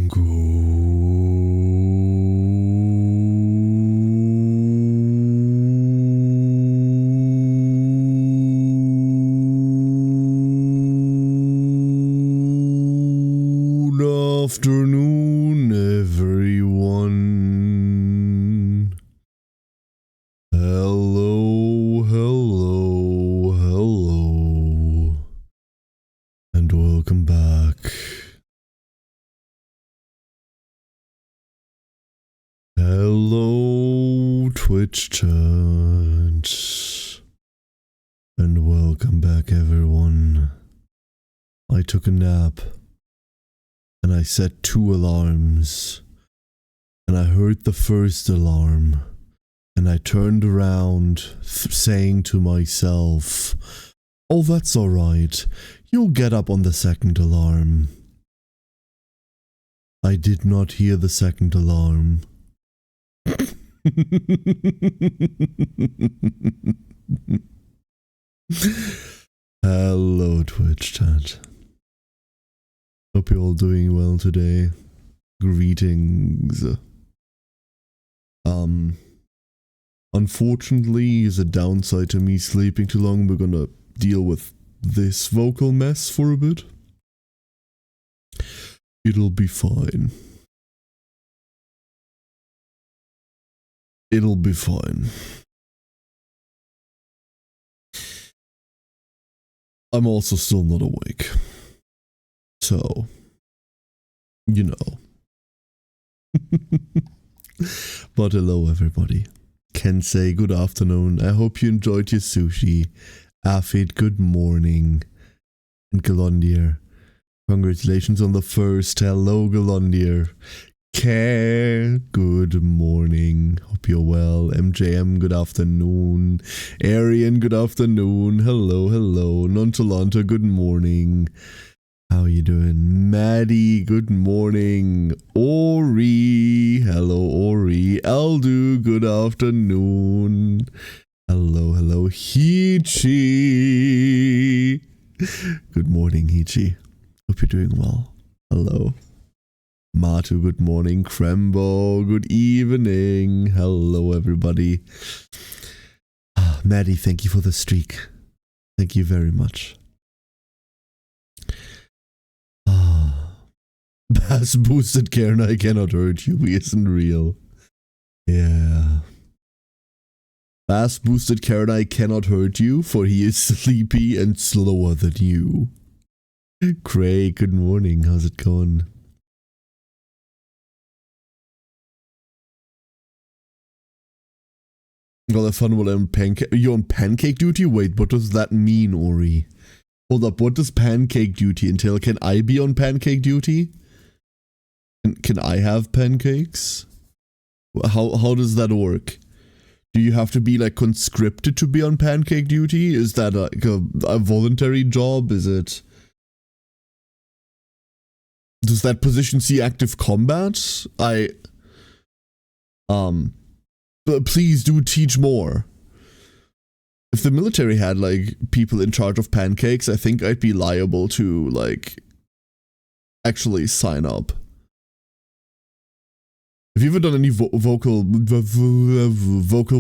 Good afternoon, everyone. Hello, hello, hello. And welcome back. Hello, Twitch chat. And welcome back, everyone. I took a nap. And I set 2 alarms. And I heard the first alarm. And I turned around, saying to myself, "Oh, that's alright. You'll get up on the second alarm." I did not hear the second alarm. Hello, Twitch chat. Hope you're all doing well today. Greetings. Unfortunately, is a downside to me sleeping too long. We're gonna deal with this vocal mess for a bit. It'll be fine. It'll be fine. I'm also still not awake. So, you know. But hello, everybody. Ken say good afternoon. I hope you enjoyed your sushi. Afid, good morning. And Galondier, congratulations on the first. Hello, Galondier. Care, good morning. Hope you're well. MJM, good afternoon. Arian, good afternoon. Hello, hello. Nonchalanta, good morning. How you doing? Maddie, good morning. Ori, hello Ori. Aldu, good afternoon. Hello, hello. Hichi. Good morning, Hichi. Hope you're doing well. Hello. Matu, good morning. Krembo, good evening. Hello, everybody. Maddie, thank you for the streak. Thank you very much. Bass boosted Karen, I cannot hurt you. He isn't real. Yeah. Bass boosted Karen, I cannot hurt you, for he is sleepy and slower than you. Craig, good morning. How's it going? Well, have fun while I'm you're on pancake duty? Wait, what does that mean, Ori? Hold up, what does pancake duty entail? Can I be on pancake duty? Can I have pancakes? How does that work? Do you have to be like conscripted to be on pancake duty? Is that like a voluntary job? Is it? Does that position see active combat? But please do teach more. If the military had like people in charge of pancakes, I think I'd be liable to like actually sign up. If you've ever done any vocal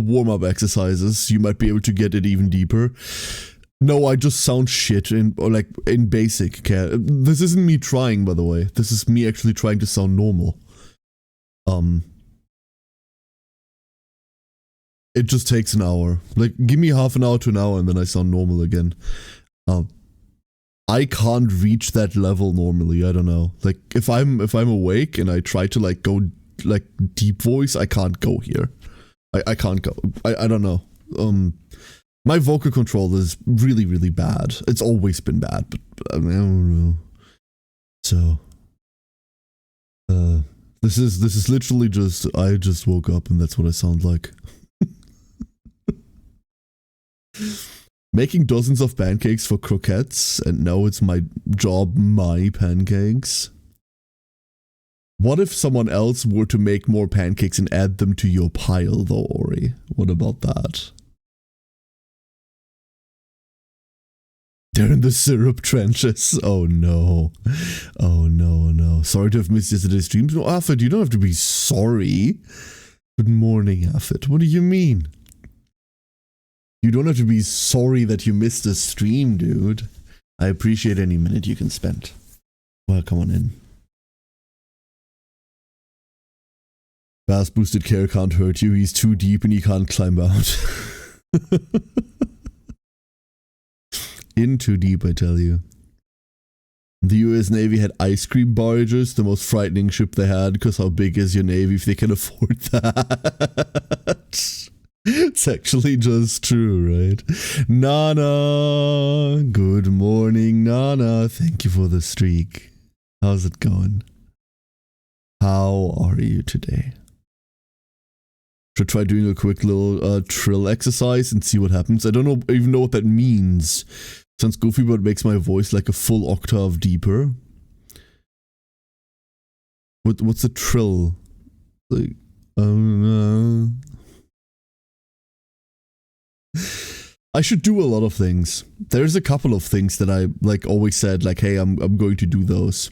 warm-up exercises, you might be able to get it even deeper. No, I just sound shit in basic. This isn't me trying, by the way. This is me actually trying to sound normal. It just takes an hour. Like, give me half an hour to an hour and then I sound normal again. I can't reach that level normally. I don't know. Like, if I'm awake and I try to like go like deep voice, I can't go here. I can't go. I don't know. My vocal control is really, really bad. It's always been bad, but I don't know. So this is literally just I just woke up and that's what I sound like. Making dozens of pancakes for croquettes, and now it's my job, my pancakes. What if someone else were to make more pancakes and add them to your pile though, Ori? What about that? They're in the syrup trenches. Oh no. Oh no, no. Sorry to have missed yesterday's streams. No, Affid, you don't have to be sorry. Good morning, Affid. What do you mean? You don't have to be sorry that you missed a stream, dude. I appreciate any minute you can spend. Well, come on in. Bass boosted care can't hurt you. He's too deep and he can't climb out. In too deep, I tell you. The US Navy had ice cream barges, the most frightening ship they had, because how big is your Navy if they can afford that? It's actually just true, right? Nana! Good morning, Nana. Thank you for the streak. How's it going? How are you today? Should try doing a quick little trill exercise and see what happens. I don't even know what that means. Sounds goofy, but it makes my voice like a full octave deeper. What's a trill? Like, I should do a lot of things. There's a couple of things that I like always said, like, hey, I'm going to do those.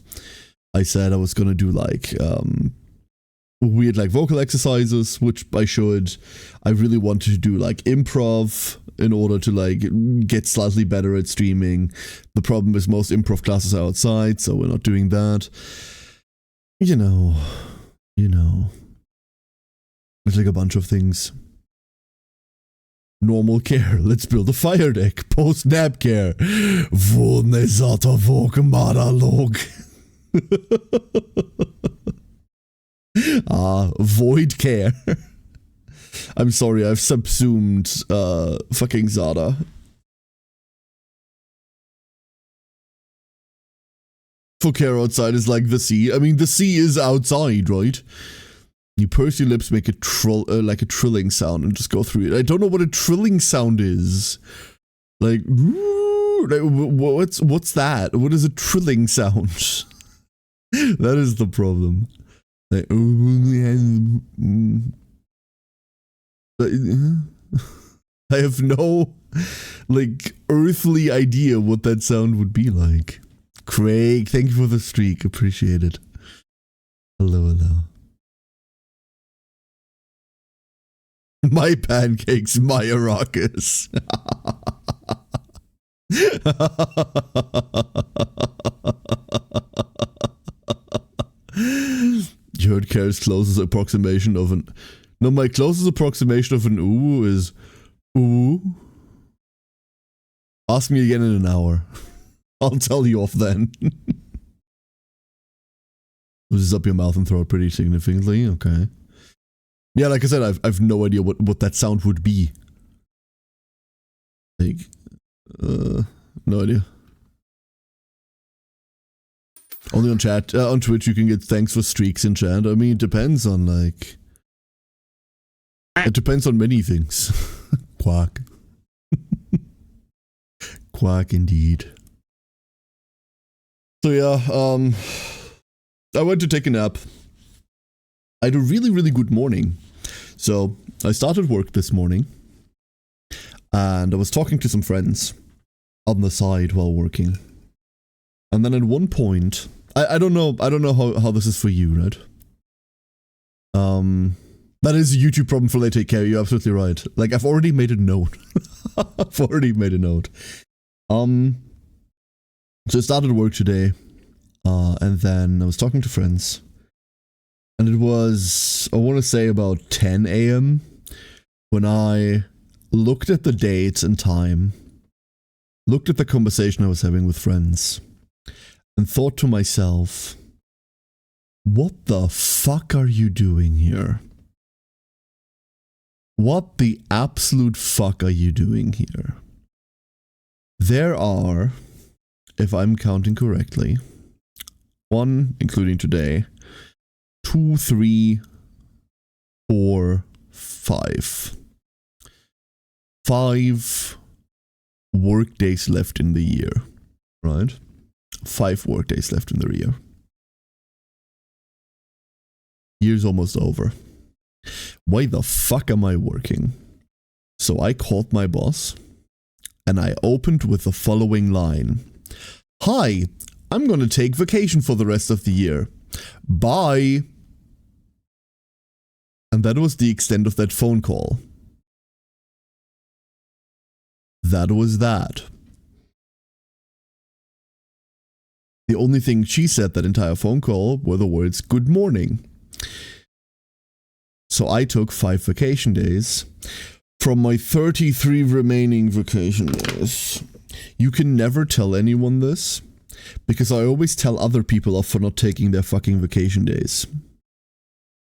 I said I was gonna do like weird like vocal exercises, which I should. I really wanted to do like improv in order to like get slightly better at streaming. The problem is most improv classes are outside, so we're not doing that. You know. It's like a bunch of things. Normal care. Let's build a fire deck. Post nap care. Vulnesata log. Void care. I'm sorry, I've subsumed fucking Zada. For care outside is like the sea. I mean, the sea is outside, right? You purse your lips, make a like a trilling sound, and just go through it. I don't know what a trilling sound is. Like, what's that? What is a trilling sound? That is the problem. Like, I have no, like, earthly idea what that sound would be like. Craig, thank you for the streak. Appreciate it. Hello, hello. My pancakes, my Arrakis. You heard Karen's closest approximation of an... No, my closest approximation of an ooh is... Ooh? Ask me again in an hour. I'll tell you off then. Oozes up your mouth and throat pretty significantly, okay. Yeah, like I said, I've no idea what that sound would be. Like, no idea. Only on chat, on Twitch you can get thanks for streaks in chat. I mean, it depends on like... It depends on many things. Quack. Quack indeed. So yeah, I went to take a nap. I had a really, really good morning. So, I started work this morning. And I was talking to some friends on the side while working. And then at one point, I don't know how this is for you, right? That is a YouTube problem for later care, you're absolutely right. Like, I've already made a note. I've already made a note. So I started work today, and then I was talking to friends. And it was, I want to say about 10 AM when I looked at the date and time, looked at the conversation I was having with friends, and thought to myself, what the fuck are you doing here? What the absolute fuck are you doing here? There are, if I'm counting correctly, 1, including today, 2, 3, 4, 5. 5 work days left in the year, right? 5 work days left in the year. Year's almost over. Why the fuck am I working? So I called my boss and I opened with the following line. Hi, I'm gonna take vacation for the rest of the year. Bye. And that was the extent of that phone call. That was that. The only thing she said that entire phone call were the words, good morning. So I took 5 vacation days from my 33 remaining vacation days. You can never tell anyone this, because I always tell other people off for not taking their fucking vacation days.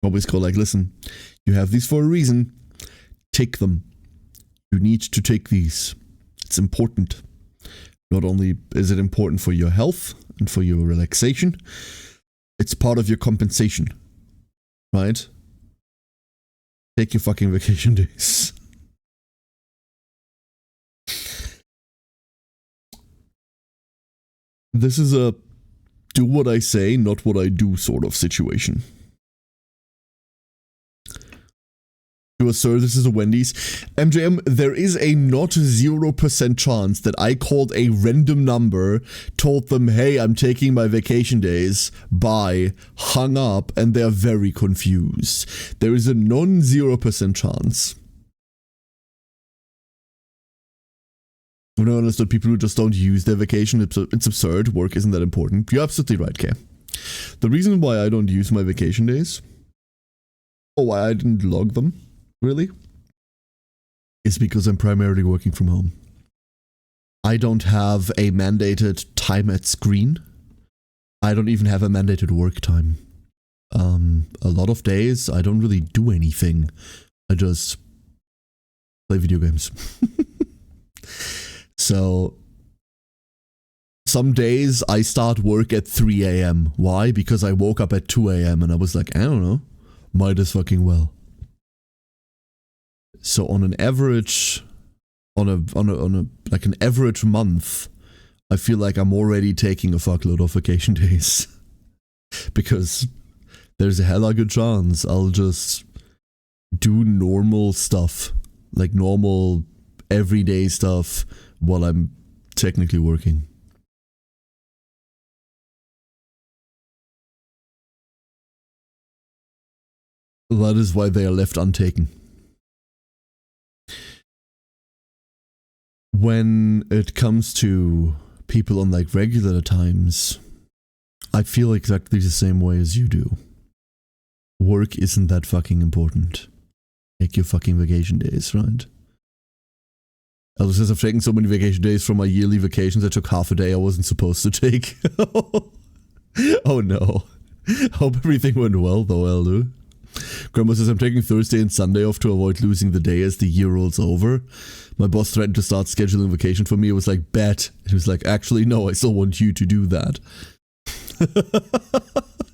Always go like, listen, you have these for a reason. Take them. You need to take these. It's important. Not only is it important for your health and for your relaxation, it's part of your compensation. Right? Take your fucking vacation days. This is a do what I say, not what I do sort of situation. Sir, this is a Wendy's. MJM, there is a not 0% chance that I called a random number, told them, hey, I'm taking my vacation days, bye, hung up, and they're very confused. There is a non-0% chance. I've never understood people who just don't use their vacation. It's absurd. Work isn't that important. You're absolutely right, Kay. The reason why I don't use my vacation days, or why I didn't log them, really, is because I'm primarily working from home. I don't have a mandated time at screen. I don't even have a mandated work time. A lot of days I don't really do anything. I just play video games. So some days I start work at 3 a.m. Why? Because I woke up at 2 a.m. and I was like, I don't know, might as fucking well. So on an average, on a like an average month, I feel like I'm already taking a fuckload of vacation days. Because there's a hella good chance I'll just do normal stuff, like normal everyday stuff, while I'm technically working. That is why they are left untaken. When it comes to people on like regular times, I feel exactly the same way as you do. Work isn't that fucking important. Take your fucking vacation days, right? Also, since I've taken so many vacation days from my yearly vacations, I took half a day I wasn't supposed to take. Oh no. Hope everything went well though, Eldu. Grandma says, I'm taking Thursday and Sunday off to avoid losing the day as the year rolls over. My boss threatened to start scheduling vacation for me. It was like, bet. It was like, actually, no, I still want you to do that.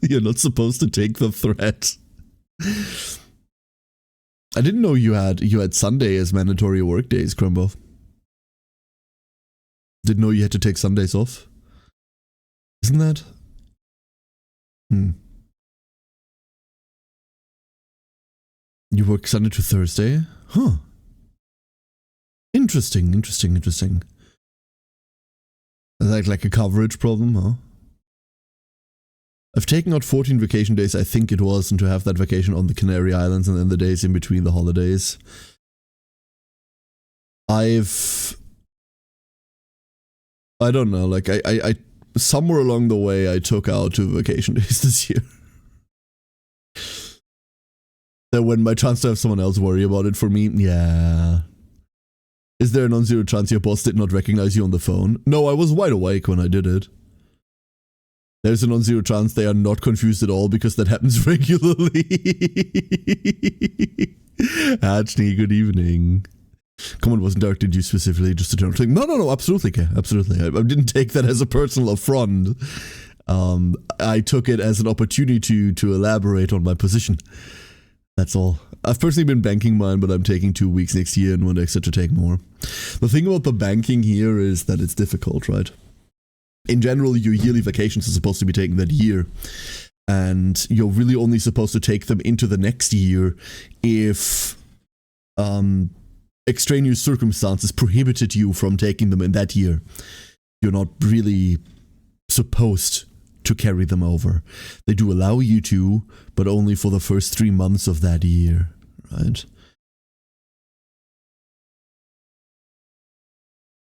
You're not supposed to take the threat. I didn't know you had Sunday as mandatory work days, Crumbo. Didn't know you had to take Sundays off. Isn't that? You work Sunday to Thursday? Huh. Interesting. Is that like a coverage problem, huh? I've taken out 14 vacation days, I think it was, and to have that vacation on the Canary Islands and then the days in between the holidays. I don't know, like I somewhere along the way I took out 2 vacation days this year. That when my chance to have someone else worry about it for me, yeah. Is there a non-zero chance your boss did not recognize you on the phone? No, I was wide awake when I did it. There's a non-zero chance they are not confused at all because that happens regularly. Hatchney, good evening. Comment wasn't directed to you specifically, just a general thing. No, absolutely, Kay, absolutely. I didn't take that as a personal affront. I took it as an opportunity to elaborate on my position. That's all. I've personally been banking mine, but I'm taking 2 weeks next year and want extra to take more. The thing about the banking here is that it's difficult, right? In general, your yearly vacations are supposed to be taken that year. And you're really only supposed to take them into the next year if extraneous circumstances prohibited you from taking them in that year, you're not really supposed to carry them over. They do allow you to, but only for the first 3 months of that year, right?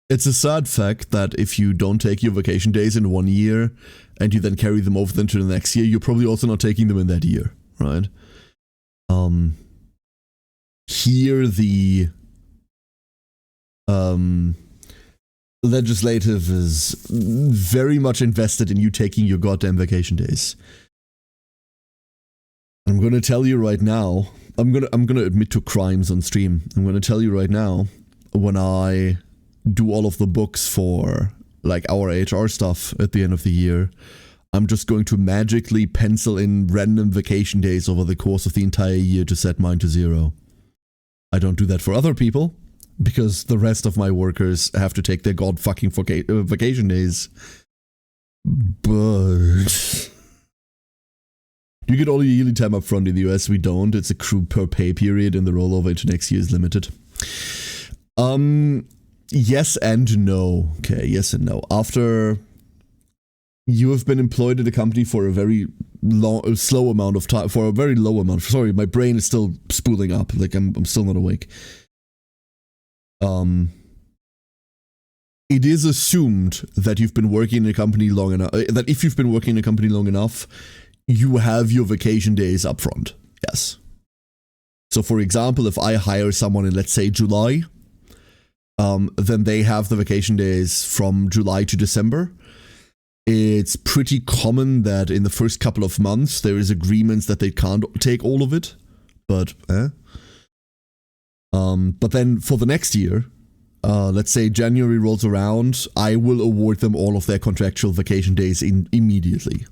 It's a sad fact that if you don't take your vacation days in 1 year and you then carry them over into the next year, you're probably also not taking them in that year, right? Here the legislative is very much invested in you taking your goddamn vacation days. I'm gonna tell you right now, I'm gonna admit to crimes on stream. I'm gonna tell you right now, when I do all of the books for like our HR stuff at the end of the year, I'm just going to magically pencil in random vacation days over the course of the entire year to set mine to 0. I don't do that for other people, because the rest of my workers have to take their god-fucking vacation days. But you get all your yearly time up front in the US, we don't. It's accrued per pay period, and the rollover into next year is limited. Yes and no. Okay, yes and no. After you have been employed at a company for a very slow amount of time, for a very low amount. Sorry, my brain is still spooling up. Like I'm still not awake. It is assumed that you've been working in a company long enough, that if you've been working in a company long enough, you have your vacation days up front. Yes. So for example, if I hire someone in, let's say, July, then they have the vacation days from July to December. It's pretty common that in the first couple of months there is agreements that they can't take all of it, but then for the next year, let's say January rolls around, I will award them all of their contractual vacation days immediately.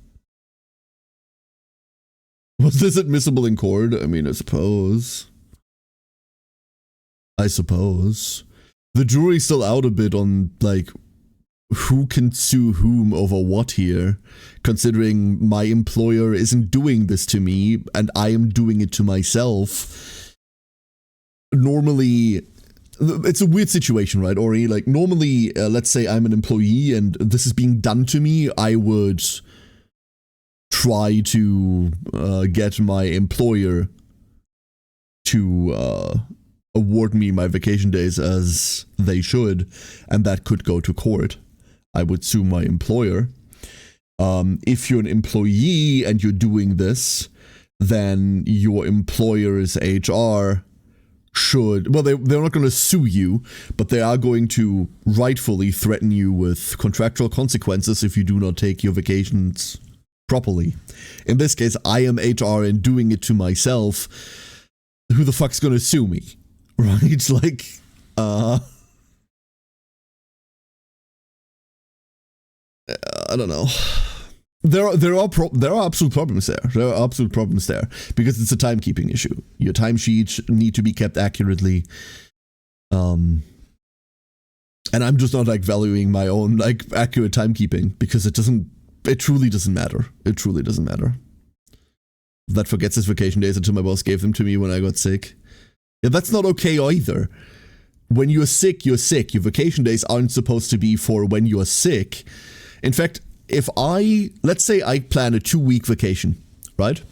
Was this admissible in court? I mean, I suppose. The jury's still out a bit on, like, who can sue whom over what here, considering my employer isn't doing this to me and I am doing it to myself. Normally, it's a weird situation, right, Ori? Like, normally, let's say I'm an employee and this is being done to me, I would try to get my employer to award me my vacation days as they should, and that could go to court. I would sue my employer. If you're an employee and you're doing this, then your employer's HR should, well, they're not going to sue you, but they are going to rightfully threaten you with contractual consequences if you do not take your vacations properly. In this case, I am HR and doing it to myself. Who the fuck's going to sue me? Right? Like, I don't know. There are absolute problems there. There are absolute problems there because it's a timekeeping issue. Your timesheets need to be kept accurately. And I'm just not like valuing my own like accurate timekeeping because it truly doesn't matter. It truly doesn't matter. That forgets his vacation days until my boss gave them to me when I got sick. Yeah, that's not okay either. When you're sick, you're sick. Your vacation days aren't supposed to be for when you're sick. In fact, let's say I plan a 2-week vacation, right?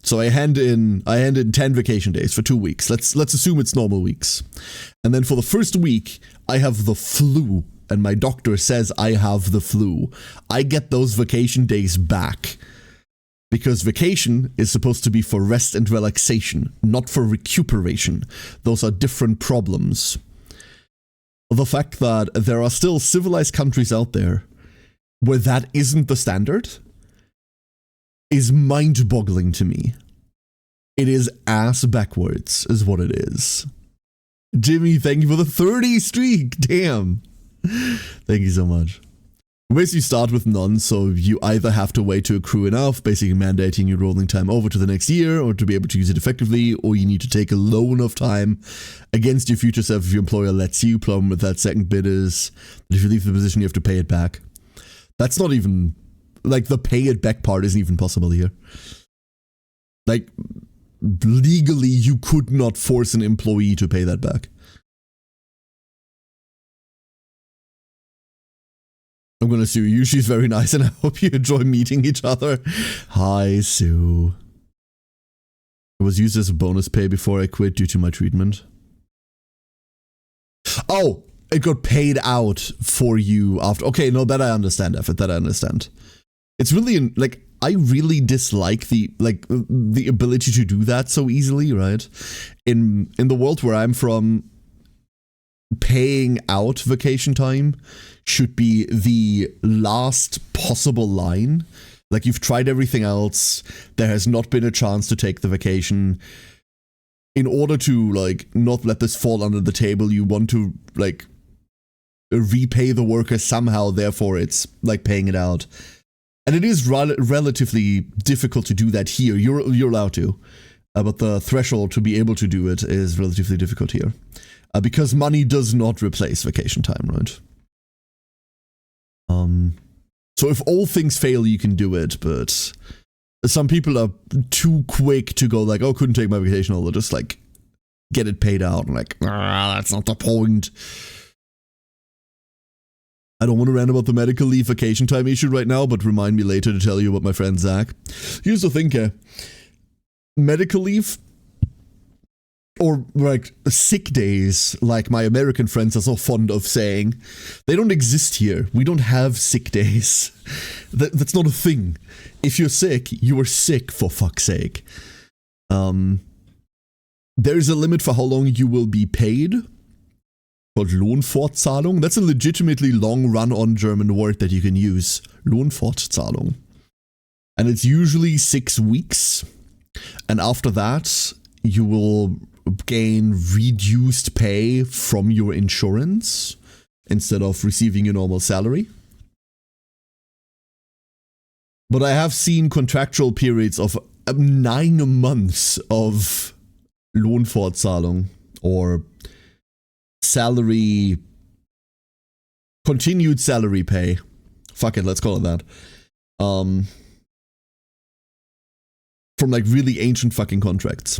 So I hand in 10 vacation days for 2 weeks. Let's assume it's normal weeks. And then for the first week, I have the flu, and my doctor says I have the flu. I get those vacation days back. Because vacation is supposed to be for rest and relaxation, not for recuperation. Those are different problems. The fact that there are still civilized countries out there where that isn't the standard is mind-boggling to me. It is ass backwards, is what it is. Jimmy, thank you for the 30 streak. Damn. Thank you so much. Basically, you start with none, so you either have to wait to accrue enough, basically mandating your rolling time over to the next year, or to be able to use it effectively, or you need to take a low enough time against your future self if your employer lets you. Problem with that second bit is that if you leave the position, you have to pay it back. That's not even, like, the pay it back part isn't even possible here. Like, legally, you could not force an employee to pay that back. I'm gonna sue you. She's very nice and I hope you enjoy meeting each other. Hi, Sue. It was used as a bonus pay before I quit due to my treatment. Oh, it got paid out for you after. Okay, no, that I understand, Effort. That I understand. It's really, like, I really dislike the ability to do that so easily, right? In the world where I'm from, paying out vacation time should be the last possible line. Like, you've tried everything else, there has not been a chance to take the vacation. In order to, like, not let this fall under the table, you want to, like, repay the worker somehow, therefore it's, like, paying it out. And it is relatively difficult to do that here. You're allowed to. But the threshold to be able to do it is relatively difficult here. Because money does not replace vacation time, right? So if all things fail, you can do it, but some people are too quick to go like, oh, couldn't take my vacation, or they'll just like get it paid out and like, that's not the point. I don't want to rant about the medical leave vacation time issue right now, but remind me later to tell you about my friend Zach. Here's the thing, medical leave, or like sick days, like my American friends are so fond of saying, they don't exist here. We don't have sick days. That's not a thing. If you're sick, you are sick, for fuck's sake. There is a limit for how long you will be paid, called Lohnfortzahlung. That's a legitimately long run-on German word that you can use. Lohnfortzahlung. And it's usually 6 weeks. And after that, you will gain reduced pay from your insurance instead of receiving your normal salary. But I have seen contractual periods of 9 months of Lohnfortzahlung, or salary, continued salary pay. Fuck it, let's call it that. From like really ancient fucking contracts.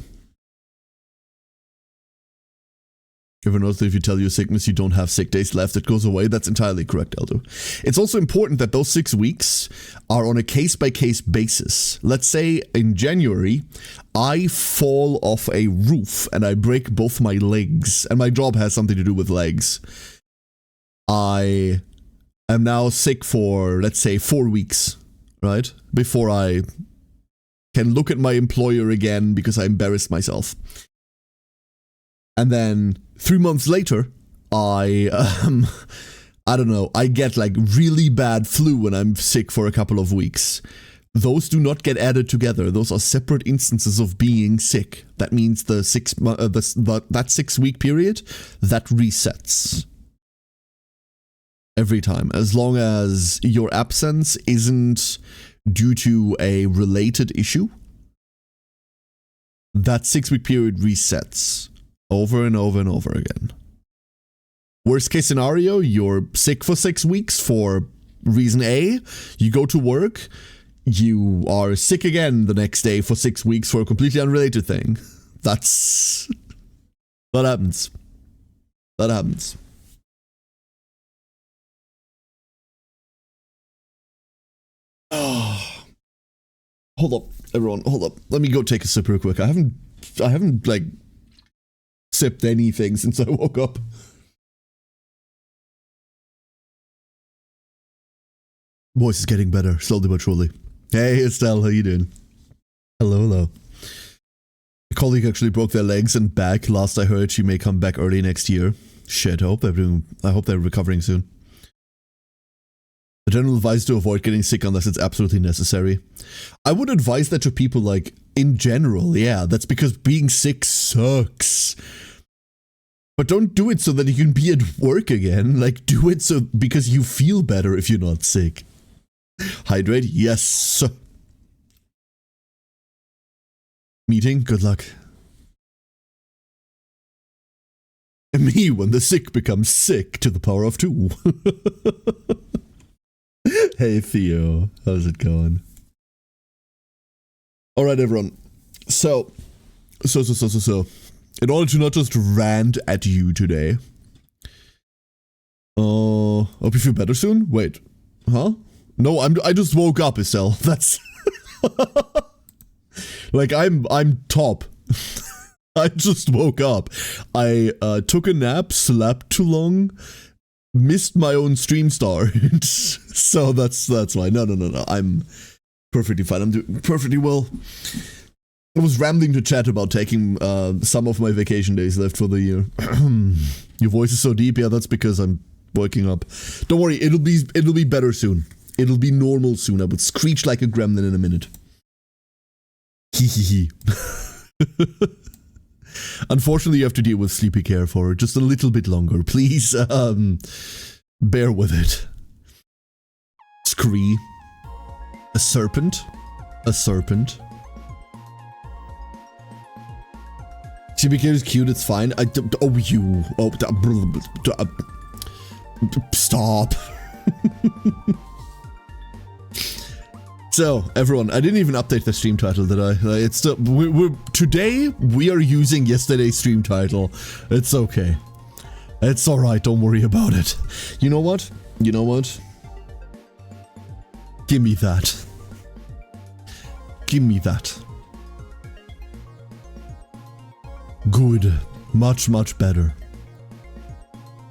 Ever notice that if you tell your sickness you don't have sick days left, it goes away? That's entirely correct, Eldo. It's also important that those 6 weeks are on a case-by-case basis. Let's say in January, I fall off a roof and I break both my legs, and my job has something to do with legs. I am now sick for, let's say, 4 weeks, right? Before I can look at my employer again because I embarrassed myself. And then 3 months later, I don't know, I get like really bad flu when I'm sick for a couple of weeks. Those do not get added together. Those are separate instances of being sick. That means that 6 week period, that resets. Every time. As long as your absence isn't due to a related issue, that 6 week period resets. Over and over and over again. Worst case scenario, you're sick for 6 weeks for reason A, you go to work, you are sick again the next day for 6 weeks for a completely unrelated thing. That happens. That happens. Oh. Hold up, everyone, hold up. Let me go take a sip real quick. I haven't like sipped anything since I woke up. Voice is getting better, slowly but surely. Hey Estelle, how you doing? Hello. A colleague actually broke their legs and back. Last I heard, she may come back early next year. Shit, I hope they're recovering soon. The general advice to avoid getting sick unless it's absolutely necessary. I would advise that to people, like, in general, yeah, that's because being sick sucks. But don't do it so that you can be at work again. Like, do it so because you feel better if you're not sick. Hydrate, yes. Meeting, good luck. And me when the sick becomes sick to the power of 2. Hey Theo, how's it going? Alright everyone, so, in order to not just rant at you today, hope you feel better soon? Wait, Huh? No, I just woke up, Estelle. That's... like, I'm top. I just woke up. I took a nap, slept too long, missed my own stream start. So that's why. No. I'm perfectly fine. I'm doing perfectly well. I was rambling to chat about taking some of my vacation days left for the year. Your voice is so deep. Yeah, that's because I'm waking up. Don't worry, it'll be better soon. It'll be normal soon. I would screech like a gremlin in a minute. Hehehe. Unfortunately, you have to deal with sleepy care for just a little bit longer. Please, bear with it. Scree. A serpent. A serpent. Sleepy care is cute, it's fine. Stop. So, everyone, I didn't even update the stream title, did I? It's still, today, we are using yesterday's stream title. It's okay. It's alright, don't worry about it. You know what? You know what? Give me that. Give me that. Good. Much, much better.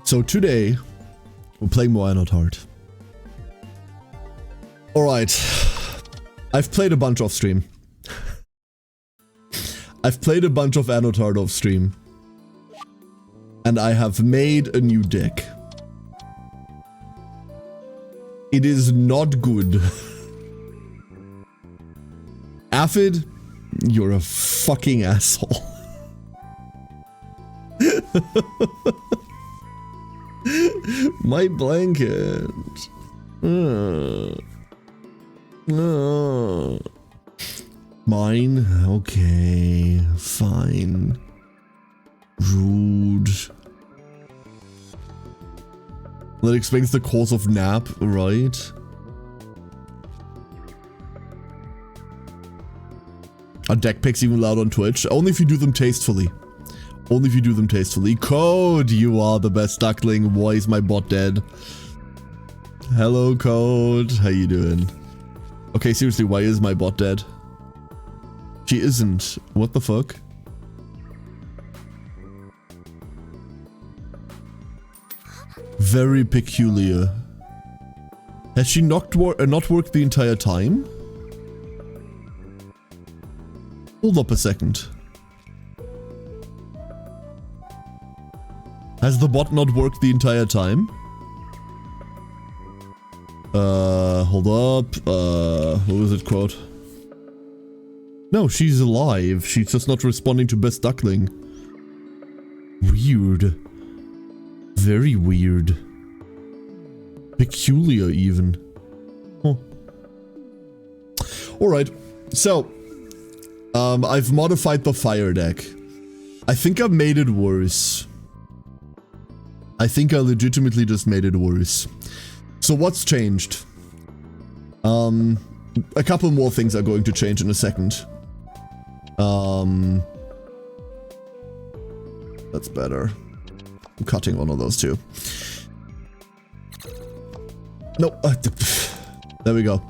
So today, we're playing more Not Hard. Alright. I've played a bunch off stream. I've played a bunch of Not Hard off stream. And I have made a new deck. It is not good. Aphid, you're a fucking asshole. My blanket. Mine? Okay, fine. Rude. That explains the cause of nap, right? Are deck picks even allowed on Twitch? Only if you do them tastefully. Only if you do them tastefully. Code, you are the best duckling. Why is my bot dead? Hello, Code. How you doing? Okay, seriously, why is my bot dead? She isn't. What the fuck? Very peculiar. Has she not worked the entire time? Hold up a second. Has the bot not worked the entire time? Hold up. Who was it, quote? No, she's alive. She's just not responding to best duckling. Weird. Very weird. Peculiar, even. Huh. Alright. So, I've modified the fire deck. I think I've made it worse. I think I legitimately just made it worse. So what's changed? A couple more things are going to change in a second. That's better. I'm cutting one of those two. No. There we go.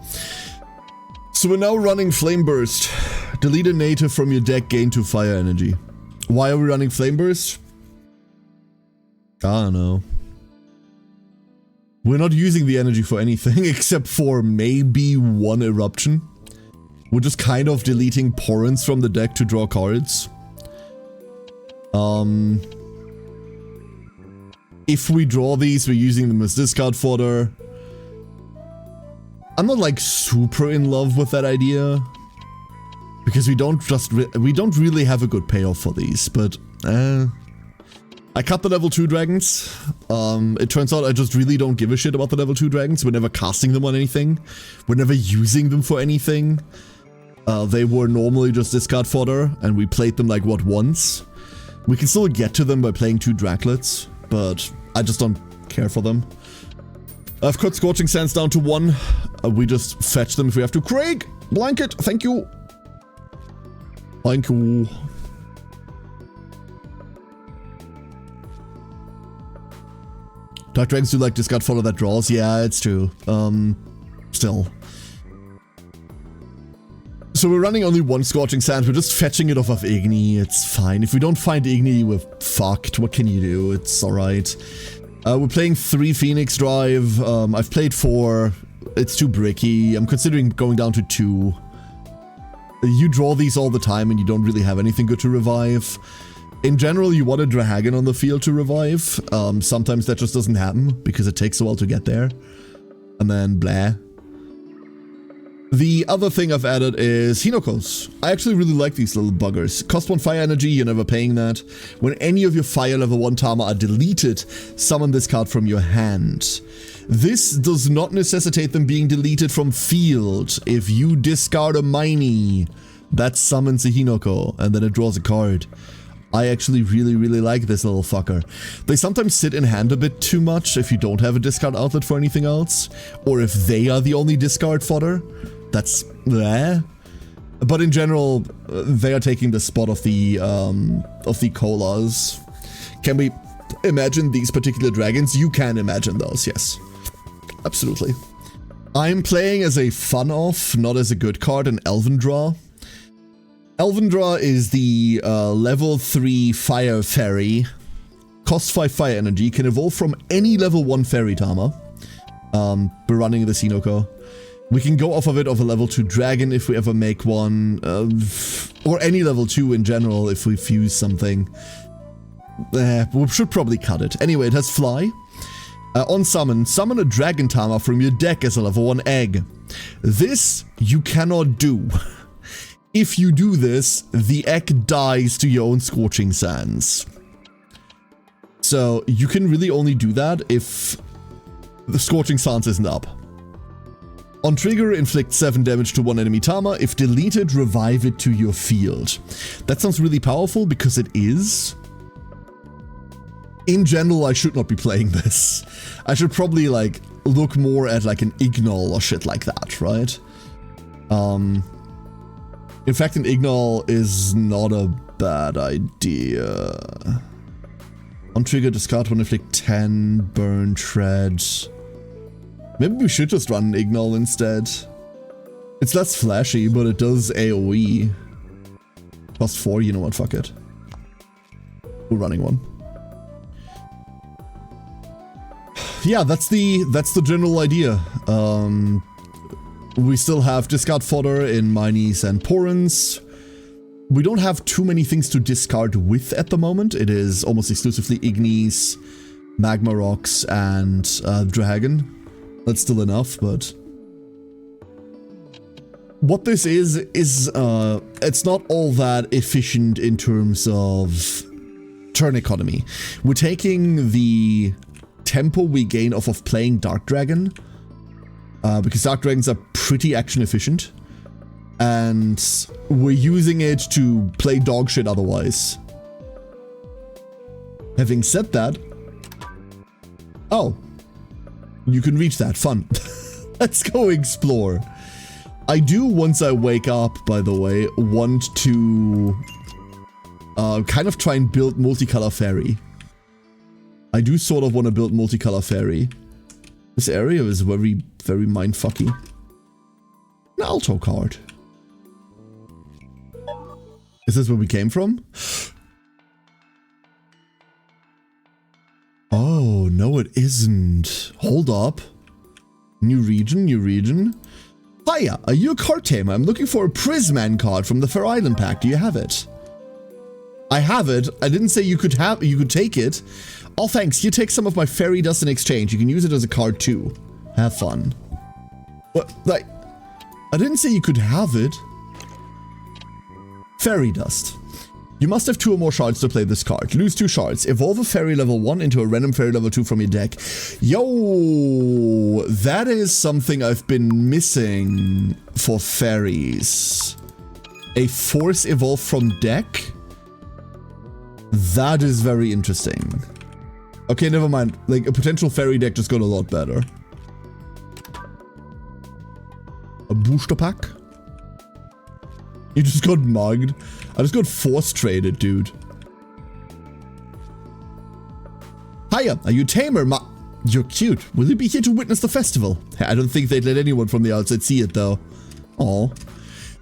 So we're now running Flame Burst. Delete a native from your deck, gain 2 fire energy. Why are we running Flame Burst? I don't know. We're not using the energy for anything except for maybe one eruption. We're just kind of deleting Porrents from the deck to draw cards. If we draw these, we're using them as discard fodder. I'm not like super in love with that idea. Because we don't really have a good payoff for these, but I cut the level 2 dragons. It turns out I just really don't give a shit about the level 2 dragons. We're never casting them on anything. We're never using them for anything. They were normally just discard fodder, and we played them like, what, once? We can still get to them by playing 2 Draklets, but I just don't care for them. I've cut Scorching Sands down to 1. We just fetch them if we have to. Craig! Blanket! Thank you! Thank you. Dark Dragons do like discard fodder that draws. Yeah, it's true. Still. So we're running only one Scorching Sands. We're just fetching it off of Igni. It's fine. If we don't find Igni, we're fucked. What can you do? It's alright. We're playing 3 Phoenix Drive. I've played 4. It's too bricky. I'm considering going down to 2. You draw these all the time and you don't really have anything good to revive. In general, you want a dragon on the field to revive. Sometimes that just doesn't happen because it takes a while to get there. And then blah. The other thing I've added is Hinokos. I actually really like these little buggers. Cost 1 fire energy, you're never paying that. When any of your fire level 1 Tama are deleted, summon this card from your hand. This does not necessitate them being deleted from field. If you discard a Miney, that summons a Hinoko, and then it draws a card. I actually really like this little fucker. They sometimes sit in hand a bit too much if you don't have a discard outlet for anything else, or if they are the only discard fodder. That's bleh. But in general, they are taking the spot of the colas. Can we imagine these particular dragons? You can imagine those, yes. Absolutely. I'm playing as a fun-off, not as a good card, an Elvendraw. Elvendraw is the level 3 fire fairy. Costs 5 fire energy, can evolve from any level 1 fairy Tama. We're running the Hinoko. We can go off of it of a level 2 dragon if we ever make one, or any level 2 in general if we fuse something. We should probably cut it. Anyway, it has fly. On summon, summon a dragon Tama from your deck as a level 1 egg. This you cannot do. If you do this, the egg dies to your own Scorching Sands. So you can really only do that if the Scorching Sands isn't up. On trigger, inflict 7 damage to one enemy Tama. If deleted, revive it to your field. That sounds really powerful because it is. In general, I should not be playing this. I should probably like look more at like an Ignol or shit like that, right? In fact, an Ignol is not a bad idea. On trigger, discard one, inflict 10, burn, tread. Maybe we should just run an Ignol instead. It's less flashy, but it does AoE. Cost 4, you know what, fuck it. We're running one. Yeah, that's the general idea. We still have discard fodder in Minis and Porins. We don't have too many things to discard with at the moment. It is almost exclusively Ignis, Magma Rocks, and Dragon. That's still enough, but what this is it's not all that efficient in terms of turn economy. We're taking the tempo we gain off of playing Dark Dragon, because Dark Dragons are pretty action efficient, and we're using it to play dog shit otherwise. Having said that, oh, you can reach that. Fun. Let's go explore. I do, once I wake up, by the way, want to kind of try and build Multicolor Fairy. I do sort of want to build Multicolor Fairy. This area is very mindfucky. An Alto card. Is this where we came from? Oh, no it isn't. Hold up. New region. Hiya, are you a card tamer? I'm looking for a Prisman card from the Fair Island pack. Do you have it? I have it. I didn't say you could take it. Oh, thanks. You take some of my fairy dust in exchange. You can use it as a card too. Have fun. What? Like, I didn't say you could have it. Fairy dust. You must have 2 or more shards to play this card. Lose 2 shards. Evolve a fairy level 1 into a random fairy level 2 from your deck. Yo, that is something I've been missing for fairies. A force evolve from deck? That is very interesting. Okay, never mind. Like, a potential fairy deck just got a lot better. A booster pack? You just got mugged. I just got force traded, dude. Hiya, are you tamer? you're cute. Will you be here to witness the festival? I don't think they'd let anyone from the outside see it, though. Aw.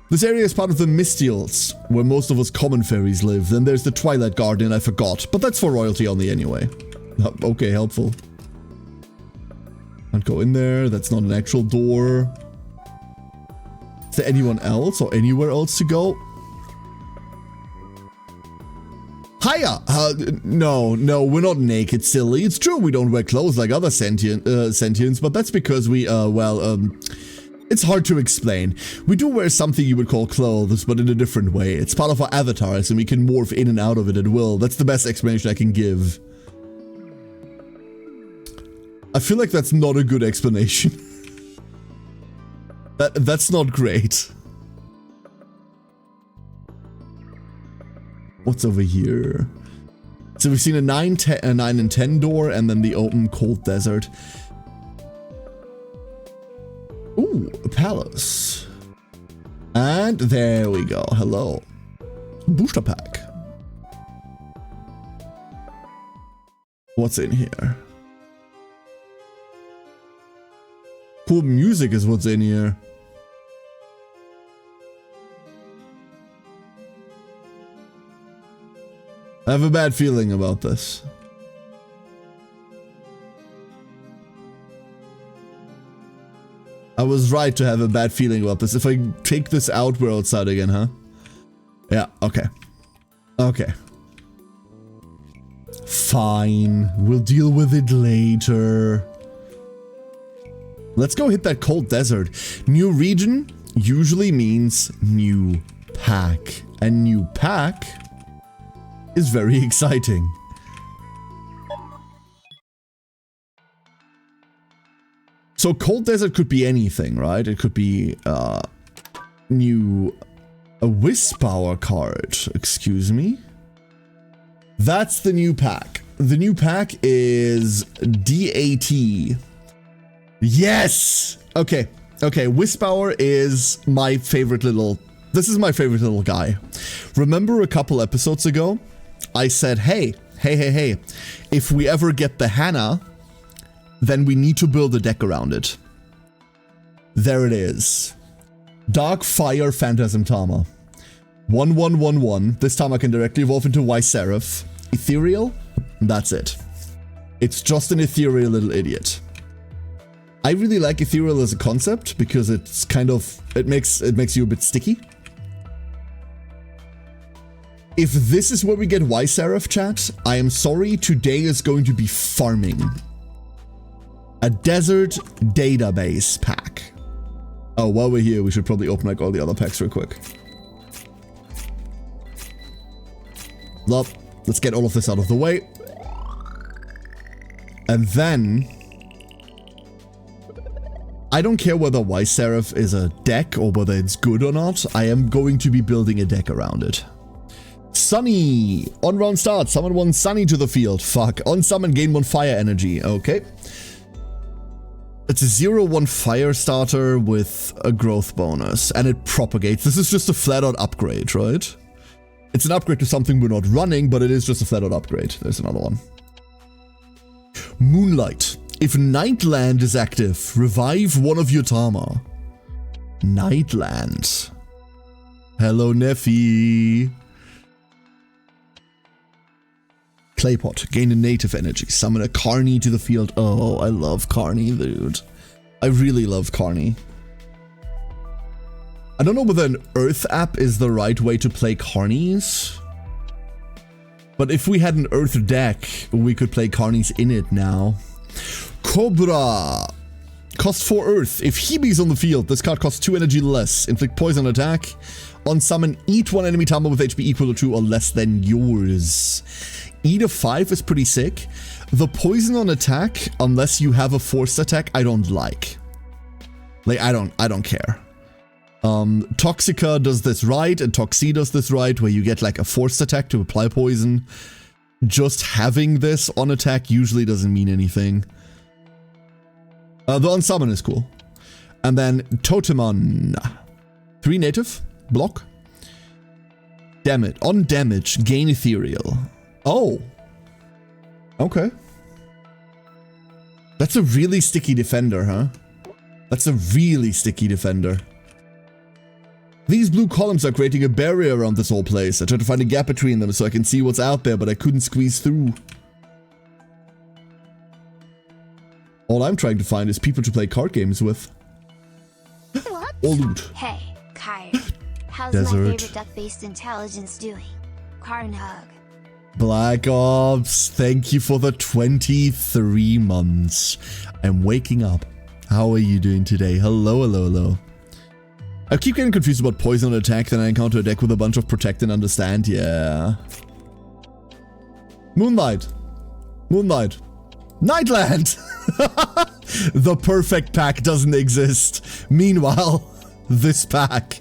This area is part of the Mystials, where most of us common fairies live. Then there's the Twilight Garden, I forgot. But that's for royalty only anyway. Okay, helpful. Can't go in there. That's not an actual door. Is there anyone else or anywhere else to go? Hiya! No, we're not naked, silly. It's true we don't wear clothes like other sentients, but that's because we, it's hard to explain. We do wear something you would call clothes, but in a different way. It's part of our avatars, and we can morph in and out of it at will. That's the best explanation I can give. I feel like that's not a good explanation. That's not great. What's over here? So we've seen a 9 and 10 door, and then the open cold desert. Ooh, a palace. And there we go. Hello. Booster pack. What's in here? Cool music is what's in here. I have a bad feeling about this. I was right to have a bad feeling about this. If I take this out, we're outside again, huh? Yeah, okay. Okay. Fine. We'll deal with it later. Let's go hit that cold desert. New region usually means new pack. And new pack is very exciting. So cold desert could be anything, right? It could be a Whispower card. Excuse me. That's the new pack. The new pack is DAT. Yes! Okay. Whispower is my favorite little... This is my favorite little guy. Remember a couple episodes ago? I said, hey, if we ever get the Hannah, then we need to build a deck around it. There it is. Dark Fire Phantasm Tama. 1/1/1/1. This time I can directly evolve into Y-Seraph. Ethereal? That's it. It's just an ethereal little idiot. I really like ethereal as a concept because it's kind of... It makes you a bit sticky. If this is where we get Y-Seraph, chat, I am sorry, today is going to be farming. A desert database pack. Oh, while we're here, we should probably open like all the other packs real quick. Love, let's get all of this out of the way. And then... I don't care whether Y-Seraph is a deck or whether it's good or not. I am going to be building a deck around it. Sunny! On round start, summon one Sunny to the field. Fuck. On summon, gain one fire energy. Okay. It's a 0/1 fire starter with a growth bonus, and it propagates. This is just a flat-out upgrade, right? It's an upgrade to something we're not running, but it is just a flat-out upgrade. There's another one. Moonlight. If Nightland is active, revive one of your Tama. Nightland. Hello, Neffy. Claypot. Gain a native energy. Summon a Carney to the field. Oh, I love Carney, dude. I really love Carney. I don't know whether an Earth app is the right way to play Carnies. But if we had an Earth deck, we could play Carnies in it now. Cobra. Cost 4 Earth. If Hebe's on the field, this card costs 2 energy less. Inflict poison attack. On summon, eat one enemy Tama with HP equal to 2 or less than yours. Eat a 5 is pretty sick. The poison on attack, unless you have a forced attack, I don't like. Like, I don't care. Toxica does this right, and Toxie does this right, where you get like a forced attack to apply poison. Just having this on attack usually doesn't mean anything. The unsummon is cool. And then Totemon. 3 native, block. Damage. On damage, gain ethereal. Oh. Okay. That's a really sticky defender, huh? That's a really sticky defender. These blue columns are creating a barrier around this whole place. I tried to find a gap between them so I can see what's out there, but I couldn't squeeze through. All I'm trying to find is people to play card games with. What? Or loot. Hey, Kyre. How's Desert. my favorite duck-based intelligence doing? Karn hug. Black Ops, thank you for the 23 months. I'm waking up. How are you doing today? Hello, hello, hello. I keep getting confused about poison and attack, then I encounter a deck with a bunch of protect and understand. Yeah. Moonlight. Moonlight. Nightland! The perfect pack doesn't exist. Meanwhile, this pack.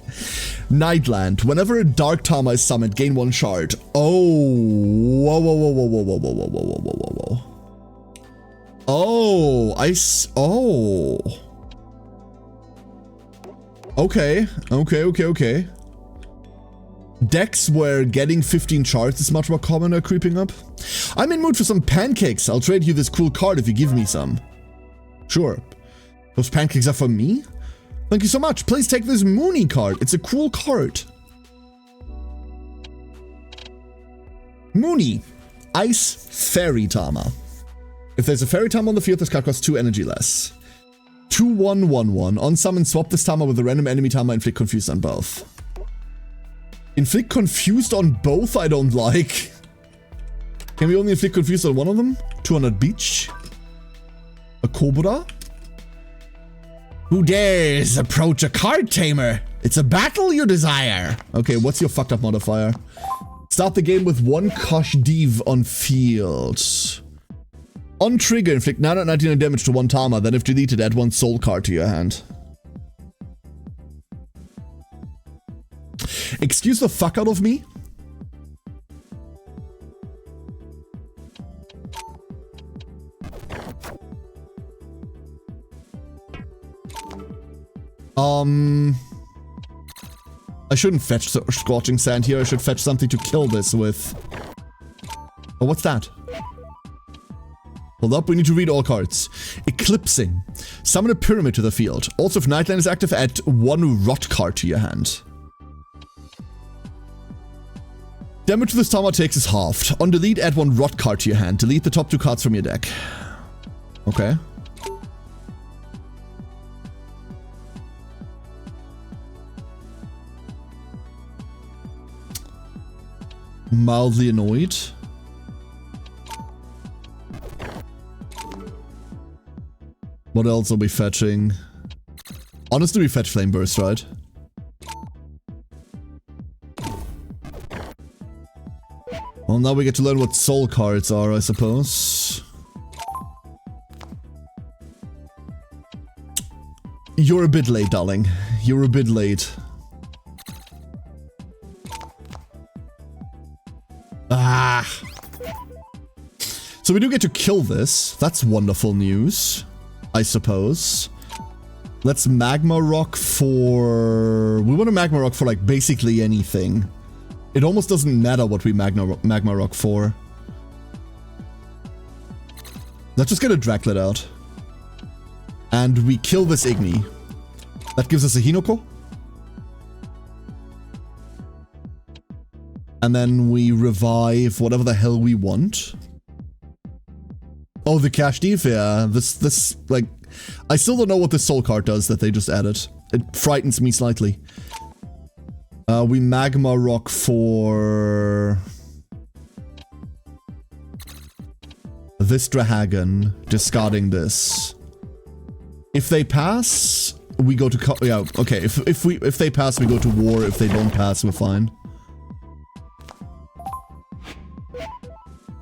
Nightland. Whenever a Dark Tama is summoned, gain 1 shard. Oh. Whoa, whoa, whoa, whoa, whoa, whoa, whoa, whoa, whoa, whoa, whoa, whoa. Oh. Oh. Okay. Okay. Decks where getting 15 shards is much more common are creeping up. I'm in mood for some pancakes. I'll trade you this cool card if you give me some. Sure. Those pancakes are for me? Thank you so much. Please take this Mooney card. It's a cool card. Mooney. Ice Fairy Tama. If there's a Fairy Tama on the field, this card costs 2 energy less. 2/1/1/1. On summon, swap this Tama with a random enemy Tama, inflict confused on both. Inflict confused on both I don't like. Can we only inflict confused on one of them? 200 beach. A Cobra. Who dares approach a card tamer? It's a battle you desire. Okay, what's your fucked up modifier? Start the game with 1 Kosh Div on field. On trigger, inflict 999 damage to 1 Tama, then if deleted, add 1 soul card to your hand. Excuse the fuck out of me? I shouldn't fetch Scorching Sand here, I should fetch something to kill this with. Oh, what's that? Hold up, we need to read all cards. Eclipsing. Summon a pyramid to the field. Also, if Nightland is active, add 1 rot card to your hand. Damage this Tama takes is halved. On delete, add 1 rot card to your hand. Delete the top 2 cards from your deck. Okay. Mildly annoyed. What else are we fetching? Honestly, we fetch Flame Burst, right? Well, now we get to learn what soul cards are, I suppose. You're a bit late, darling. You're a bit late. Ah. So we do get to kill this. That's wonderful news, I suppose. Let's Magma Rock for... We want to Magma Rock for, like, basically anything. It almost doesn't matter what we Magma Rock for. Let's just get a Draglet out. And we kill this Igni. That gives us a Hinoko. And then we revive whatever the hell we want. Oh, the Cash Div, yeah. This, like... I still don't know what this soul card does that they just added. It frightens me slightly. We Magma Rock for... this Drahagon, discarding this. If they pass, we go to... yeah, okay. If they pass, we go to war. If they don't pass, we're fine.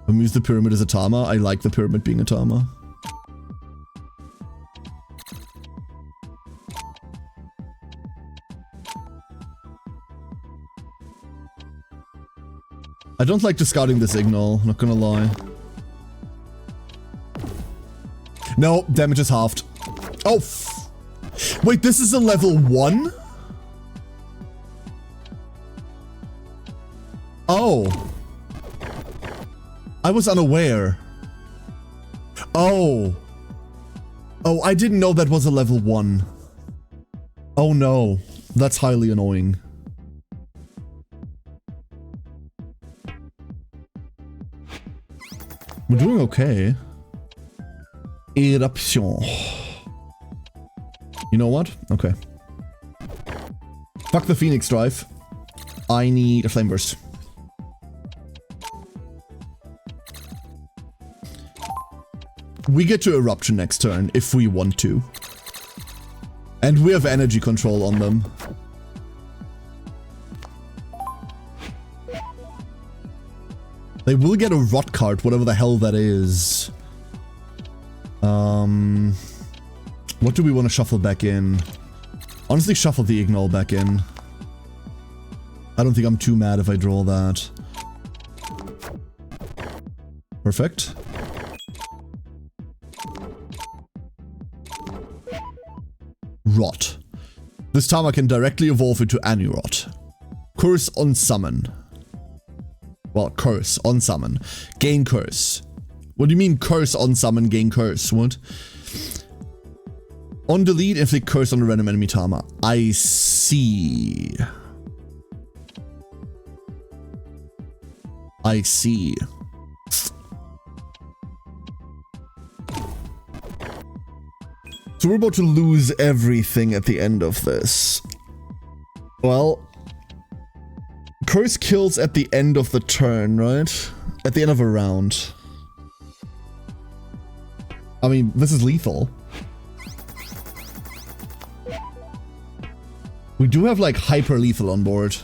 Use the pyramid as a Tama. I like the pyramid being a Tama. I don't like discarding this Ignol, not gonna lie. No, damage is halved. Oh, wait, this is a level 1? Oh. I was unaware. Oh. Oh, I didn't know that was a level 1. Oh no, that's highly annoying. We're doing okay. Eruption. You know what? Okay. Fuck the Phoenix Drive. I need a Flame Burst. We get to Eruption next turn if we want to. And we have energy control on them. They will get a Rot card, whatever the hell that is. What do we want to shuffle back in? Honestly, shuffle the Ignol back in. I don't think I'm too mad if I draw that. Perfect. Rot. This time I can directly evolve into Anurot. Curse on summon. Well, curse on summon. Gain curse. What do you mean curse on summon, gain curse? What? On delete, inflict curse on a random enemy Tama. I see. I see. So we're about to lose everything at the end of this. Well, curse kills at the end of the turn, right? At the end of a round. I mean, this is lethal. We do have like hyper lethal on board.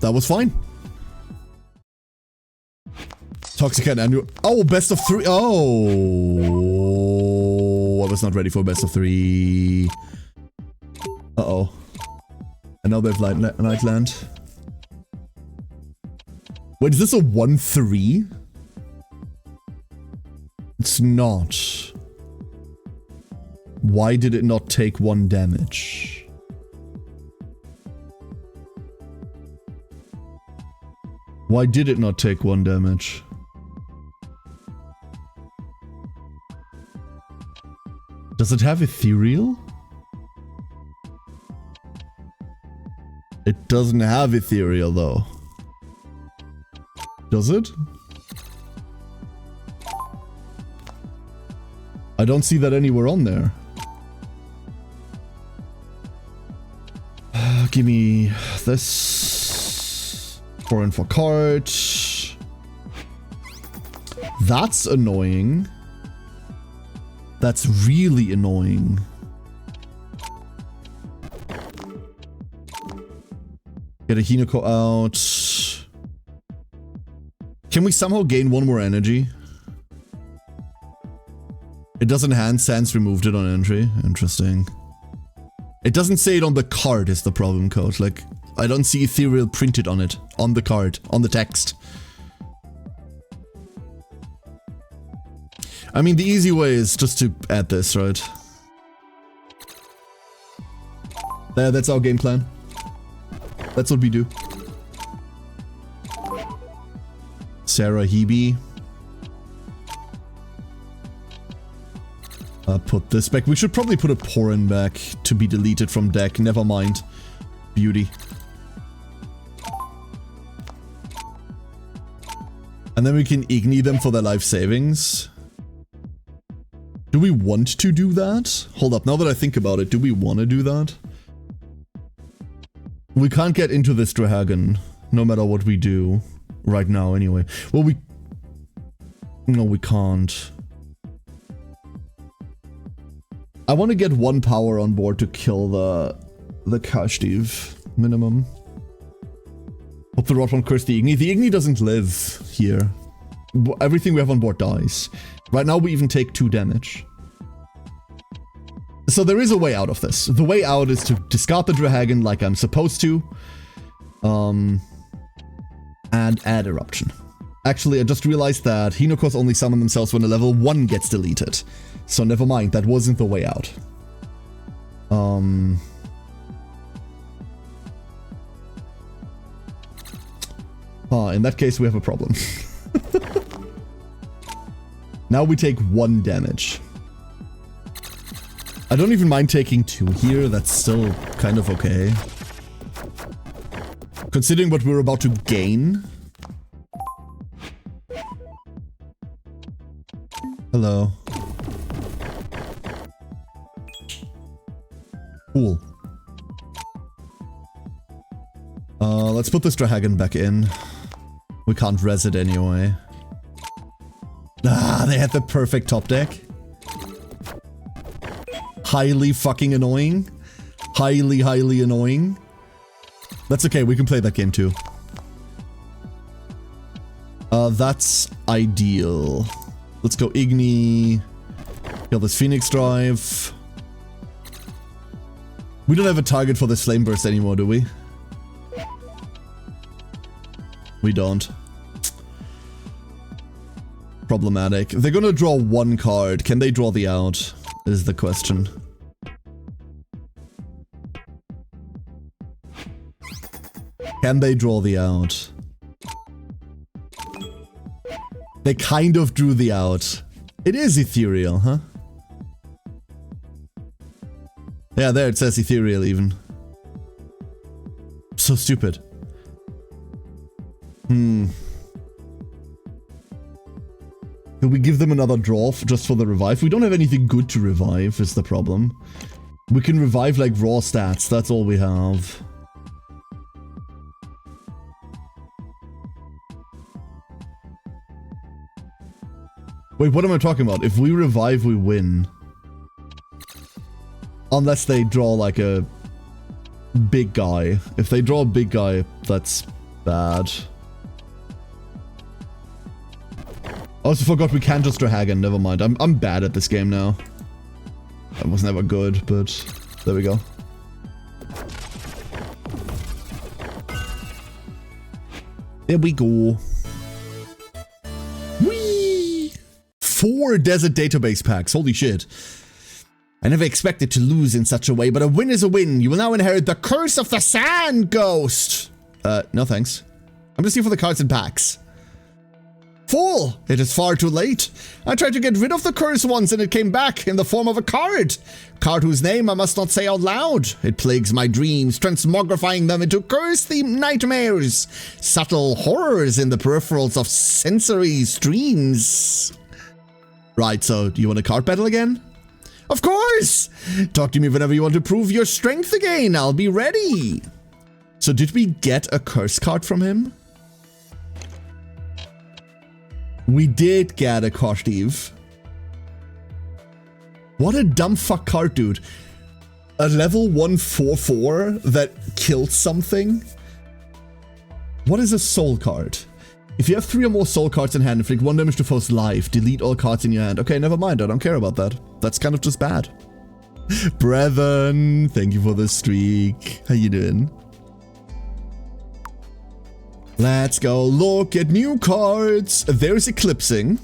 That was fine. Toxicant and oh, best of 3. Oh, I was not ready for best of 3. Uh-oh. And now they have Nightland. Wait, is this a 1-3? It's not. Why did it not take 1 damage? Why did it not take 1 damage? Does it have ethereal? It doesn't have ethereal though. Does it? I don't see that anywhere on there. Give me this. 4 and 4 card. That's annoying. That's really annoying. Get a Hinako out. Can we somehow gain 1 more energy? It doesn't hand Sans removed it on entry. Interesting. It doesn't say it on the card is the problem code. Like, I don't see ethereal printed on it. On the card. On the text. I mean, the easy way is just to add this, right? There, that's our game plan. That's what we do. Sarah Hebe. Put this back. We should probably put a Porin back to be deleted from deck. Never mind. Beauty. And then we can Igni them for their life savings. Do we want to do that? Hold up, now that I think about it, do we want to do that? We can't get into this dragon, no matter what we do. Right now, anyway. Well, we... No, we can't. I want to get 1 power on board to kill the Kastiv minimum. Hope the Rot won't curse the Igni. The Igni doesn't live here. Everything we have on board dies. Right now we even take 2 damage. So there is a way out of this. The way out is to discard the Drahagan like I'm supposed to. And add Eruption. Actually, I just realized that Hinokos only summon themselves when a level 1 gets deleted. So never mind, that wasn't the way out. In that case we have a problem. Now we take 1 damage. I don't even mind taking 2 here. That's still kind of okay. Considering what we're about to gain. Hello. Cool. Let's put this Drahagan back in. We can't res it anyway. Ah, they had the perfect top deck. Highly fucking annoying. Highly, highly annoying. That's okay, we can play that game too. That's ideal. Let's go Igni. Kill this Phoenix Drive. We don't have a target for this Flame Burst anymore, do we? We don't. Problematic. They're gonna draw 1 card. Can they draw the out? Is the question. Can they draw the out? They kind of drew the out. It is ethereal, huh? Yeah, there it says ethereal even. So stupid. Do we give them another draw just for the revive? We don't have anything good to revive, is the problem. We can revive like raw stats, that's all we have. Wait, what am I talking about? If we revive, we win. Unless they draw like a big guy. If they draw a big guy, that's bad. I also forgot we can't just Drahagan, never mind. I'm bad at this game now. I was never good, but there we go. There we go. Whee! 4 desert database packs, holy shit. I never expected to lose in such a way, but a win is a win. You will now inherit the Curse of the Sand Ghost. No thanks. I'm just here for the cards and packs. Fool! It is far too late. I tried to get rid of the curse once and it came back in the form of a card. Card whose name I must not say out loud. It plagues my dreams, transmogrifying them into curse-themed nightmares. Subtle horrors in the peripherals of sensory streams. Right, so do you want a card battle again? Of course! Talk to me whenever you want to prove your strength again. I'll be ready. So did we get a curse card from him? We did get a Koshtiv. What a dumb fuck card, dude. A level 1/4/4 that kills something? What is a soul card? If you have 3 or more soul cards in hand, inflict 1 damage to foes live. Delete all cards in your hand. Okay, never mind. I don't care about that. That's kind of just bad. Brevin, thank you for the streak. How you doing? Let's go look at new cards. There's Eclipsing.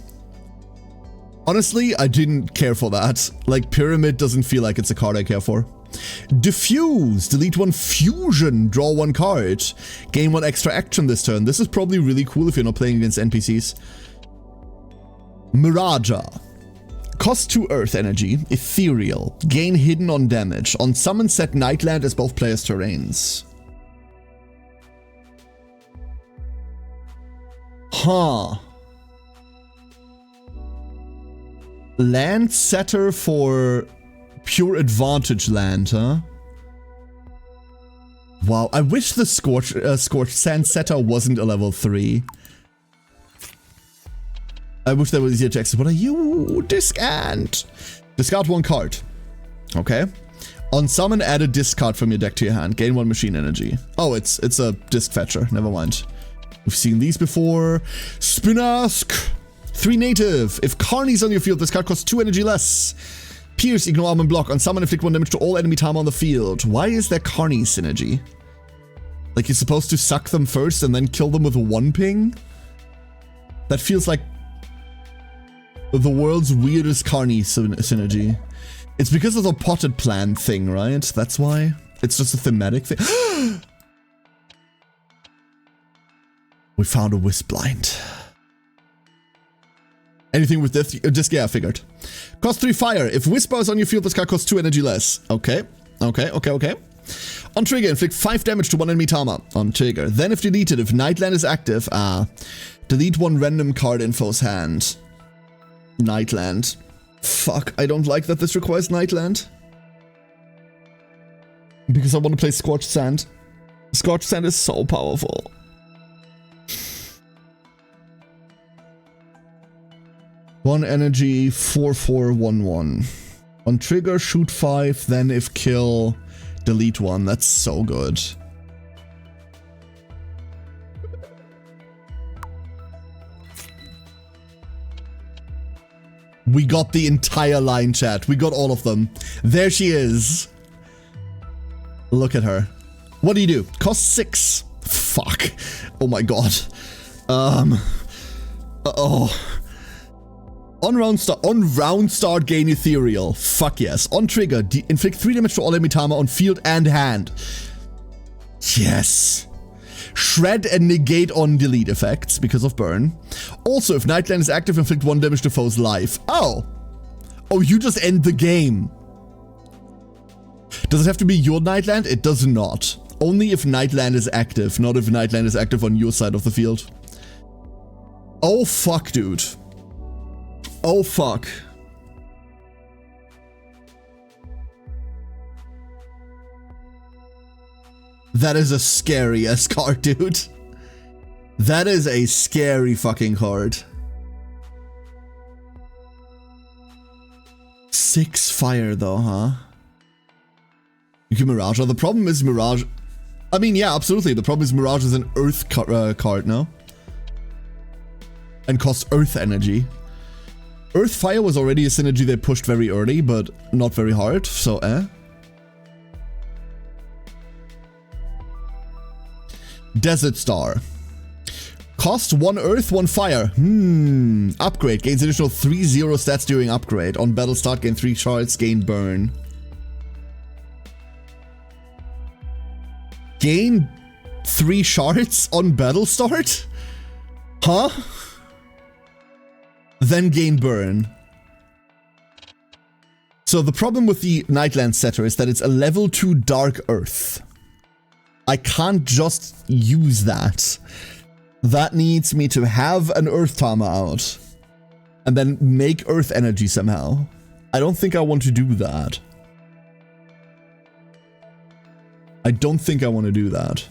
Honestly, I didn't care for that. Like, Pyramid doesn't feel like it's a card I care for. Diffuse. Delete 1 fusion. Draw 1 card. Gain 1 extra action this turn. This is probably really cool if you're not playing against NPCs. Miraja. Cost 2 earth energy. Ethereal. Gain hidden on damage. On summon, set Nightland as both players' terrains. Huh. Land setter for pure advantage land, huh? Wow, I wish the Scorched Sand setter wasn't a level 3. I wish that was easier to access. What are you? Discard. Discard 1 card. Okay. On summon, add a discard from your deck to your hand. Gain 1 machine energy. Oh, it's a disc fetcher. Never mind. We've seen these before. Spinask. 3 native. If Carney's on your field, this card costs 2 energy less. Pierce, ignore arm and block. On summon, inflict 1 damage to all enemy time on the field. Why is there Carney synergy? Like you're supposed to suck them first and then kill them with 1 ping? That feels like the world's weirdest Carney synergy. It's because of the potted plant thing, right? That's why? It's just a thematic thing. We found a Wisp Blind. Anything with this, just, yeah, I figured. Cost 3 fire. If Whisper is on your field, this card costs 2 energy less. Okay. On trigger, inflict 5 damage to one enemy Tama. On trigger. Then if deleted, if Nightland is active, delete one random card in foe's hand. Nightland. Fuck, I don't like that this requires Nightland. Because I want to play Scorched Sand. Scorched Sand is so powerful. One energy, 4/4/1/1. On trigger, shoot 5, then if kill, delete 1. That's so good. We got the entire line, chat. We got all of them. There she is. Look at her. What do you do? Cost 6. Fuck. Oh my god. On round start, gain ethereal. Fuck yes. On trigger, inflict 3 damage to all enemy Tama on field and hand. Yes. Shred and negate on delete effects because of burn. Also, if Nightland is active, inflict 1 damage to foe's life. Oh, you just end the game. Does it have to be your Nightland? It does not. Only if Nightland is active, not if Nightland is active on your side of the field. Oh fuck, dude. Oh fuck. That is a scary ass card, dude. That is a scary fucking card. 6 fire though, huh? You can Mirage. The problem is Mirage. I mean, yeah, absolutely. The problem is Mirage is an Earth card now. And costs Earth energy. Earth Fire was already a synergy they pushed very early, but not very hard, so Desert Star. Cost 1 Earth, 1 Fire. Upgrade. Gains additional 3/0 stats during upgrade. On battle start, gain 3 shards, gain burn. Gain 3 shards on battle start? Huh? Then gain burn. So the problem with the Nightland setter is that it's a level 2 Dark Earth. I can't just use that. That needs me to have an Earth Tama out. And then make Earth energy somehow. I don't think I want to do that. I don't think I want to do that.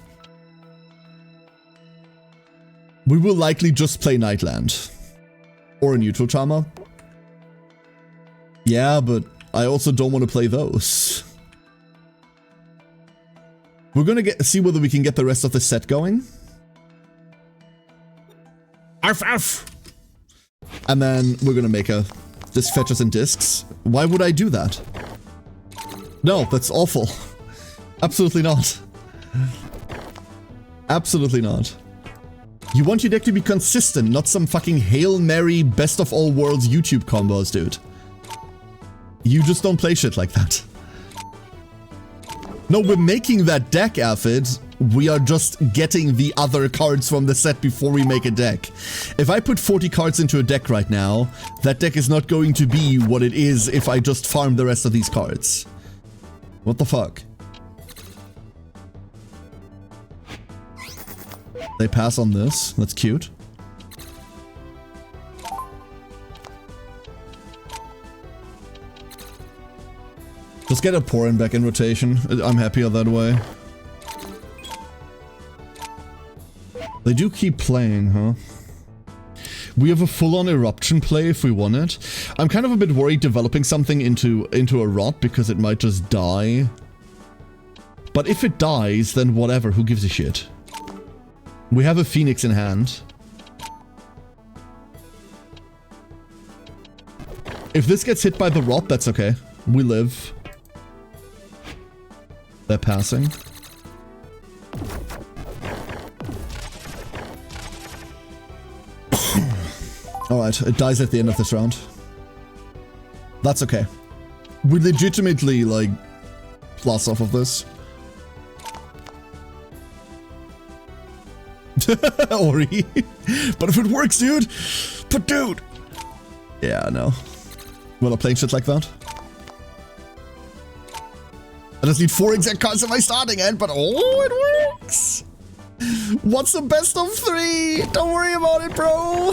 We will likely just play Nightland. Or a neutral Tama. Yeah, but I also don't want to play those. We're gonna see whether we can get the rest of the set going. Arf, arf. And then we're gonna make a just fetches and discs. Why would I do that? No, that's awful. Absolutely not. Absolutely not. You want your deck to be consistent, not some fucking Hail Mary best of all worlds YouTube combos, dude. You just don't play shit like that. No, we're making that deck, Aphid. We are just getting the other cards from the set before we make a deck. If I put 40 cards into a deck right now, that deck is not going to be what it is if I just farm the rest of these cards. What the fuck? They pass on this. That's cute. Just get a Porin back in rotation. I'm happier that way. They do keep playing, huh? We have a full-on Eruption play if we want it. I'm kind of a bit worried developing something into a rot because it might just die. But if it dies, then whatever, who gives a shit? We have a Phoenix in hand. If this gets hit by the rot, that's okay. We live. They're passing. Alright, it dies at the end of this round. That's okay. We legitimately, like, plus off of this. Ori. But if it works, dude! But dude! Yeah, I know. We're not playing shit like that. I just need 4 exact cards in my starting end, but oh, it works! What's the best of 3? Don't worry about it, bro!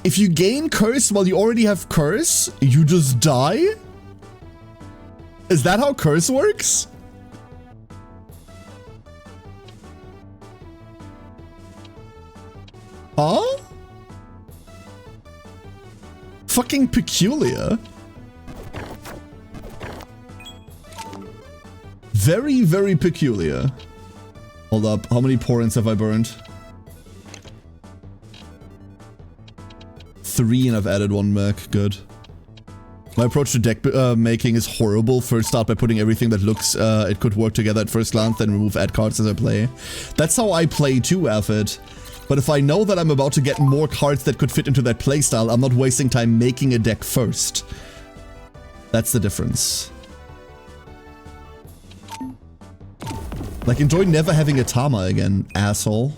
If you gain curse while you already have curse, you just die? Is that how curse works? Huh? Fucking peculiar. Very, very peculiar. Hold up, how many porins have I burned? 3 and I've added 1 back, good. My approach to deck making is horrible. First start by putting everything that looks it could work together at first glance, then remove add cards as I play. That's how I play too, Aphid. But if I know that I'm about to get more cards that could fit into that playstyle, I'm not wasting time making a deck first. That's the difference. Like, enjoy never having a Tama again, asshole.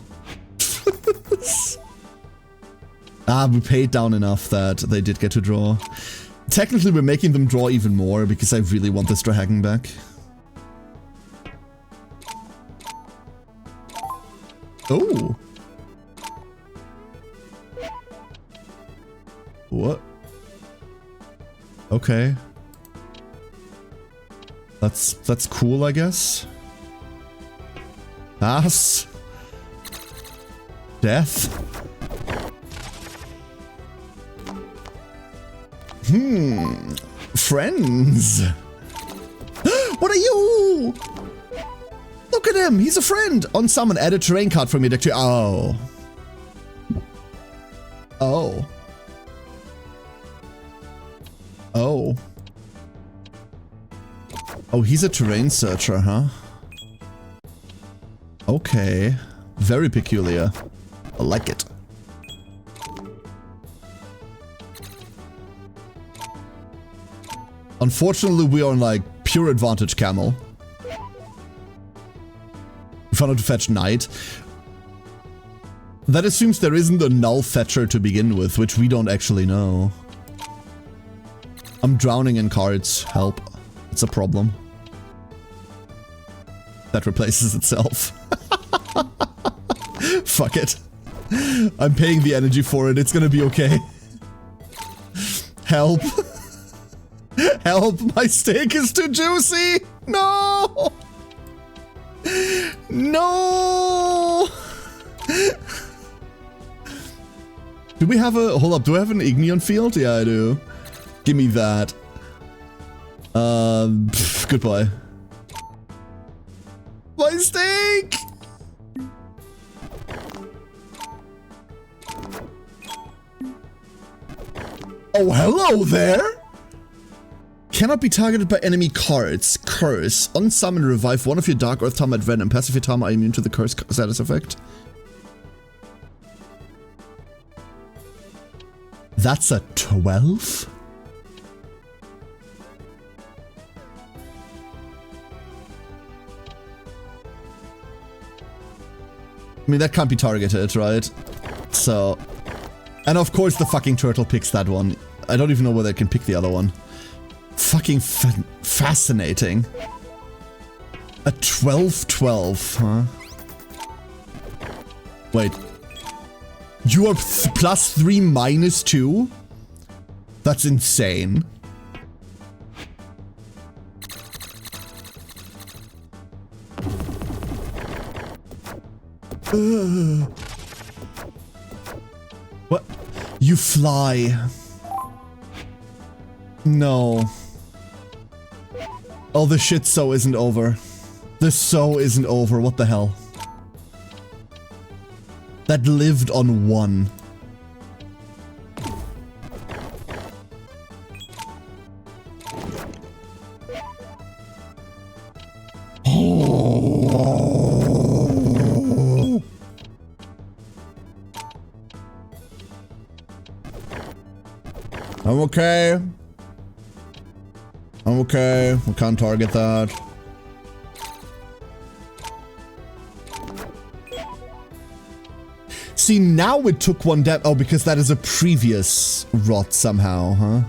We paid down enough that they did get to draw. Technically, we're making them draw even more because I really want this Dragon back. Oh. What? Okay. That's cool, I guess. Ass. Death. Friends. What are you? Look at him. He's a friend. On summon, add a terrain card from your deck to... Oh. Oh. Oh. Oh, he's a terrain searcher, huh? Okay. Very peculiar. I like it. Unfortunately, we are on like pure advantage camel. We found out to fetch knight. That assumes there isn't a null fetcher to begin with, which we don't actually know. I'm drowning in cards. Help. It's a problem. That replaces itself. Fuck it. I'm paying the energy for it. It's gonna be okay. Help. Help. My steak is too juicy. No. No. Do we have a... Hold up. Do I have an Ignion field? Yeah, I do. Give me that. Goodbye. My steak! Oh, hello there! Cannot be targeted by enemy cards. Curse. Unsummon, revive one of your Dark Earth Tama at random. Passive your Tama are immune to the curse status effect. That's a 12? I mean, that can't be targeted, right? So... And of course the fucking turtle picks that one. I don't even know whether it can pick the other one. Fucking fascinating. A 12-12, huh? Wait. You are +3 -2? That's insane. What? You fly. No. Oh, the shit so isn't over. The so isn't over. What the hell? That lived on 1. I'm okay. I'm okay. We can't target that. see, now it took one down. Oh, because that is a previous rot somehow, huh?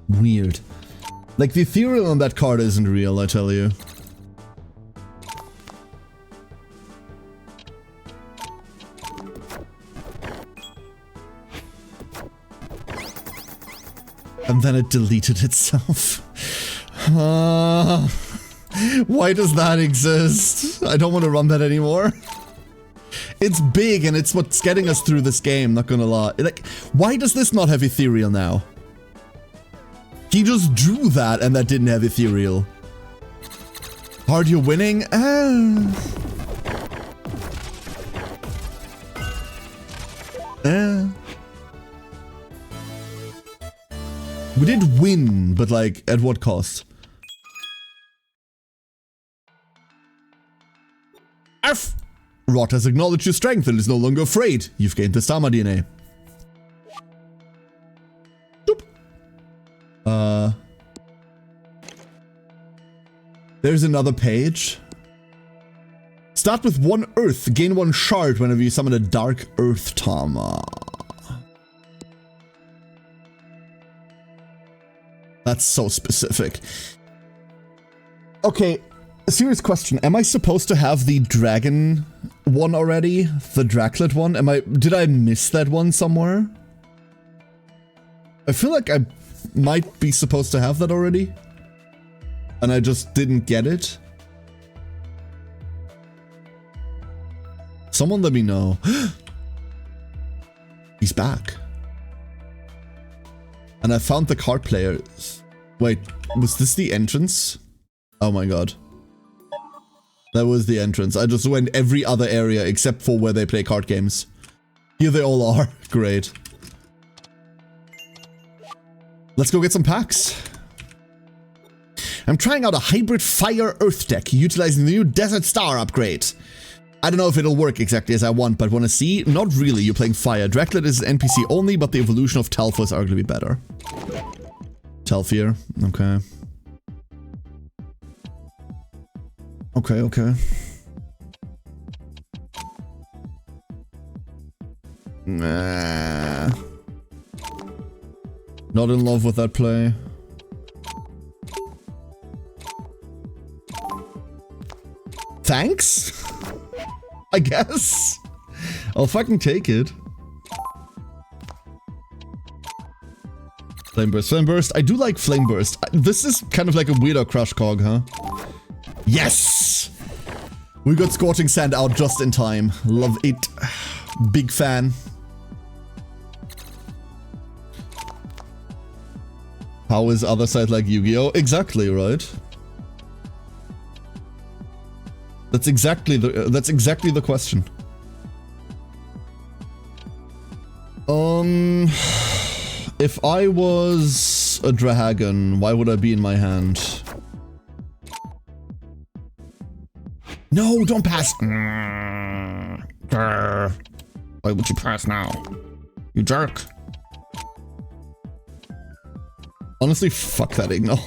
Weird. Like, the ethereal on that card isn't real, I tell you. And then it deleted itself. Why does that exist? I don't want to run that anymore. It's big and it's what's getting us through this game, not gonna lie. Like, why does this not have ethereal now? He just drew that and that didn't have ethereal. Hard you're winning? We did win, but like, at what cost? F! Rot has acknowledged your strength and is no longer afraid. You've gained the Sama DNA. Doop. There's another page. Start with 1 earth. Gain 1 shard whenever you summon a dark earth Tama. That's so specific. Okay, a serious question. Am I supposed to have the dragon one already? The Draclet one? Did I miss that one somewhere? I feel like I might be supposed to have that already. And I just didn't get it. Someone let me know. He's back. And I found the card players. Wait, was this the entrance? Oh my god. That was the entrance. I just went every other area except for where they play card games. Here they all are. Great. Let's go get some packs. I'm trying out a hybrid fire earth deck utilizing the new Desert Star upgrade. I don't know if it'll work exactly as I want, but wanna see? Not really, you're playing fire. Draclet is NPC only, but the evolution of Telfa is arguably better. Telfir, okay. Okay. Nah. Not in love with that play. Thanks? I guess. I'll fucking take it. Flame Burst. I do like Flame Burst. This is kind of like a weirder Crush Cog, huh? Yes! We got Scorching Sand out just in time. Love it. Big fan. How is other side like Yu-Gi-Oh? Exactly, right? That's exactly the question. If I was a dragon, why would I be in my hand? No, don't pass. Why would you pass now? You jerk. Honestly, fuck that Igno.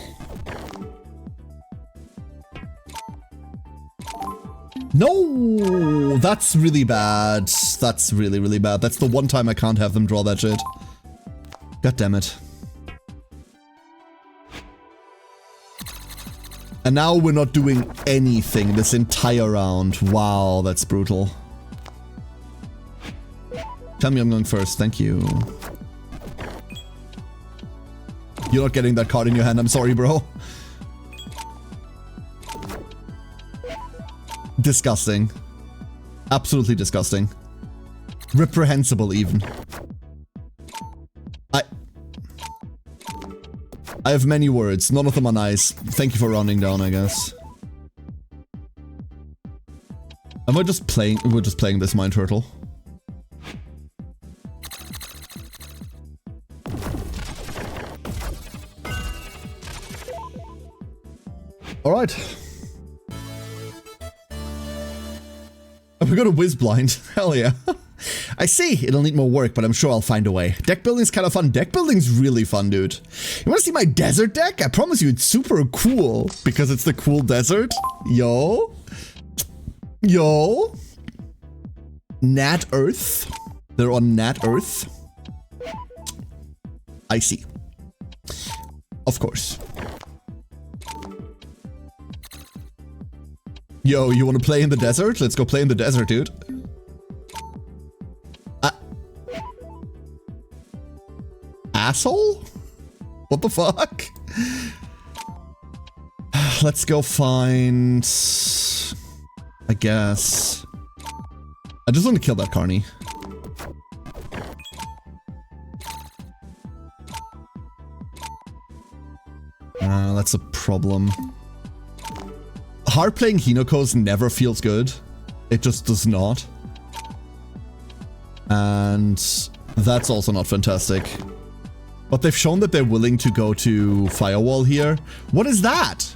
No, that's really bad. That's really, really bad. That's the one time I can't have them draw that shit. God damn it. And now we're not doing anything this entire round. Wow, that's brutal. Tell me I'm going first. Thank you. You're not getting that card in your hand. I'm sorry, bro. Disgusting. Absolutely disgusting. Reprehensible, even. I have many words. None of them are nice. Thank you for rounding down, I guess. Am I just playing? We're just playing this Mind Turtle. Alright. We got a Whiz Blind. Hell yeah. I see, it'll need more work, but I'm sure I'll find a way. Deck building's kind of fun. Deck building's really fun, dude. You wanna see my desert deck? I promise you it's super cool. Because it's the cool desert. Yo. Nat Earth. They're on Nat Earth. I see. Of course. Yo, you want to play in the desert? Let's go play in the desert, dude. Asshole? What the fuck? Let's go find... I guess. I just want to kill that carny. That's a problem. Hard playing Hinoko's never feels good. It just does not. And that's also not fantastic. But they've shown that they're willing to go to Firewall here. What is that?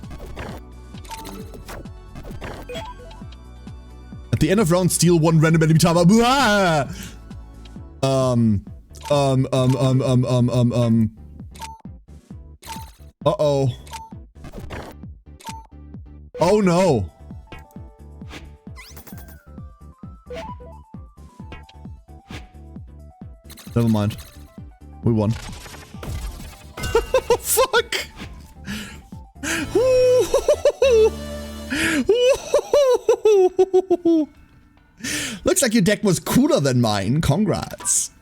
At the end of round, steal one random enemy time. Uh-oh. Oh no. Never mind. We won. Fuck! Looks like your deck was cooler than mine. Congrats.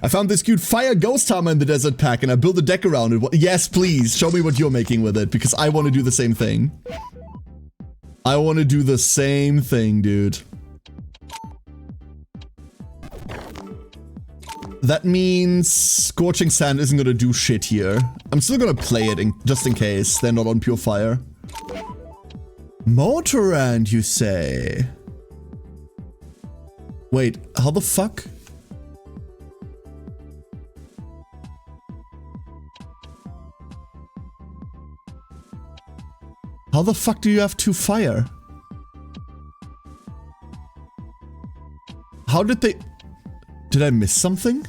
I found this cute fire ghost hammer in the desert pack and I built a deck around it. Yes, please. Show me what you're making with it because I want to do the same thing. I want to do the same thing, dude. That means Scorching Sand isn't gonna do shit here. I'm still gonna play it just in case they're not on pure fire. Motorand, you say? Wait, how the fuck? How the fuck do you have 2 fire? How did they... Did I miss something?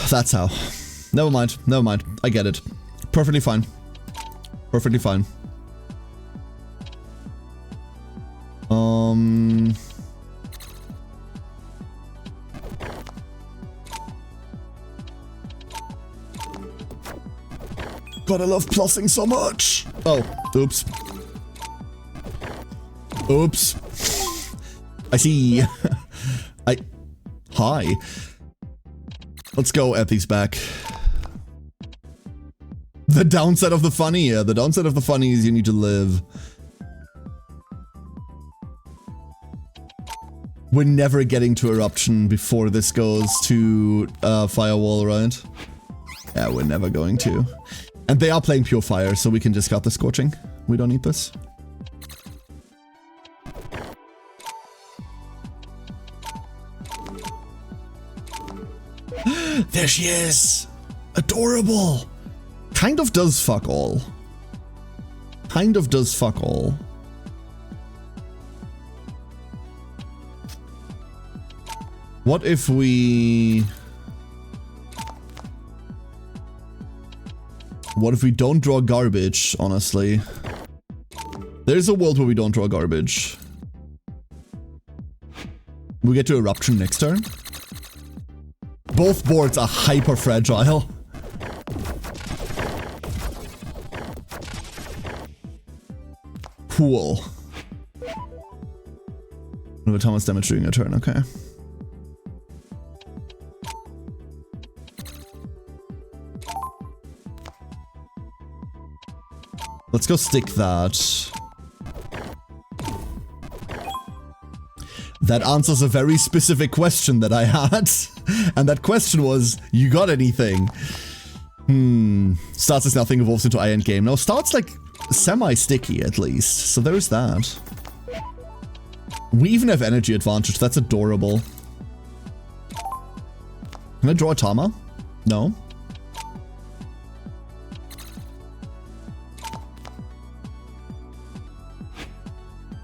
That's how. Never mind. Never mind. I get it. Perfectly fine. Perfectly fine. God, I love plussing so much. Oh, oops. Oops. I see. Hi. Let's go at these back. The downside of the funny, yeah. The downside of the funny is you need to live. We're never getting to Eruption before this goes to Firewall, right? Yeah, we're never going to. And they are playing Pure Fire, so we can discard the Scorching. We don't need this. There she is! Adorable! Kind of does fuck all. Kind of does fuck all. What if we... What if we don't draw garbage, honestly? There's a world where we don't draw garbage. We get to Eruption next turn. Both boards are hyper fragile. Cool. Over Thomas damage during a turn, okay. Let's go stick that. That answers a very specific question that I had. And that question was, you got anything? Starts as nothing, evolves into Iron Game. Now starts like semi-sticky at least. So there's that. We even have energy advantage. That's adorable. Can I draw a Tama? No.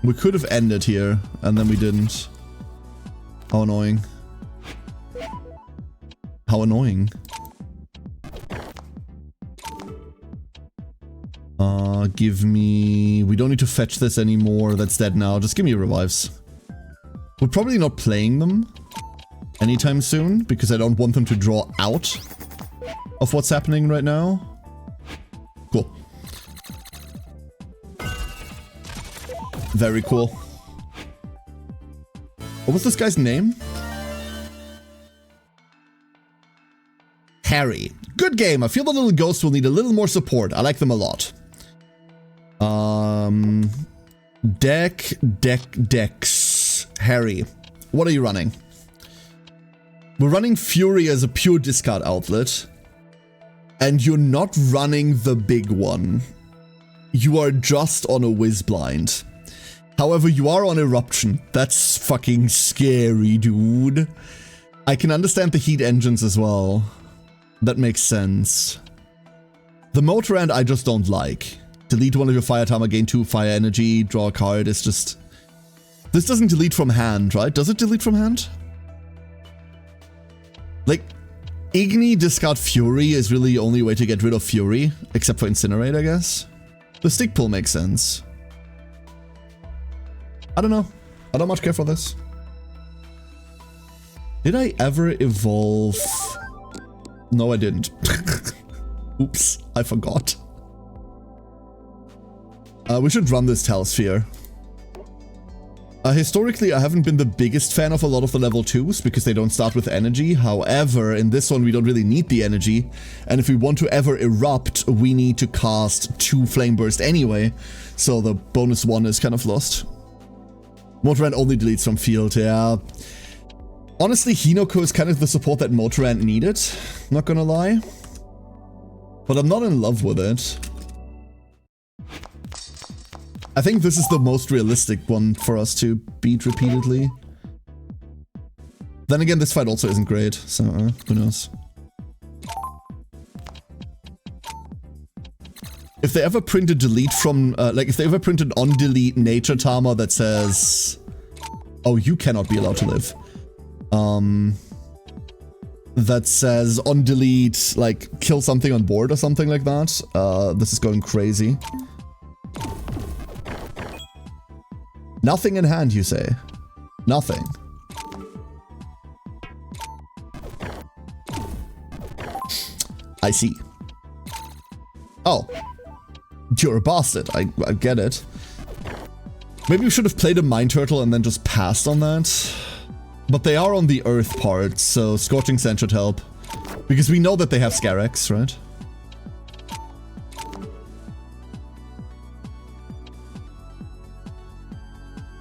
We could have ended here, and then we didn't. How annoying. How annoying. Give me... We don't need to fetch this anymore. That's dead now. Just give me revives. We're probably not playing them anytime soon because I don't want them to draw out of what's happening right now. Cool. Very cool. What was this guy's name? Harry. Good game. I feel the little ghosts will need a little more support. I like them a lot. Dex. Harry. What are you running? We're running Fury as a pure discard outlet. And you're not running the big one. You are just on a Whizblind. However, you are on Eruption. That's fucking scary, dude. I can understand the heat engines as well. That makes sense. The Motorant I just don't like. Delete one of your fire timer, gain 2 fire energy, draw a card. It's just... This doesn't delete from hand, right? Does it delete from hand? Like, Igni discard Fury is really the only way to get rid of Fury, except for Incinerate, I guess. The stick pull makes sense. I don't know. I don't much care for this. Did I ever evolve? No, I didn't. Oops, I forgot. We should run this Talsphere. Historically, I haven't been the biggest fan of a lot of the level 2s because they don't start with energy. However, in this one, we don't really need the energy. And if we want to ever erupt, we need to cast 2 Flame Burst anyway. So the bonus 1 is kind of lost. Motorant only deletes from field, yeah. Honestly, Hinoko is kind of the support that Motorant needed, not gonna lie. But I'm not in love with it. I think this is the most realistic one for us to beat repeatedly. Then again, this fight also isn't great, so who knows. If they ever print a delete from, like if they ever print an on-delete Nature Tama that says, oh, you cannot be allowed to live. That says on delete, like kill something on board or something like that. This is going crazy. Nothing in hand, you say? Nothing. I see. Oh. You're a bastard. I get it. Maybe we should have played a Mine Turtle and then just passed on that. But they are on the Earth part, so Scorching Sand should help. Because we know that they have Scarex, right?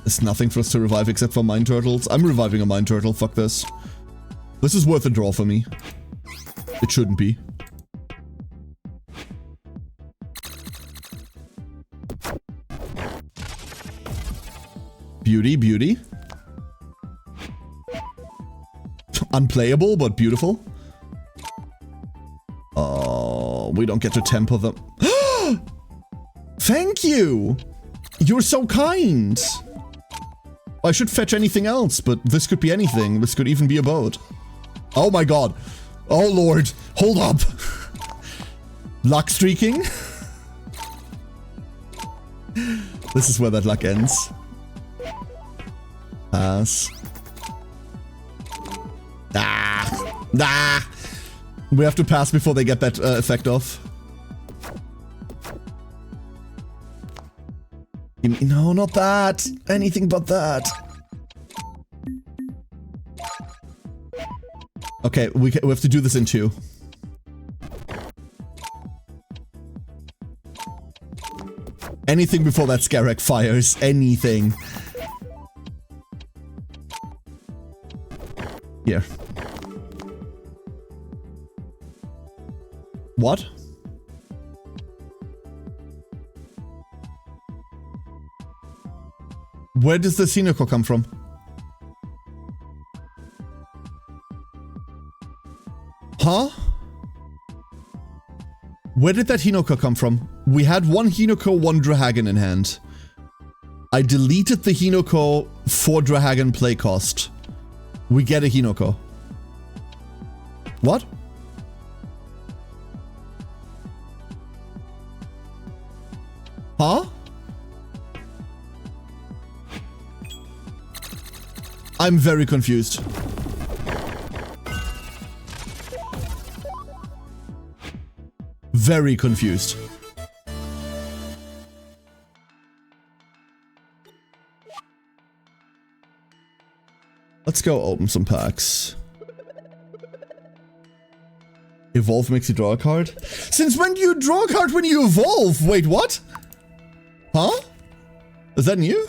There's nothing for us to revive except for Mine Turtles. I'm reviving a Mine Turtle, fuck this. This is worth a draw for me. It shouldn't be. Beauty, beauty. Unplayable, but beautiful. Oh, we don't get to temper them. Thank you! You're so kind! I should fetch anything else, but this could be anything. This could even be a boat. Oh my god. Oh lord. Hold up. Luck streaking? This is where that luck ends. Pass. Ah! We have to pass before they get that effect off. No, not that. Anything but that. Okay, we have to do this in 2. Anything before that Scarek fires. Anything. Here. What? Where does the Sinoko come from? Huh? Where did that Hinoko come from? We had one Hinoko, one Drahagan in hand. I deleted the Hinoko for Drahagan play cost. We get a Hinoko. What? Huh? I'm very confused. Very confused. Let's go open some packs. Evolve makes you draw a card? Since when do you draw a card when you evolve? Wait, what? Huh? Is that new?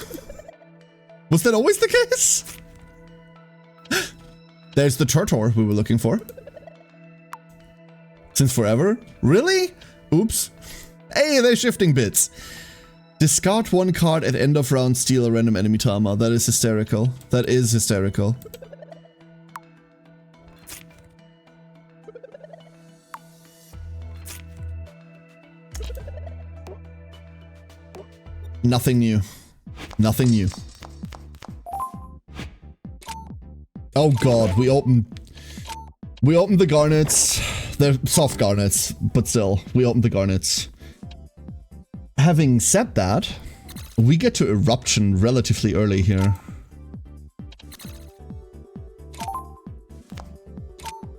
Was that always the case? There's the Turtor we were looking for. Since forever? Really? Oops. Hey, they're shifting bits. Discard one card at end of round, steal a random enemy Tama. That is hysterical. That is hysterical. Nothing new. Nothing new. Oh god, we opened the garnets. They're soft garnets, but still, we opened the garnets. Having said that, we get to eruption relatively early here.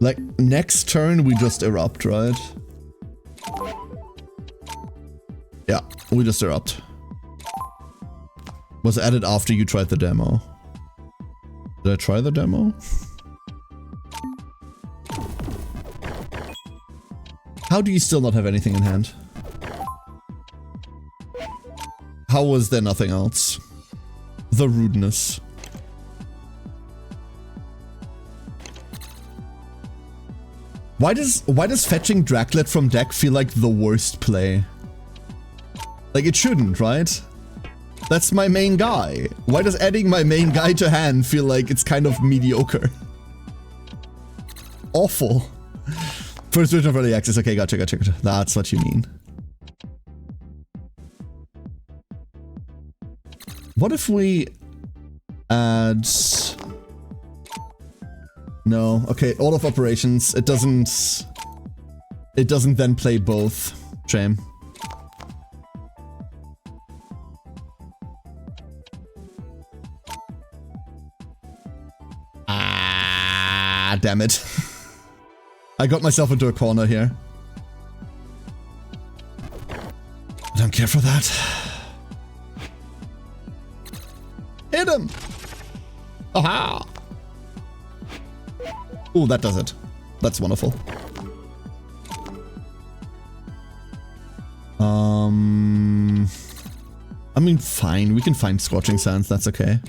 Like, next turn we just erupt, right? Yeah, we just erupt. Was added after you tried the demo. Did I try the demo? How do you still not have anything in hand? How was there nothing else? The rudeness. Why does fetching Draclet from deck feel like the worst play? Like, it shouldn't, right? That's my main guy. Why does adding my main guy to hand feel like it's kind of mediocre? Awful. First version of early access. Okay, gotcha. That's what you mean. What if we add... No, okay, all of operations. It doesn't then play both. Shame. Ah, damn it. I got myself into a corner here. I don't care for that. Hit him! Aha! Ooh, that does it. That's wonderful. I mean, fine. We can find Scorching Sands. That's okay.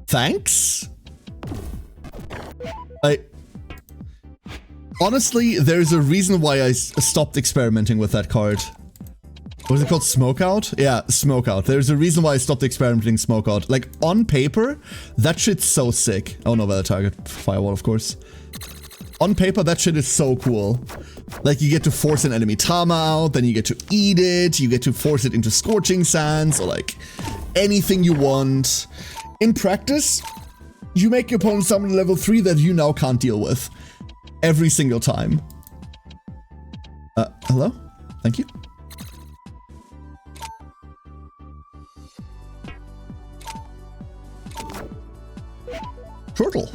Thanks? Honestly, there's a reason why I stopped experimenting with that card. What was it called? Smokeout? Yeah, Smokeout. There's a reason why I stopped experimenting Smokeout. Like, on paper, that shit's so sick. Oh no, by the target firewall, of course. On paper, that shit is so cool. Like, you get to force an enemy Tama out, then you get to eat it, you get to force it into Scorching Sands, or like, anything you want. In practice, you make your opponent summon level 3 that you now can't deal with. Every single time. Hello? Thank you. Turtle.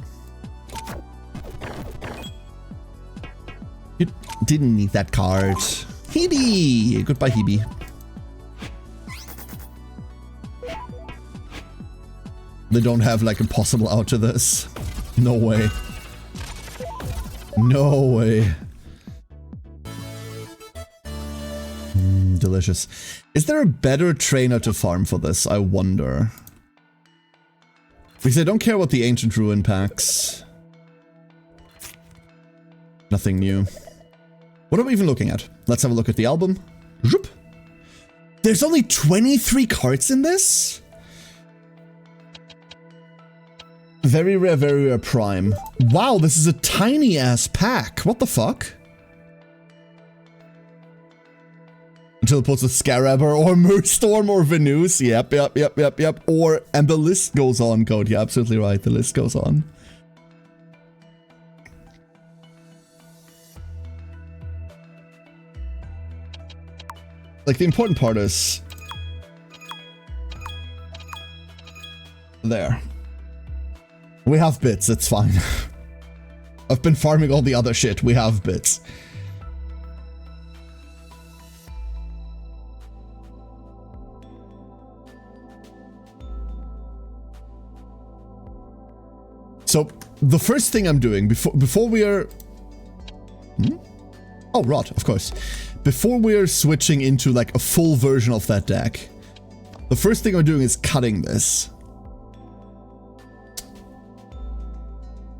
You didn't need that card. Hebe! Goodbye, Hebe. They don't have like a possible out to this. No way. No way. Delicious. Is there a better trainer to farm for this? I wonder. Because I don't care about the Ancient Ruin packs. Nothing new. What are we even looking at? Let's have a look at the album. Zoop. There's only 23 cards in this? Very rare prime. Wow, this is a tiny ass pack. What the fuck? Until it pulls a Scarabber or Moorstorm or Venus. Yep. Or, and the list goes on, Code. You're absolutely right. The list goes on. Like, the important part is... There. We have bits, it's fine. I've been farming all the other shit, we have bits. So, the first thing I'm doing before we are... Oh, rot, of course. Before we're switching into like a full version of that deck, the first thing I'm doing is cutting this.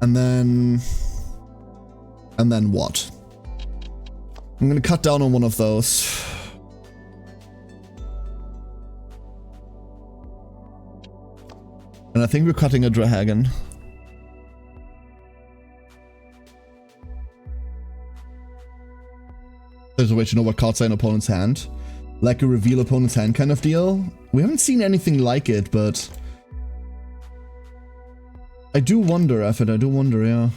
And then what? I'm gonna cut down on one of those. And I think we're cutting a dragon. There's a way to know what cards are in opponent's hand. Like a reveal opponent's hand kind of deal. We haven't seen anything like it, but... I do wonder, Effort, I do wonder, yeah.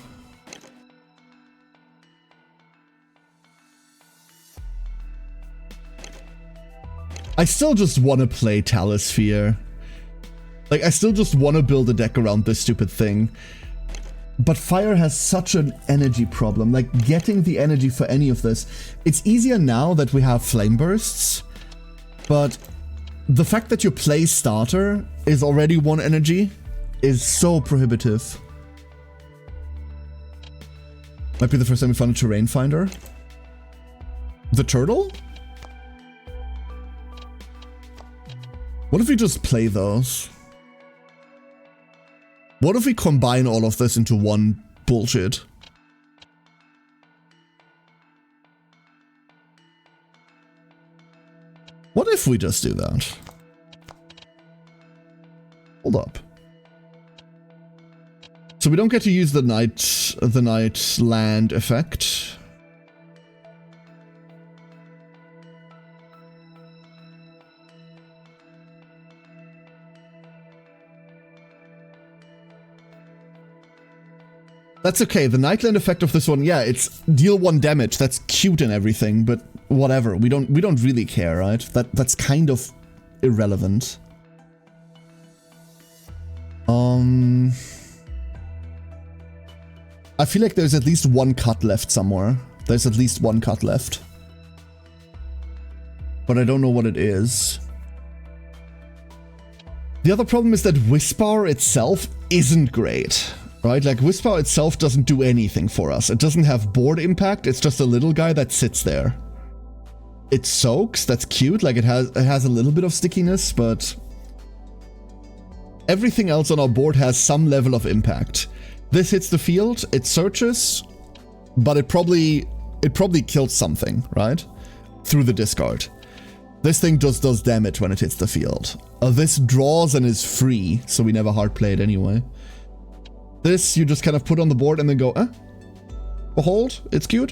I still just want to play Talisphere. Like, I still just want to build a deck around this stupid thing. But Fire has such an energy problem, like getting the energy for any of this. It's easier now that we have Flame Bursts, but the fact that your play starter is already 1 energy is so prohibitive. Might be the first time we found a terrain finder. The turtle? What if we just play those? What if we combine all of this into one bullshit? What if we just do that? Hold up. So we don't get to use the night land effect. That's okay, the Nightland effect of this one, yeah, it's deal 1 damage, that's cute and everything, but whatever, we don't really care, right? That's kind of irrelevant. I feel like there's at least 1 cut left somewhere. There's at least 1 cut left. But I don't know what it is. The other problem is that Whisper itself isn't great. Right, like Whisper itself doesn't do anything for us. It doesn't have board impact, it's just a little guy that sits there. It soaks, that's cute, like it has a little bit of stickiness, but everything else on our board has some level of impact. This hits the field, it searches, but it probably kills something, right? Through the discard. This thing just does damage when it hits the field. This draws and is free, so we never hard play it anyway. This, you just kind of put on the board and then go, behold, it's cute.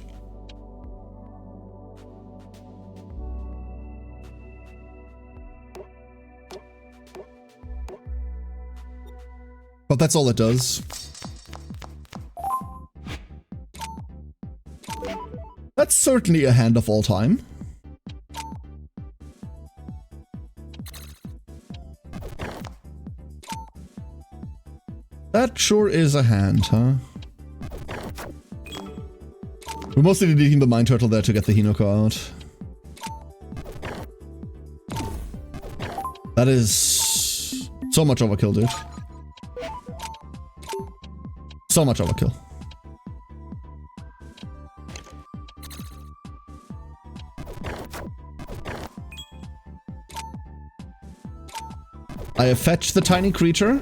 But that's all it does. That's certainly a hand of all time. That sure is a hand, huh? We're mostly deleting the Mind Turtle there to get the Hinoko out. That is so much overkill, dude. So much overkill. I have fetched the tiny creature.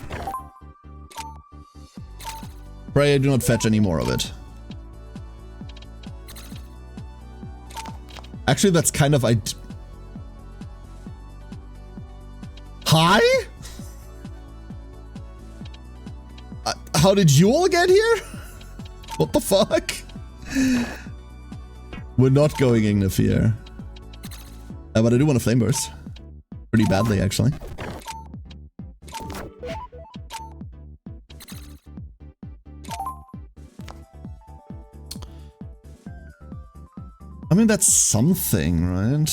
Pray I do not fetch any more of it. Actually, that's kind of... Hi? How did you all get here? What the fuck? We're not going Ignifear. But I do want a Flame Burst. Pretty badly, actually. I mean, that's something, right?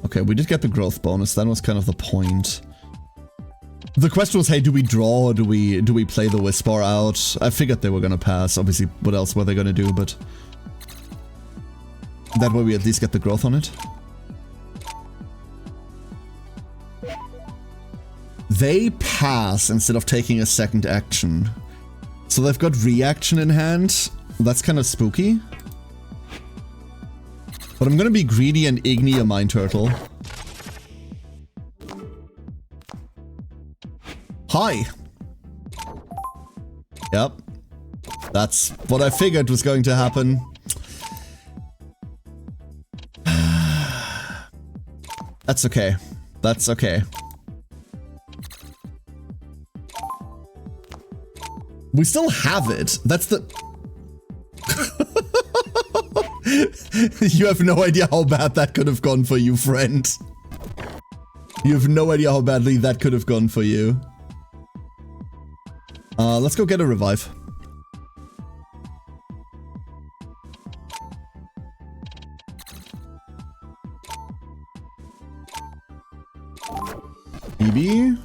Okay, we did get the growth bonus. That was kind of the point. The question was, hey, do we draw or do we play the Whisper out? I figured they were gonna pass. Obviously, what else were they gonna do? But that way we at least get the growth on it. They pass instead of taking a second action. So they've got reaction in hand. That's kind of spooky. But I'm gonna be greedy and Igni a Mine Turtle. Hi! Yep. That's what I figured was going to happen. That's okay. That's okay. We still have it. That's the... You have no idea how bad that could have gone for you, friend. You have no idea how badly that could have gone for you. Let's go get a revive. BB?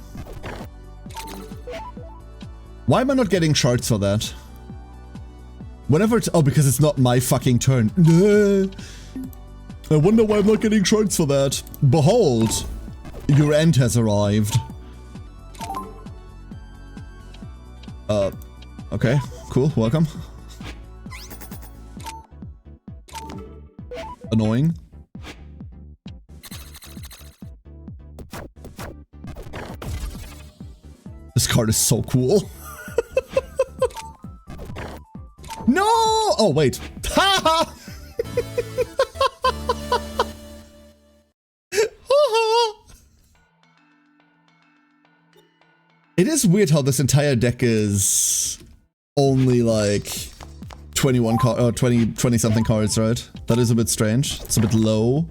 Why am I not getting shards for that? Whenever it's... Oh, because it's not my fucking turn. I wonder why I'm not getting shards for that. Behold, your end has arrived. Okay, cool, welcome. Annoying. This card is so cool. No! Oh, wait. Ha It is weird how this entire deck is only like 21 20 something cards, right? That is a bit strange. It's a bit low.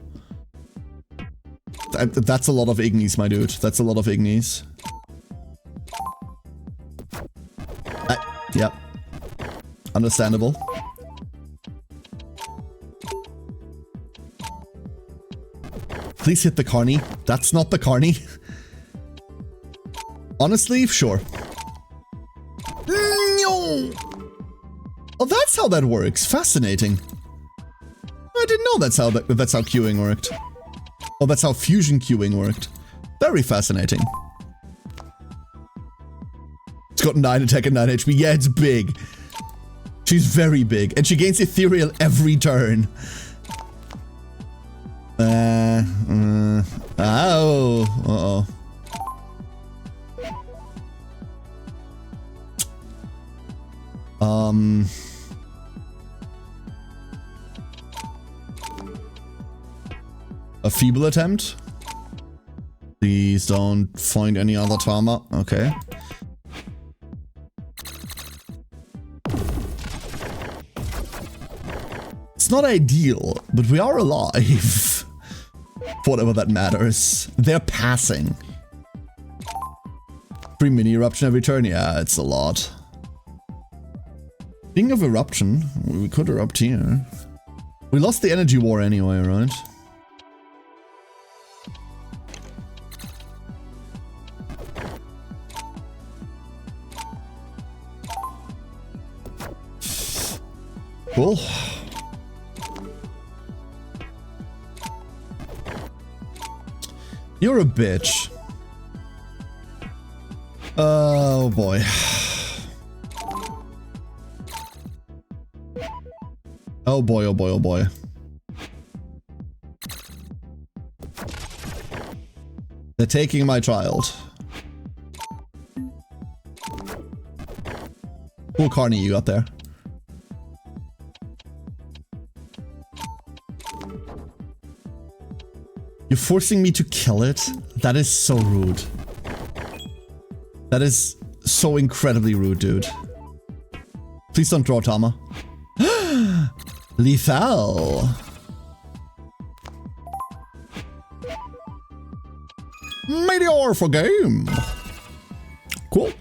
That's a lot of Ignis, my dude. That's a lot of Ignis. Yep. Understandable. Please hit the Carney. That's not the Carney. Honestly, sure. No. Oh, that's how that works. Fascinating. I didn't know that's how queuing worked. Oh, that's how fusion queuing worked. Very fascinating. It's got 9 attack and 9 HP. Yeah, it's big. She's very big, and she gains ethereal every turn. Ow. Uh-oh. A feeble attempt? Please don't find any other trauma. Okay. It's not ideal, but we are alive. Whatever that matters. They're passing. 3 mini eruption every turn. Yeah, it's a lot. Speaking of eruption, we could erupt here. We lost the energy war anyway, right? Cool. You're a bitch. Oh boy. Oh boy, oh boy, oh boy. They're taking my child. Cool Carney you got there. You're forcing me to kill it? That is so rude. That is so incredibly rude, dude. Please don't draw Tama. Lethal. Meteor for game. Cool.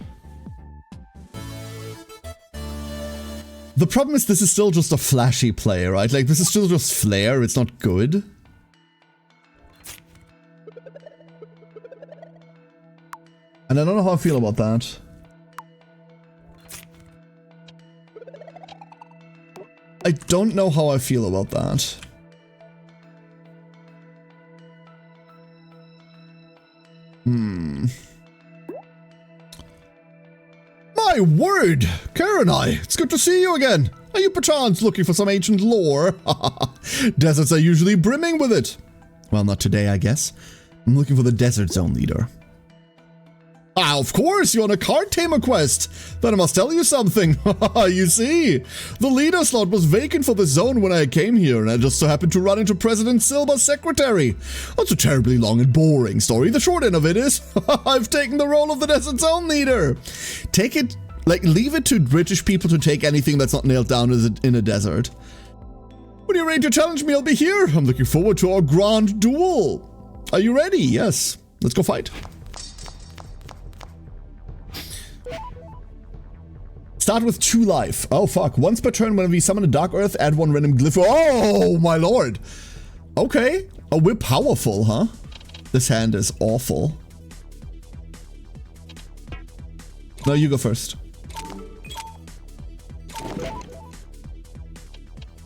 The problem is this is still just a flashy play, right? Like, this is still just flair. It's not good. And I don't know how I feel about that. I don't know how I feel about that. My word! Karenai, it's good to see you again. Are you perchance looking for some ancient lore? Deserts are usually brimming with it. Well, not today, I guess. I'm looking for the Desert Zone leader. Ah, of course, you're on a card tamer quest. Then I must tell you something. You see, the leader slot was vacant for the zone when I came here, and I just so happened to run into President Silva's secretary. That's a terribly long and boring story. The short end of it is, I've taken the role of the Desert Zone leader. Take it, leave it to British people to take anything that's not nailed down in a desert. When you're ready to challenge me, I'll be here. I'm looking forward to our grand duel. Are you ready? Yes. Let's go fight. Start with 2 life. Oh fuck. Once per turn when we summon a Dark Earth, add 1 random glyph. Oh my lord. Okay. Oh, we're powerful, huh? This hand is awful. No, you go first.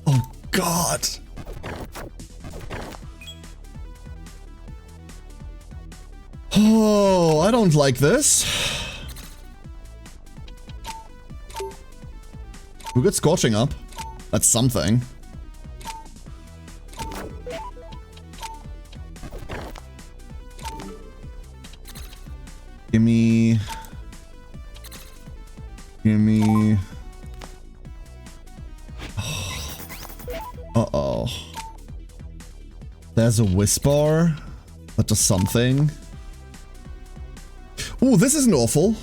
Oh god. Oh, I don't like this. We got Scorching up. That's something. Gimme. Gimme. Uh-oh. There's a Whisper. That does something. Ooh, this isn't awful.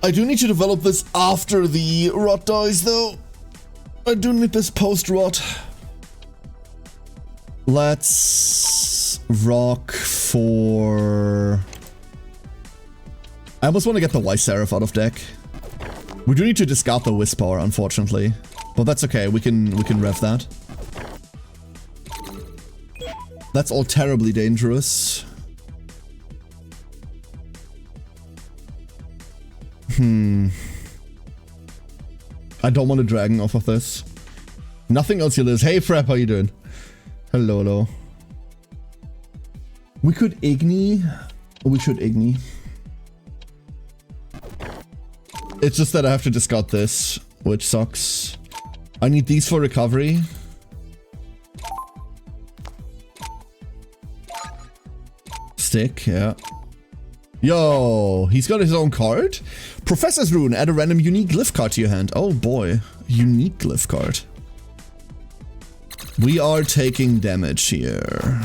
I do need to develop this after the rot dies, though. I do need this post-rot. Let's rock for... I almost want to get the Y-Seraph out of deck. We do need to discard the Whisper, unfortunately. But that's okay, we can rev that. That's all terribly dangerous. I don't want a dragon off of this. Nothing else here is. Hey Frep, how you doing? Hello, hello. We could Igni. We should Igni. It's just that I have to discard this, which sucks. I need these for recovery. Stick, yeah. Yo, he's got his own card? Professor's Rune, add a random unique glyph card to your hand. Oh boy, unique glyph card. We are taking damage here.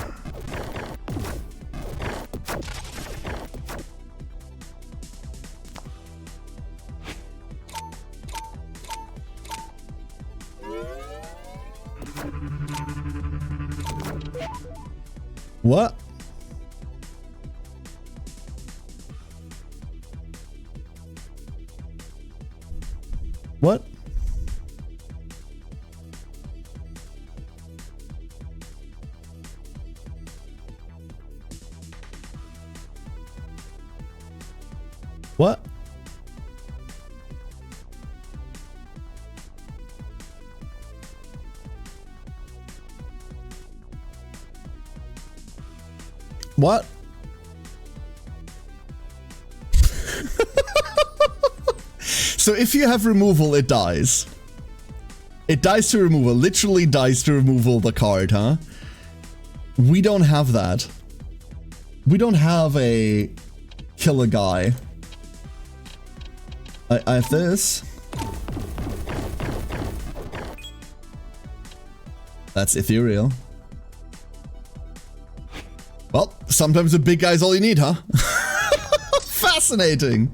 What? What? What? What? So if you have removal, it dies. It dies to removal. Literally dies to removal the card, huh? We don't have that. We don't have a kill a guy. I have this. That's ethereal. Well, sometimes a big guy's all you need, huh? Fascinating.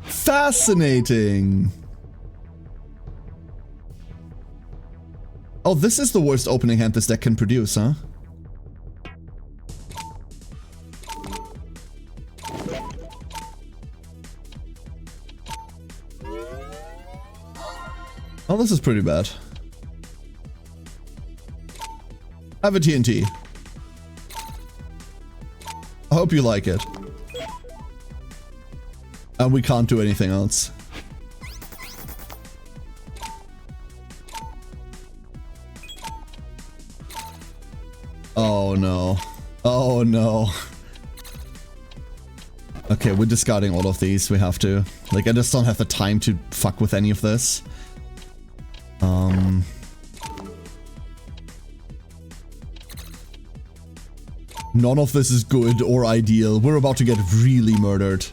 Fascinating. Oh, this is the worst opening hand this deck can produce, huh? Oh, this is pretty bad. I have a TNT. I hope you like it. And we can't do anything else. Oh no. Oh no. Okay, we're discarding all of these. We have to. Like, I just don't have the time to fuck with any of this. None of this is good or ideal. We're about to get really murdered.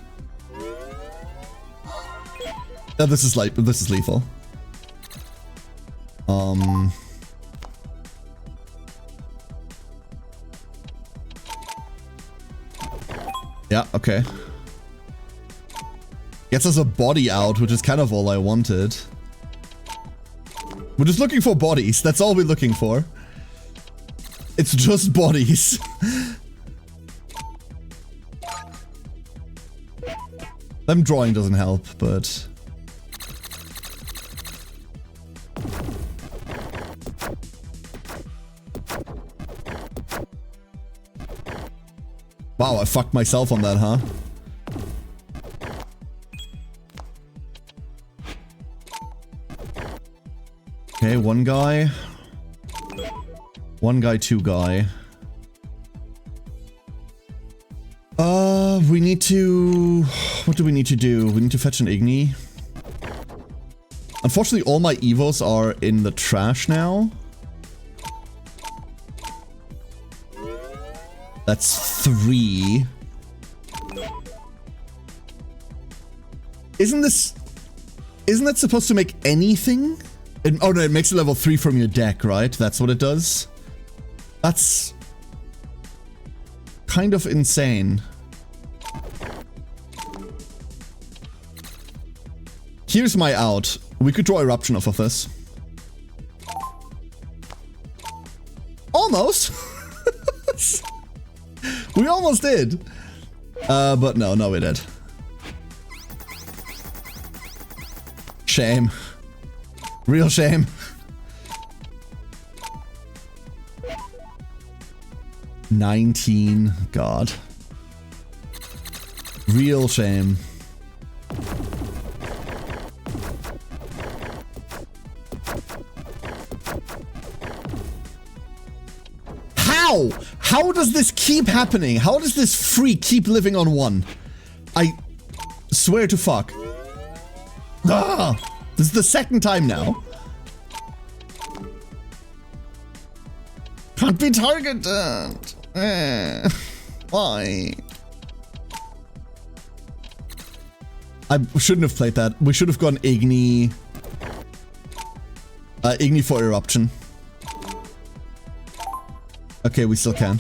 This is lethal. Yeah, okay. Gets us a body out, which is kind of all I wanted. We're just looking for bodies. That's all we're looking for. It's just bodies. Them drawing doesn't help, but... Wow, I fucked myself on that, huh? Okay, one guy. One guy, two guy. We need to... What do we need to do? We need to fetch an Igni. Unfortunately, all my Evos are in the trash now. That's 3. Isn't that supposed to make anything? Oh no, it makes a level 3 from your deck, right? That's what it does? That's kind of insane. Here's my out. We could draw Eruption off of this. Almost! We almost did. But no, we did. Shame. Real shame. $19. God. Real shame. How? How does this keep happening? How does this freak keep living on 1? I swear to fuck. Ah! This is the second time now. Can't be targeted. Why? I shouldn't have played that. We should have gone Igni. Igni for Eruption. Okay, we still can.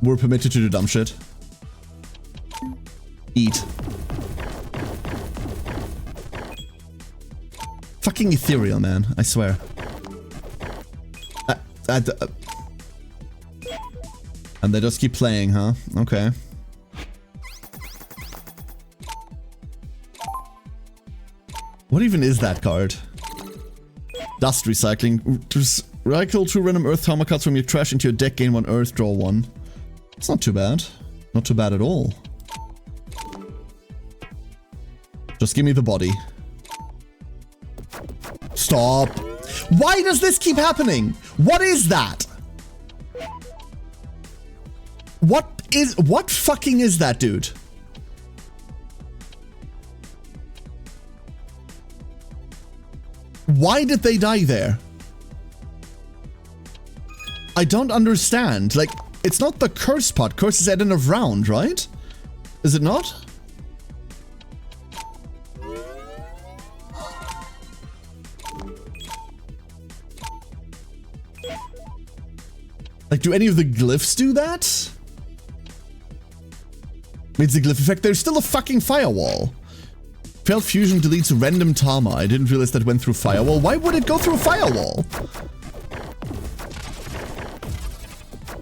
We're permitted to do dumb shit. Eat. Fucking ethereal, man. I swear. And they just keep playing, huh? Okay. What even is that card? Dust recycling. Recycle 2 random earth karma cards from your trash into your deck, gain 1 earth, draw 1. It's not too bad. Not too bad at all. Just give me the body. Stop. Why does this keep happening? What is that? What fucking is that, dude? Why did they die there? I don't understand. Like, it's not the curse part. Curse is at end of round, right? Is it not? Like, do any of the glyphs do that? Means the glyph effect. There's still a fucking firewall. Failed fusion deletes random Tama. I didn't realize that went through firewall. Why would it go through a firewall?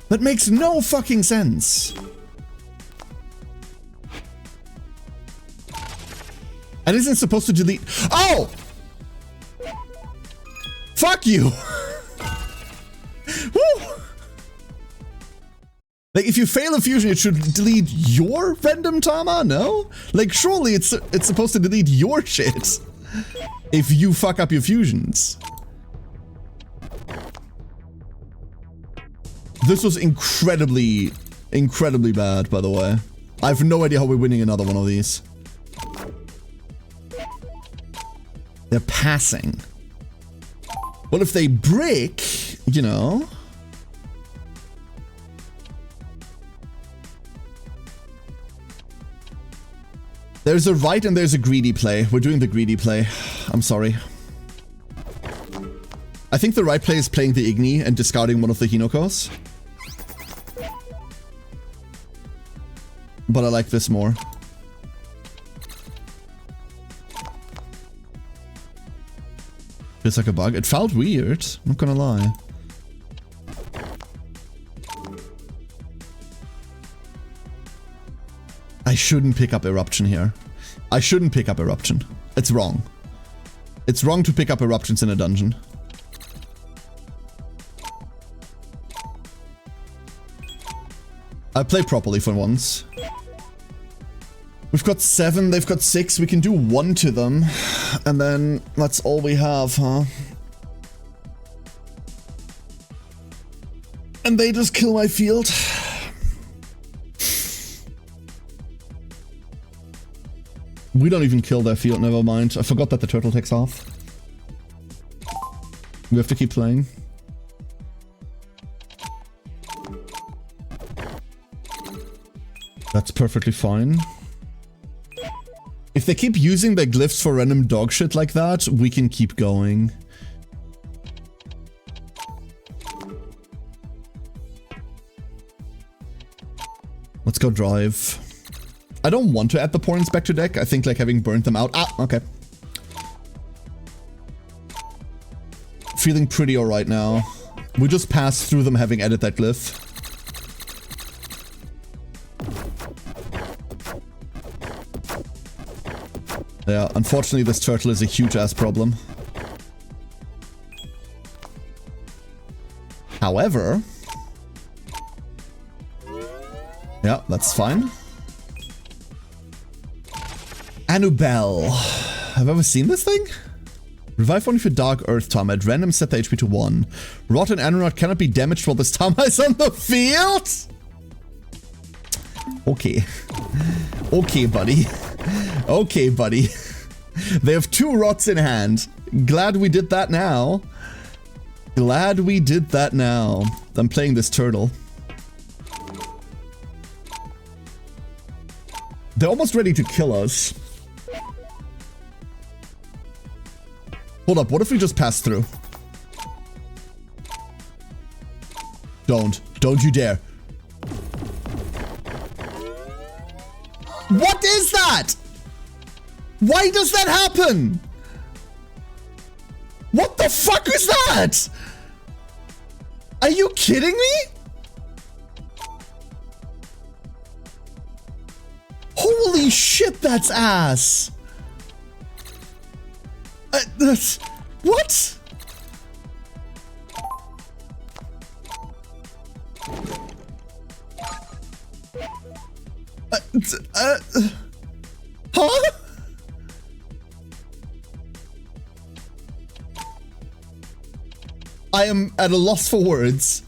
That makes no fucking sense. And isn't supposed to delete... Oh! Fuck you! Woo! Like, if you fail a fusion, it should delete your random Tama? No? Like, surely it's supposed to delete your shit if you fuck up your fusions. This was incredibly bad, by the way. I have no idea how we're winning another one of these. They're passing. Well, if they break, you know... There's a right and there's a greedy play. We're doing the greedy play. I'm sorry. I think the right play is playing the Igni and discarding one of the Hinokos. But I like this more. Feels like a bug. It felt weird, I'm not gonna lie. I shouldn't pick up Eruption here. I shouldn't pick up Eruption. It's wrong. It's wrong to pick up Eruptions in a dungeon. I play properly for once. We've got 7, they've got 6. We can do 1 to them. And then that's all we have, huh? And they just kill my field. We don't even kill their field, never mind. I forgot that the turtle takes off. We have to keep playing. That's perfectly fine. If they keep using their glyphs for random dog shit like that, we can keep going. Let's go drive. I don't want to add the Poor Inspector deck. I think like having burnt them out. Ah, okay. Feeling pretty alright now. We just passed through them having added that glyph. Yeah, unfortunately this turtle is a huge ass problem. However... yeah, that's fine. Annabelle. Have I ever seen this thing? Revive one of your Dark Earth Tama at random, set the HP to 1. Rot and Anurot cannot be damaged while this Tama is on the field? Okay. Okay, buddy. Okay, buddy. They have 2 rots in hand. Glad we did that now. Glad we did that now. I'm playing this turtle. They're almost ready to kill us. Hold up, what if we just pass through? Don't you dare. What is that? Why does that happen? What the fuck is that? Are you kidding me? Holy shit, that's ass. What? Huh? I am at a loss for words.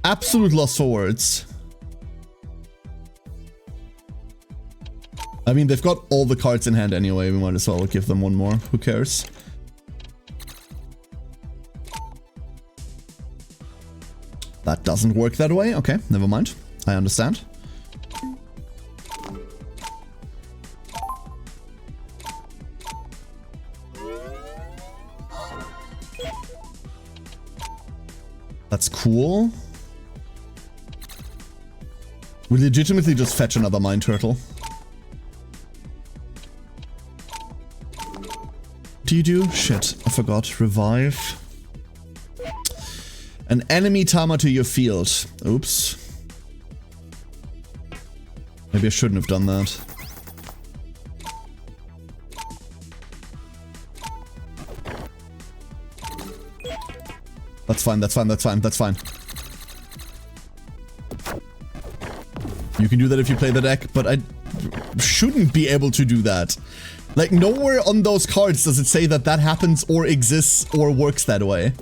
Absolute loss for words. I mean, they've got all the cards in hand anyway. We might as well give them one more. Who cares? That doesn't work that way. Okay, never mind. I understand. That's cool. We legitimately just fetch another Mine Turtle. Do you do? Shit, I forgot. Revive. An enemy Tama to your field. Oops. Maybe I shouldn't have done that. That's fine, that's fine, that's fine, that's fine. You can do that if you play the deck, but I shouldn't be able to do that. Like, nowhere on those cards does it say that that happens or exists or works that way.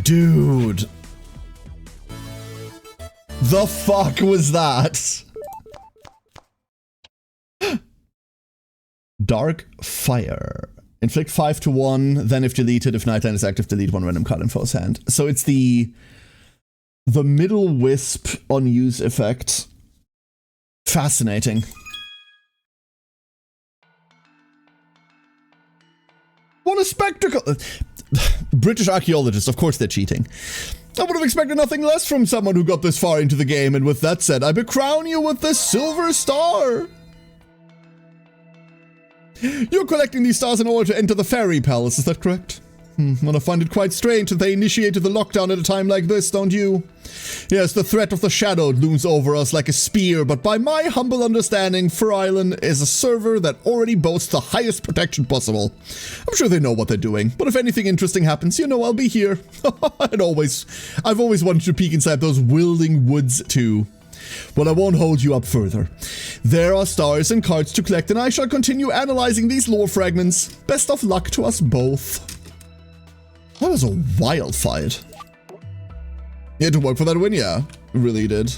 Dude. The fuck was that? Dark Fire. Inflict 5 to 1, then if deleted, if Nightline is active, delete 1 random card in foe's hand. So it's the middle wisp on use effect. Fascinating. What a spectacle! British archaeologists, of course they're cheating. I would have expected nothing less from someone who got this far into the game, and with that said, I becrown you with the Silver Star! You're collecting these stars in order to enter the Fairy Palace, is that correct? Well, I find it quite strange that they initiated the lockdown at a time like this, don't you? Yes, the threat of the Shadow looms over us like a spear, but by my humble understanding, Fur Island is a server that already boasts the highest protection possible. I'm sure they know what they're doing, but if anything interesting happens, you know I'll be here. I've always wanted to peek inside those Wilding Woods too. Well, I won't hold you up further. There are stars and cards to collect, and I shall continue analyzing these lore fragments. Best of luck to us both. That was a wild fight. You had to work for that win, yeah. It really did.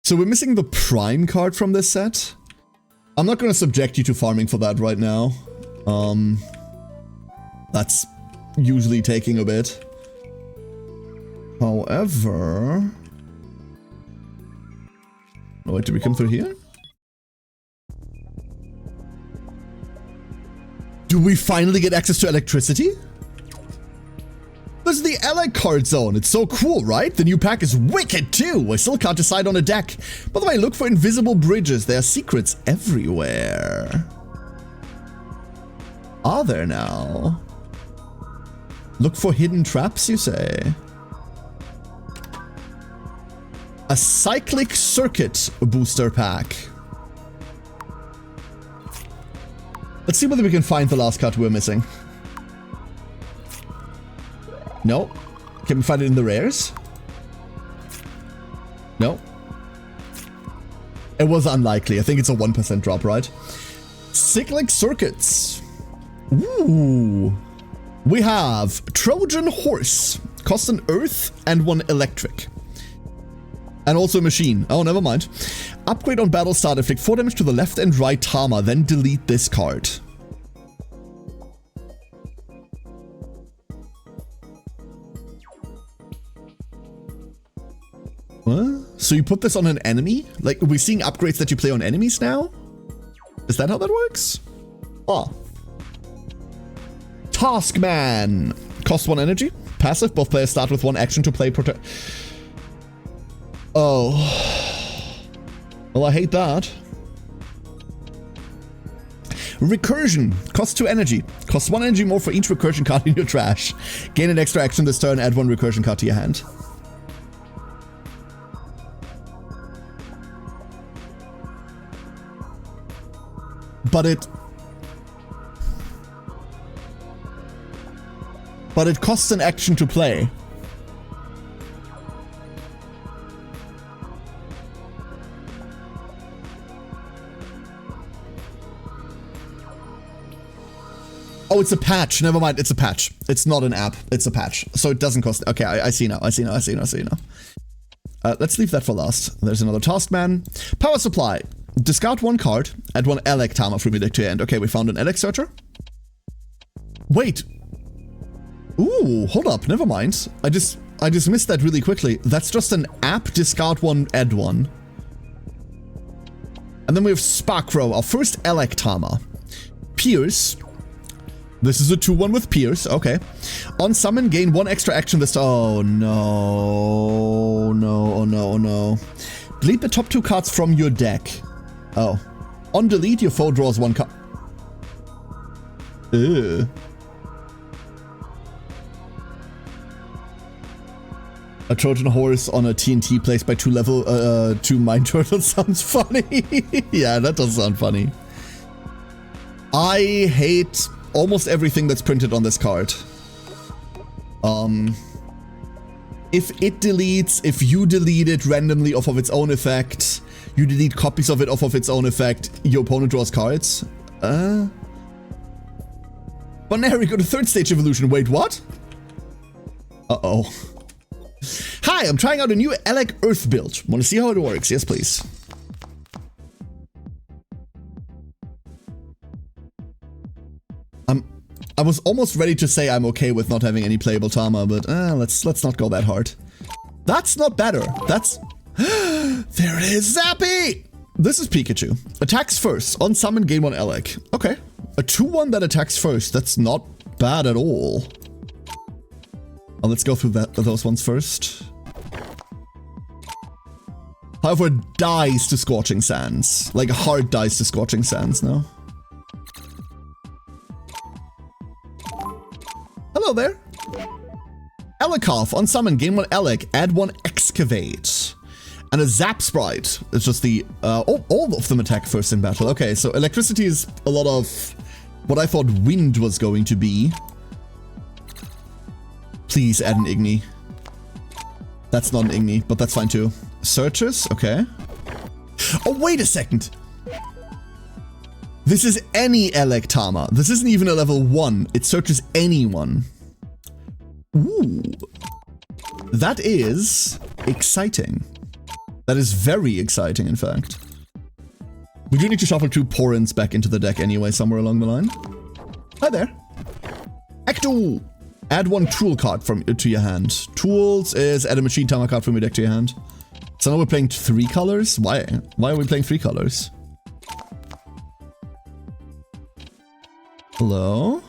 So we're missing the Prime card from this set. I'm not going to subject you to farming for that right now. That's usually taking a bit. However... Oh, wait, did we come through here? Do we finally get access to electricity? This is the Elec card zone. It's so cool, right? The new pack is wicked too. I still can't decide on a deck. By the way, look for invisible bridges. There are secrets everywhere. Are there now? Look for hidden traps, you say? A cyclic circuit booster pack. Let's see whether we can find the last card we're missing. No. Can we find it in the rares? No. It was unlikely. I think it's a 1% drop, right? Cyclic circuits. Ooh. We have Trojan Horse. Cost an earth and 1 electric. And also a machine. Oh, never mind. Upgrade on battle start. Inflict 4 damage to the left and right Tama. Then delete this card. What? So you put this on an enemy? Like, are we seeing upgrades that you play on enemies now? Is that how that works? Oh. Taskman. Cost 1 energy. Passive. Both players start with 1 action to play protect. Oh. Well, I hate that. Recursion. Costs 2 energy. Costs 1 energy more for each recursion card in your trash. Gain an extra action this turn. Add 1 recursion card to your hand. But it costs an action to play. Oh, it's a patch. Never mind. It's a patch. It's not an app. It's a patch. So it doesn't cost. Okay, I see now. I see now. Let's leave that for last. There's another Taskman. Power supply. Discard 1 card. Add 1 Elec Tama from your deck to your end. Okay, we found an Elec searcher. Wait. Ooh, hold up. Never mind. I just missed that really quickly. That's just an app. Discard 1, add 1. And then we have Sparkrow, our first Elec Tama. Pierce. This is a 2-1 with Pierce. Okay. On summon, gain 1 extra action this time. Oh no. No. Oh no. Oh no. Delete the top 2 cards from your deck. Oh. On delete, your foe draws 1 card. Ew. A Trojan horse on a TNT placed by 2 mine turtles sounds funny. Yeah, that does sound funny. I hate almost everything that's printed on this card. If it deletes, if you delete it randomly off of its own effect, you delete copies of it off of its own effect, your opponent draws cards. Bonary, go to 3rd stage evolution. Wait, what? Uh-oh. Hi, I'm trying out a new Alec Earth build. Want to see how it works? Yes, please. I was almost ready to say I'm okay with not having any playable Tama, but let's not go that hard. That's not better. That's... There it is, Zappy! This is Pikachu. Attacks first. On summon, gain 1 Alec. Okay. A 2-1 that attacks first. That's not bad at all. Let's go through those ones first. However, dies to Scorching Sands. Like a hard dies to Scorching Sands, no? Hello there. Elikoff, on summon, gain 1 Alec, add 1 Excavate. And a Zap Sprite. It's just the, all of them attack first in battle. Okay, so electricity is a lot of what I thought wind was going to be. Please add an Igni. That's not an Igni, but that's fine too. Searches, okay. Oh, wait a second. This is any Alec Tama. This isn't even a level 1. It searches anyone. Ooh. That is exciting. That is very exciting, in fact. We do need to shuffle 2 Porins back into the deck anyway, somewhere along the line. Hi there. Ecto! Add 1 tool card to your hand. Tools is add a machine Tama card from your deck to your hand. So now we're playing 3 colors? Why? Why are we playing 3 colors? Hello?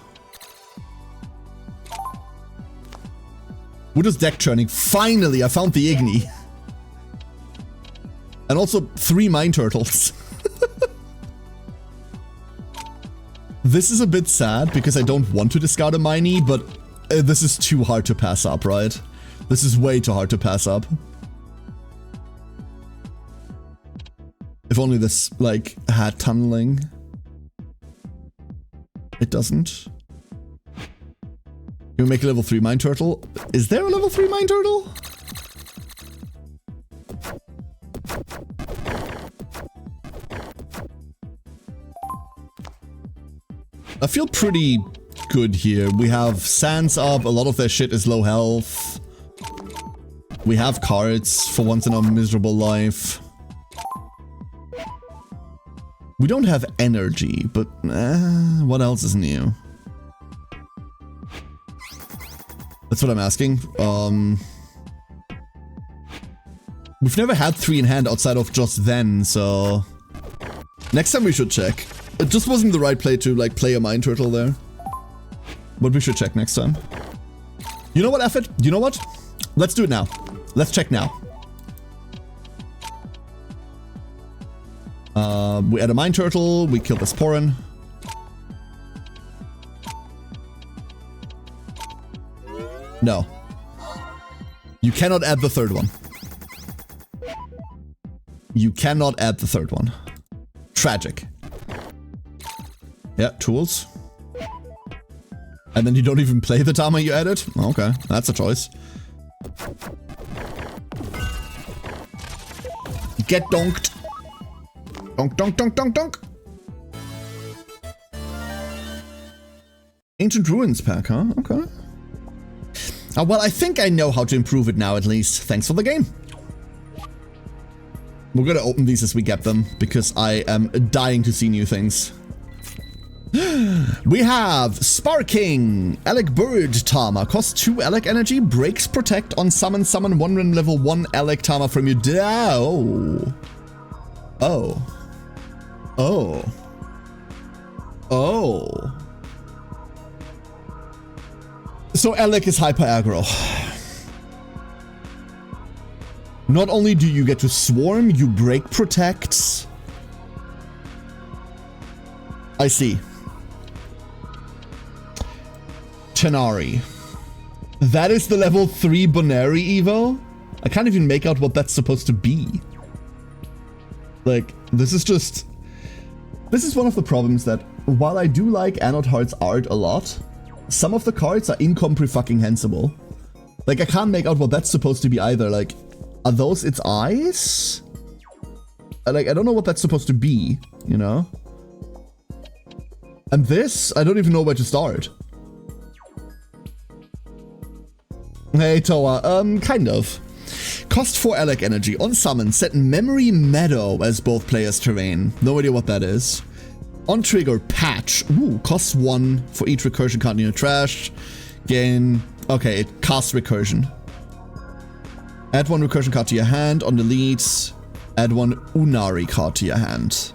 Widow's deck churning. Finally, I found the Igni. And also 3 mine turtles. This is a bit sad because I don't want to discard a miney, but this is too hard to pass up, right? This is way too hard to pass up. If only this, like, had tunneling. It doesn't. Can we make a level 3 mine turtle? Is there a level 3 mine turtle? I feel pretty good here. We have Sands up, a lot of their shit is low health. We have cards for once in our miserable life. We don't have energy, but what else is new? That's what I'm asking. We've never had 3 in hand outside of just then, so... Next time we should check. It just wasn't the right play to, like, play a mine turtle there. But we should check next time. You know what, F it? You know what? Let's do it now. Let's check now. We add a mine turtle, we kill this Porin. No. You cannot add the 3rd one. You cannot add the 3rd one. Tragic. Yeah, tools. And then you don't even play the Tama you added? Okay, that's a choice. Get donked. Donk, donk, donk, donk, donk. Ancient Ruins pack, huh? Okay. Well, I think I know how to improve it now, at least. Thanks for the game. We're gonna open these as we get them, because I am dying to see new things. We have Sparking, Alec Bird Tama, costs 2 Alec energy, breaks protect on summon 1 random level 1 Alec Tama from your Oh. Oh. Oh. Oh. So Alec is hyper aggro. Not only do you get to swarm, you break protects. I see. Tenari. That is the level 3 Bonari Evo? I can't even make out what that's supposed to be. Like, this is just... This is one of the problems that, while I do like Anode Heart's art a lot, some of the cards are incomprehensible. Like, I can't make out what that's supposed to be either. Like, are those its eyes? Like, I don't know what that's supposed to be, you know? And this, I don't even know where to start. Hey, Toa, kind of. Cost 4 Alec energy. On summon, set Memory Meadow as both players' terrain. No idea what that is. On trigger, Patch. Ooh, costs 1 for each recursion card in your trash. Gain... Okay, it casts recursion. Add 1 recursion card to your hand. On delete, add 1 Unari card to your hand.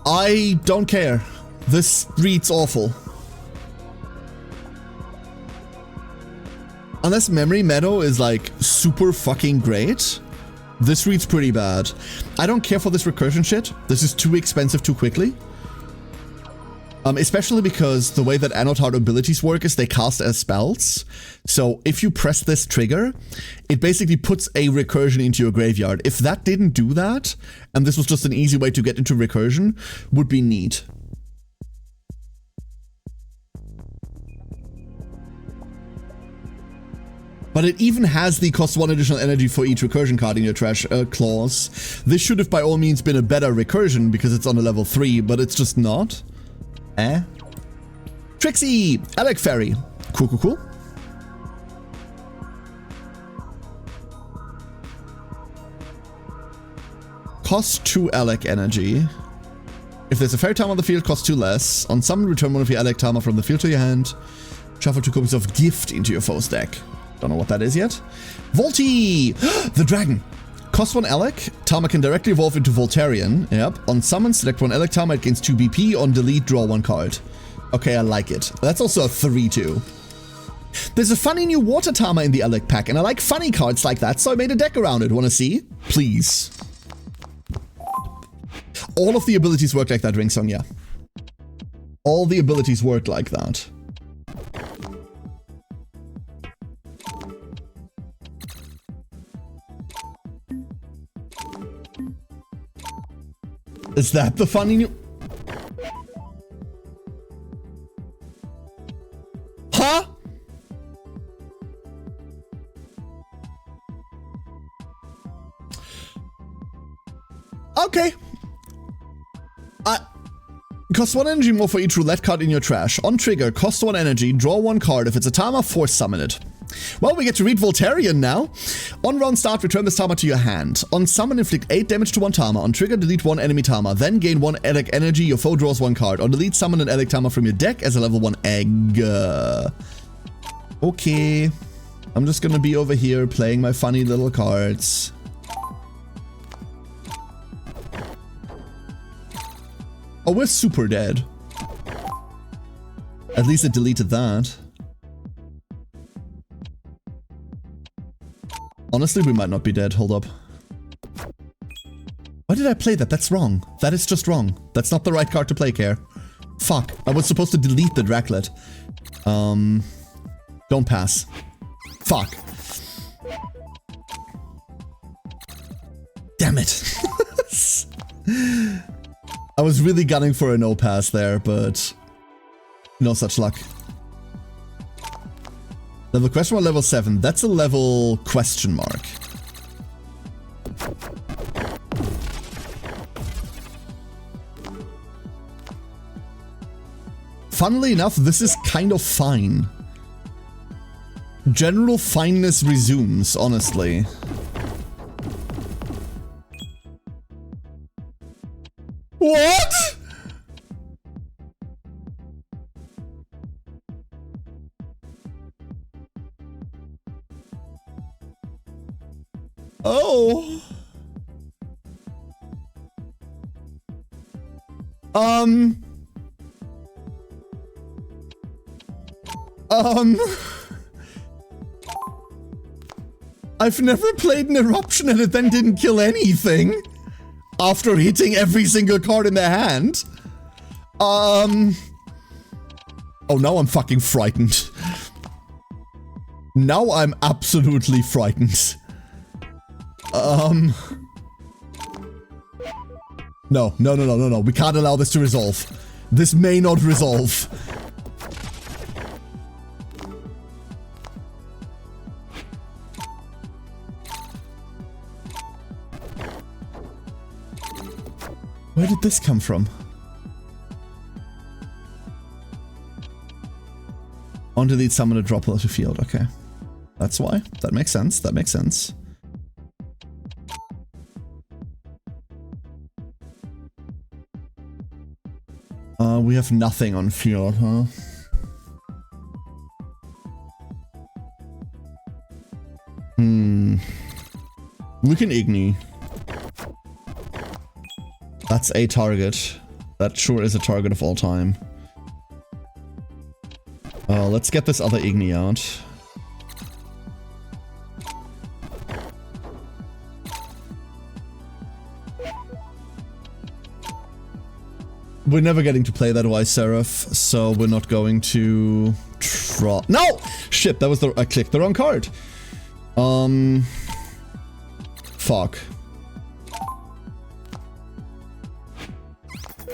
I don't care. This reads awful. Unless Memory Meadow is like super fucking great, this reads pretty bad. I don't care for this recursion shit. This is too expensive too quickly. Especially because the way that Anode Heart abilities work is they cast as spells. So if you press this trigger, it basically puts a recursion into your graveyard. If that didn't do that, and this was just an easy way to get into recursion, would be neat. But it even has the cost 1 additional energy for each recursion card in your trash clause. This should have by all means been a better recursion because it's on a level 3, but it's just not. Trixie! Alec Fairy. Cool, cool, cool. Cost 2 Alec energy. If there's a Fairy Tama on the field, cost 2 less. On summon, return 1 of your Alec Tama from the field to your hand. Shuffle 2 copies of Gift into your foe's deck. Don't know what that is yet. Volti! The dragon! Cost 1 Alec. Tama can directly evolve into Voltarian. Yep. On summon, select 1 Alec Tama. It gains 2 BP. On delete, draw 1 card. Okay, I like it. That's also a 3-2. There's a funny new Water Tama in the Alec pack, and I like funny cards like that, so I made a deck around it. Wanna see? Please. All of the abilities work like that, Ringsong, yeah. All the abilities work like that. Is that the funny new... Huh? Okay. Cost 1 energy more for each roulette card in your trash. On trigger, cost 1 energy, draw 1 card. If it's a Tama, force summon it. Well, we get to read Voltarian now. On round start, return this Tama to your hand. On summon, inflict 8 damage to 1 Tama. On trigger, delete 1 enemy Tama. Then gain 1 Alec energy. Your foe draws 1 card. On delete, summon an Alec Tama from your deck as a level 1 egg. Okay. I'm just gonna be over here playing my funny little cards. Oh, we're super dead. At least it deleted that. Honestly, we might not be dead. Hold up. Why did I play that? That's wrong. That is just wrong. That's not the right card to play, Care. Fuck. I was supposed to delete the Draclet. Don't pass. Fuck. Damn it. I was really gunning for a no pass there, but no such luck. Level question mark, level 7. That's a level question mark. Funnily enough, this is kind of fine. General fineness resumes, honestly. What? Oh. I've never played an eruption and it then didn't kill anything after hitting every single card in their hand. Oh, now I'm fucking frightened. Now I'm absolutely frightened. No. We can't allow this to resolve. This may not resolve. Where did this come from? On delete summon a droplet to field. Okay. That's why. That makes sense. That makes sense. We have nothing on field, huh? We can Igni. That's a target. That sure is a target of all time. Let's get this other Igni out. We're never getting to play that Wise Seraph, so we're not going to draw. No! Shit, that was the... I clicked the wrong card. Fuck.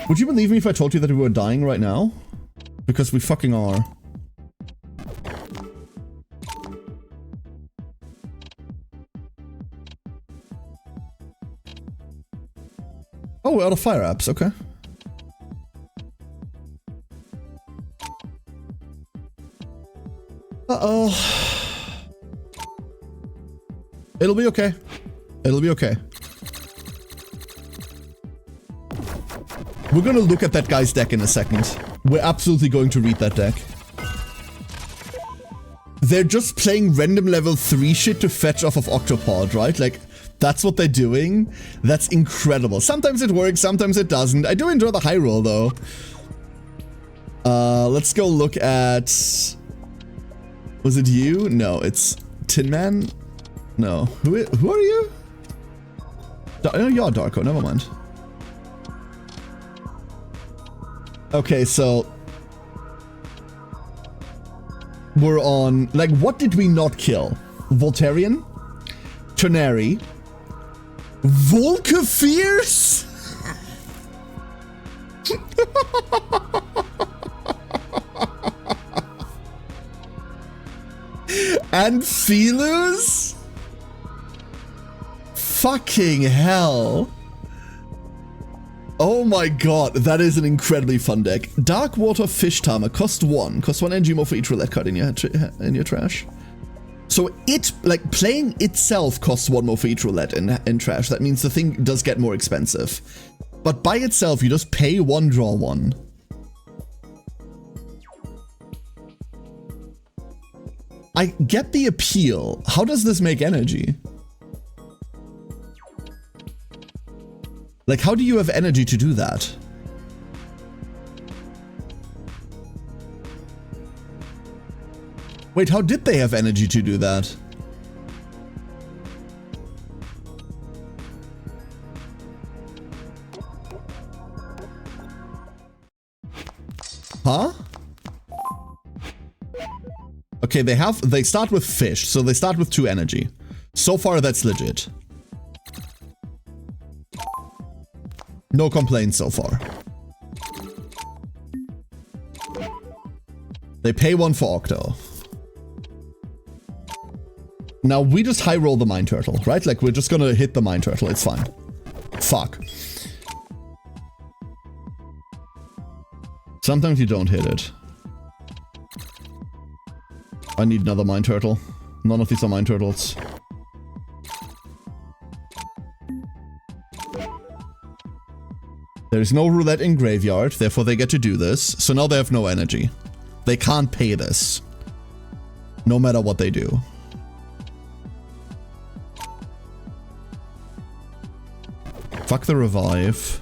Would you believe me if I told you that we were dying right now? Because we fucking are. Oh, we're out of fire apps, okay. Uh-oh. It'll be okay. It'll be okay. We're gonna look at that guy's deck in a second. We're absolutely going to read that deck. They're just playing random level 3 shit to fetch off of Octopod, right? Like, that's what they're doing. That's incredible. Sometimes it works, sometimes it doesn't. I do enjoy the high roll, though. Let's go look at... Was it you? No, it's Tin Man? No. Who are you? Oh, you're Darko, never mind. Okay, so... We're on... Like, what did we not kill? Voltarian? Ternary? Volcafierce? And Felus? Fucking hell. Oh my god, that is an incredibly fun deck. Dark Water Fish Tamer, cost 1. Cost 1 energy more for each roulette card in your trash. So it, like, playing itself costs 1 more for each roulette in trash. That means the thing does get more expensive. But by itself, you just pay 1, draw 1. I get the appeal. How does this make energy? Like, how do you have energy to do that? Wait, how did they have energy to do that? Huh? Okay, they start with fish, so they start with 2 energy. So far, that's legit. No complaints so far. They pay 1 for Octo. Now, we just high roll the Mine Turtle, right? Like, we're just gonna hit the Mine Turtle, it's fine. Fuck. Sometimes you don't hit it. I need another Mine Turtle. None of these are Mine Turtles. There is no roulette in graveyard, therefore they get to do this. So now they have no energy. They can't pay this. No matter what they do. Fuck the revive.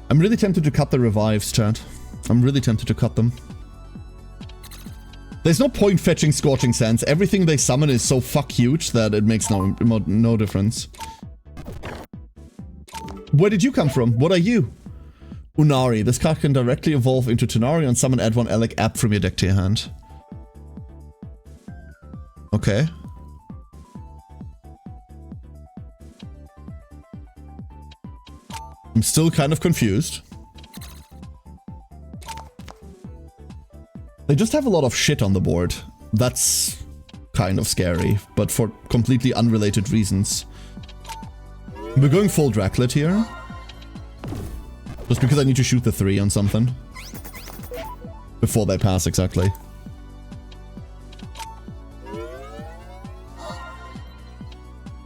I'm really tempted to cut the revives, chat. I'm really tempted to cut them. There's no point fetching Scorching Sands. Everything they summon is so fuck huge that it makes no difference. Where did you come from? What are you? Unari. This card can directly evolve into Tenari and summon add 1 Alec app from your deck to your hand. Okay. I'm still kind of confused. They just have a lot of shit on the board. That's kind of scary, but for completely unrelated reasons. We're going full Draclet here. Just because I need to shoot the 3 on something. Before they pass, exactly.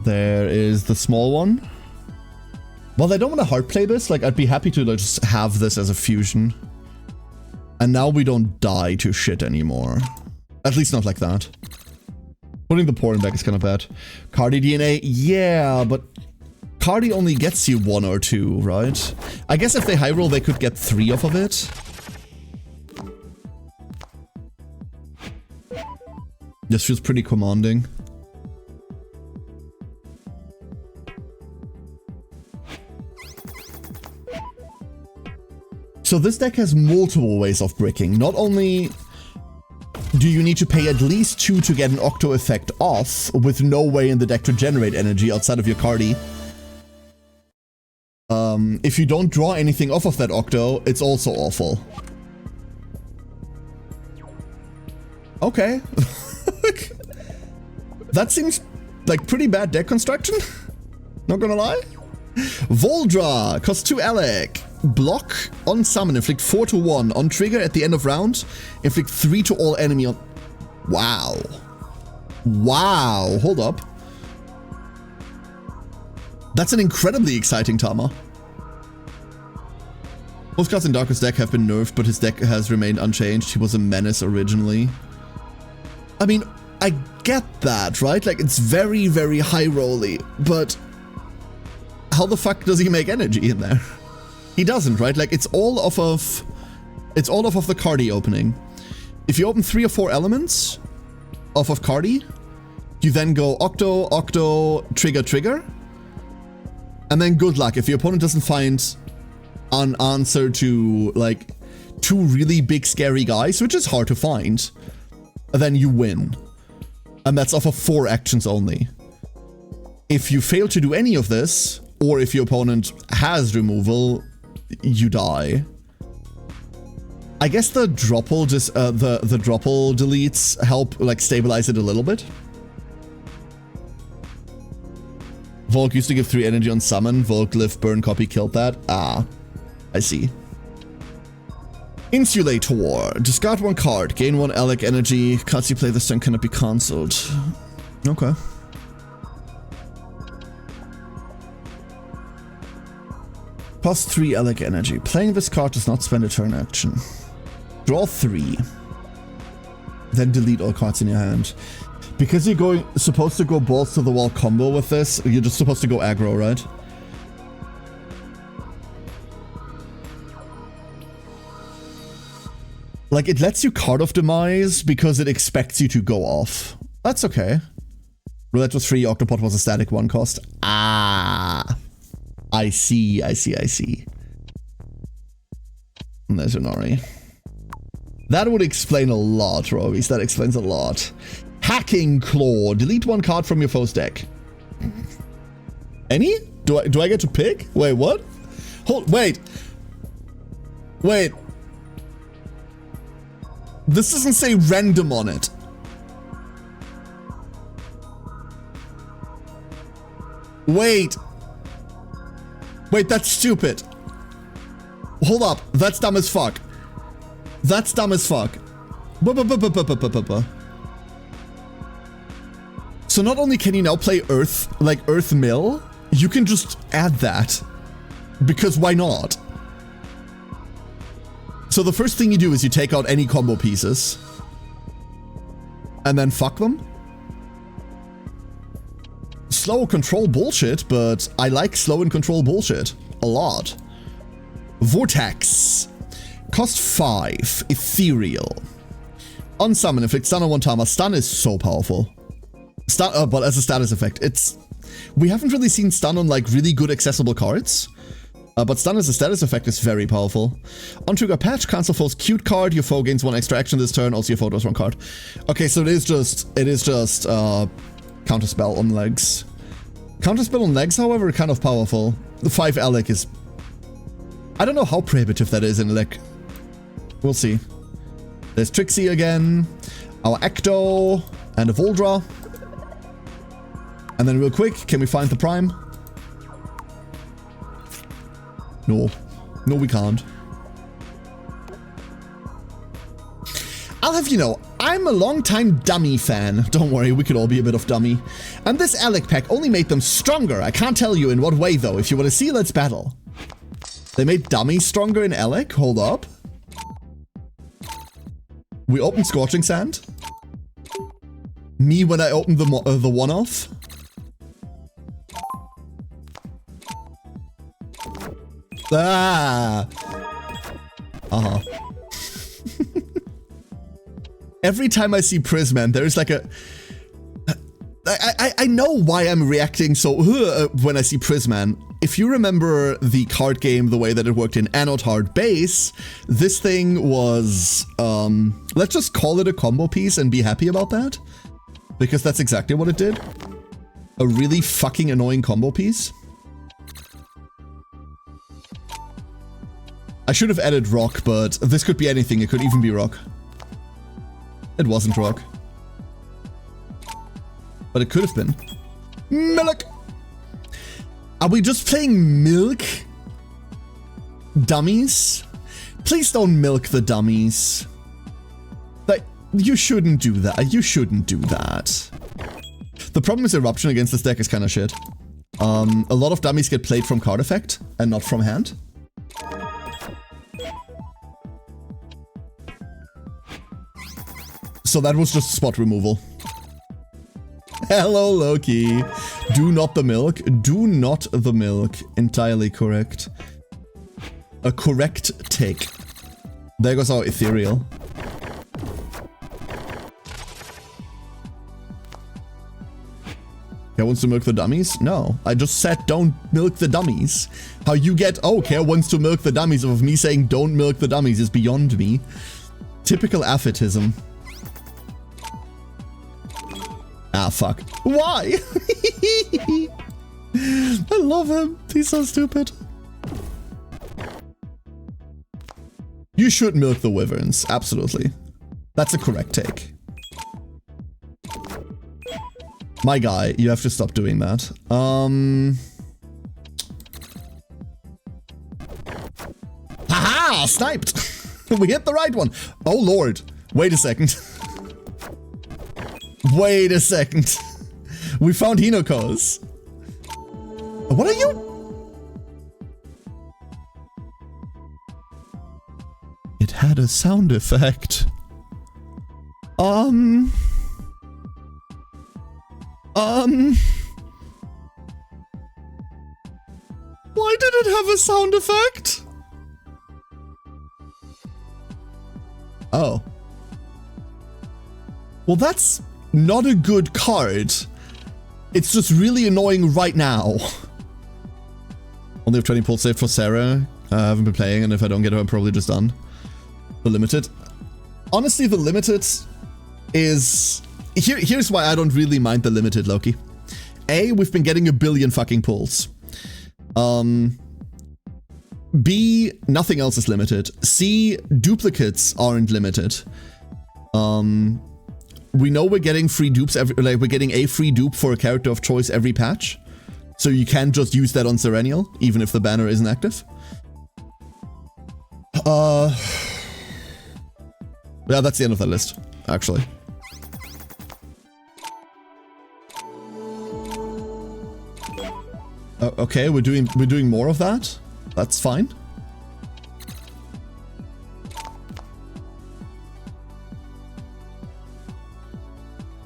There is the small one. Well, I don't want to hard play this. Like, I'd be happy to just have this as a fusion. And now we don't die to shit anymore. At least not like that. Putting the Porin back is kind of bad. Cardi DNA, yeah, but Cardi only gets you 1 or 2, right? I guess if they high roll, they could get 3 off of it. This feels pretty commanding. So this deck has multiple ways of bricking. Not only do you need to pay at least 2 to get an Octo effect off, with no way in the deck to generate energy outside of your Cardi. If you don't draw anything off of that Octo, it's also awful. Okay. That seems like pretty bad deck construction. Not gonna lie. Voldra costs 2 Alec. Block on summon, inflict 4 to 1. On trigger at the end of round, inflict 3 to all enemy on... Wow. Wow. Hold up. That's an incredibly exciting Tama. Most cards in Darkest deck have been nerfed, but his deck has remained unchanged. He was a menace originally. I mean, I get that, right? Like, it's very, very high rolly, but how the fuck does he make energy in there? He doesn't, right? Like, it's all off of the Cardi opening. If you open 3 or 4 elements off of Cardi, you then go Octo, Octo, Trigger, Trigger. And then good luck. If your opponent doesn't find an answer to, like, 2 really big scary guys, which is hard to find, then you win. And that's off of 4 actions only. If you fail to do any of this, or if your opponent has removal, you die. I guess the dropple just the dropple deletes help like stabilize it a little bit. Volk used to give 3 energy on summon. Volk, lift, burn, copy, killed that. Ah, I see. Insulator. Discard 1 card. Gain 1 Alec energy. Cards you play this turn cannot be cancelled. Okay. Cost 3 Alec energy. Playing this card does not spend a turn action. Draw 3. Then delete all cards in your hand. Because you're supposed to go balls to the wall combo with this, you're just supposed to go aggro, right? Like, it lets you card off Demise because it expects you to go off. That's okay. Roulette was free, Octopod was a static 1 cost. Ah. I see, I see, I see. And there's Unari. That would explain a lot, Robies. That explains a lot. Hacking Claw. Delete 1 card from your foe's deck. Any? Do I get to pick? Wait, what? Wait. Wait. This doesn't say random on it. Wait. Wait, that's stupid. Hold up. That's dumb as fuck. That's dumb as fuck. So not only can you now play Earth, like Earth Mill, you can just add that. Because why not? So the first thing you do is you take out any combo pieces. And then fuck them. Slow control bullshit, but I like slow and control bullshit a lot. Vortex. Cost 5. Ethereal. Unsummon, inflict stun on 1 Tama. Stun is so powerful. Stun, but as a status effect, we haven't really seen stun on like really good accessible cards. But stun as a status effect is very powerful. On trigger patch, cancel foe's cute card. Your foe gains 1 extra action this turn. Also your foe draws 1 card. Okay, so it is just counterspell on legs. Counterspell on legs, however, are kind of powerful. The 5 Alec is... I don't know how prohibitive that is in Alec. We'll see. There's Trixie again. Our Ecto. And a Voldra. And then real quick, can we find the Prime? No. No, we can't. I'll have you know, I'm a long-time Dummy fan. Don't worry, we could all be a bit of Dummy. And this Alec pack only made them stronger. I can't tell you in what way, though. If you want to see, let's battle. They made Dummy stronger in Alec? Hold up. We opened Scorching Sand. Me when I opened the one-off. Ah! Uh-huh. Every time I see Prisman, there's like a... I know why I'm reacting so when I see Prisman. If you remember the card game, the way that it worked in Anode Hard Base, this thing was... let's just call it a combo piece and be happy about that. Because that's exactly what it did. A really fucking annoying combo piece. I should have added rock, but this could be anything. It could even be rock. It wasn't rock. But it could have been. Milk! Are we just playing milk? Dummies? Please don't milk the dummies. Like, you shouldn't do that. You shouldn't do that. The problem is Eruption against this deck is kind of shit. A lot of dummies get played from card effect and not from hand. So that was just spot removal. Hello, Loki. Do not the milk. Do not the milk. Entirely correct. A correct take. There goes our ethereal. Care wants to milk the dummies? No. I just said don't milk the dummies. How you get, oh, Care wants to milk the dummies of me saying don't milk the dummies is beyond me. Typical aphitism. Ah, fuck. Why? I love him. He's so stupid. You should milk the wyverns. Absolutely. That's a correct take. My guy, you have to stop doing that. Haha! Sniped! We hit the right one. Oh, Lord. Wait a second. Wait a second. We found Hinokos. What are you? It had a sound effect. Why did it have a sound effect? Oh. Well, that's not a good card. It's just really annoying right now. Only have 20 pulls saved for Sarah. I haven't been playing, and if I don't get her, I'm probably just done. The limited. Honestly, the limited is... Here's why I don't really mind the limited, Loki. A, we've been getting a billion fucking pulls. B, nothing else is limited. C, duplicates aren't limited. We know we're getting free dupes we're getting a free dupe for a character of choice every patch. So you can just use that on Serenial, even if the banner isn't active. Yeah, that's the end of that list, actually. Okay, we're doing more of that. That's fine.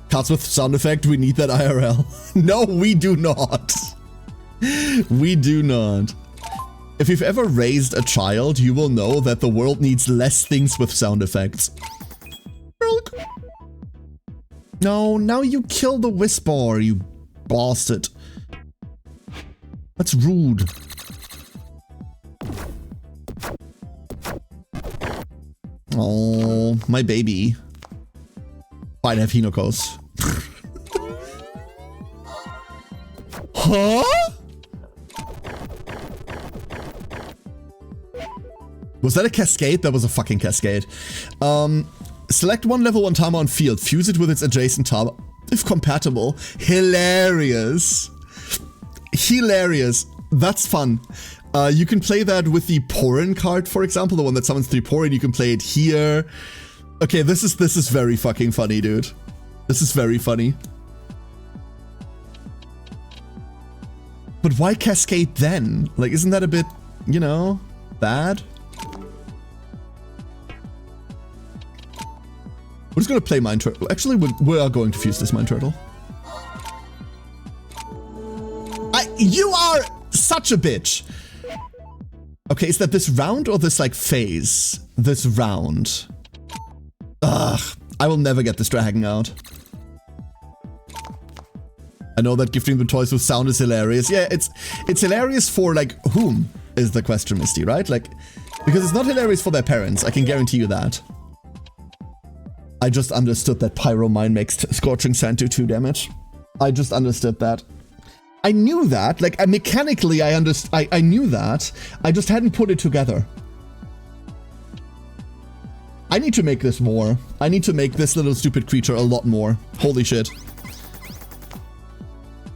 Cards with sound effect, we need that IRL. No, we do not. We do not. If you've ever raised a child, you will know that the world needs less things with sound effects. No, now you kill the Whisper, you bastard. That's rude. Oh, my baby. Fine, have Hinokos. Huh? Was that a cascade? That was a fucking cascade. Select one level 1 Tama on field. Fuse it with its adjacent Tama. If compatible. Hilarious. Hilarious. That's fun. You can play that with the Porin card, for example. The one that summons 3 Porin. You can play it here. Okay, this is very fucking funny, dude. This is very funny. But why cascade then? Like, isn't that a bit, you know, bad? We're just gonna play Mine Turtle. Actually, we are going to fuse this Mine Turtle. You are such a bitch! Okay, is that this round or this, like, phase? This round. Ugh, I will never get this dragon out. I know that gifting the toys with sound is hilarious. Yeah, it's hilarious for, like, whom is the question, Misty, right? Like, because it's not hilarious for their parents, I can guarantee you that. I just understood that Pyro Mine makes Scorching Sand do 2 damage. I just understood that. I knew that, like, mechanically I knew that, I just hadn't put it together. I need to make this more. I need to make this little stupid creature a lot more. Holy shit.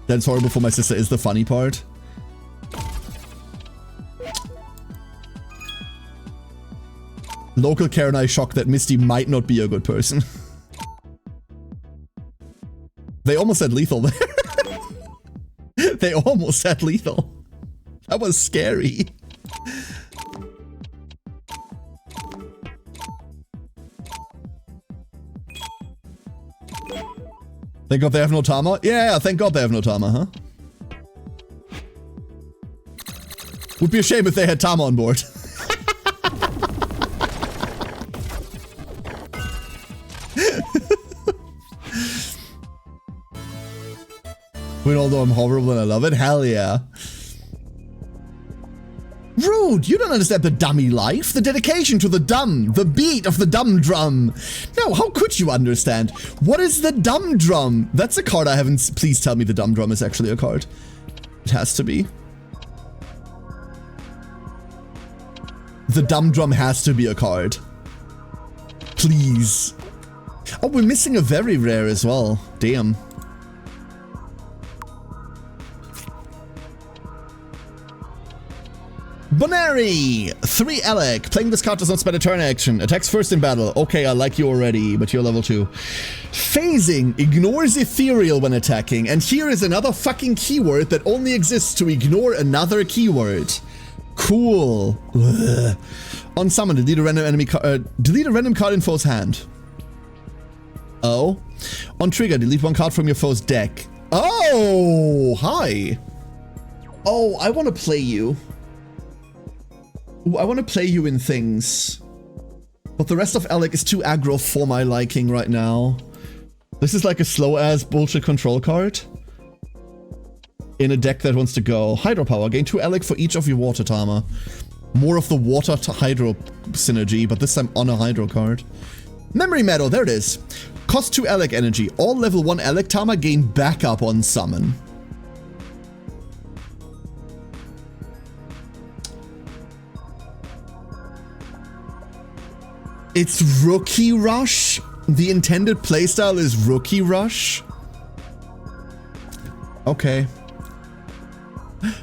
That's horrible for my sister is the funny part. Local Karen I shocked that Misty might not be a good person. They almost had lethal there. They almost had lethal. That was scary. Thank God they have no Tama? Yeah, thank God they have no Tama, huh? Would be a shame if they had Tama on board. When although I'm horrible and I love it, hell yeah. Rude, you don't understand the dummy life, the dedication to the dumb, the beat of the dumb drum. No, how could you understand? What is the dumb drum? That's a card I haven't, please tell me the dumb drum is actually a card. It has to be. The dumb drum has to be a card. Please. Oh, we're missing a very rare as well. Damn. Bonari! 3 Alec. Playing this card does not spend a turn action. Attacks first in battle. Okay, I like you already, but you're level 2. Phasing. Ignores ethereal when attacking. And here is another fucking keyword that only exists to ignore another keyword. Cool. Ugh. On summon, delete a random enemy card. Delete a random card in foe's hand. Oh. On trigger, delete 1 card from your foe's deck. Oh, hi. Oh, I want to play you. Ooh, I want to play you in things. But the rest of Alec is too aggro for my liking right now. This is like a slow-ass bullshit control card. In a deck that wants to go. Hydropower. Gain 2 Alec for each of your water Tama. More of the water to hydro synergy, but this time on a hydro card. Memory Meadow, there it is. Cost 2 Alec energy. All level 1 Alec Tama gain backup on summon. It's Rookie Rush? The intended playstyle is Rookie Rush? Okay.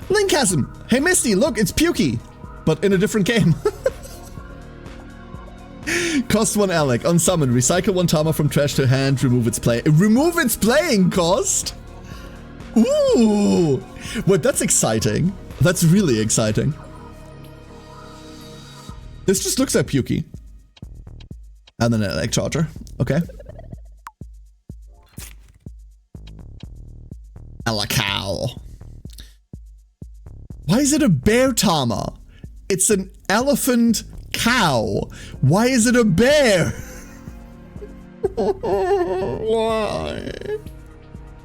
Linkasm! Hey Misty, look, it's Pukey! But in a different game. Cost 1 Alec. On summon, recycle 1 Tama from trash to hand, remove its play. Remove its playing cost? Ooh! Wait, that's exciting. That's really exciting. This just looks like Pukey. And then an Alec Charger. Okay. Alacow. Why is it a bear Tama? It's an elephant cow. Why is it a bear? Why?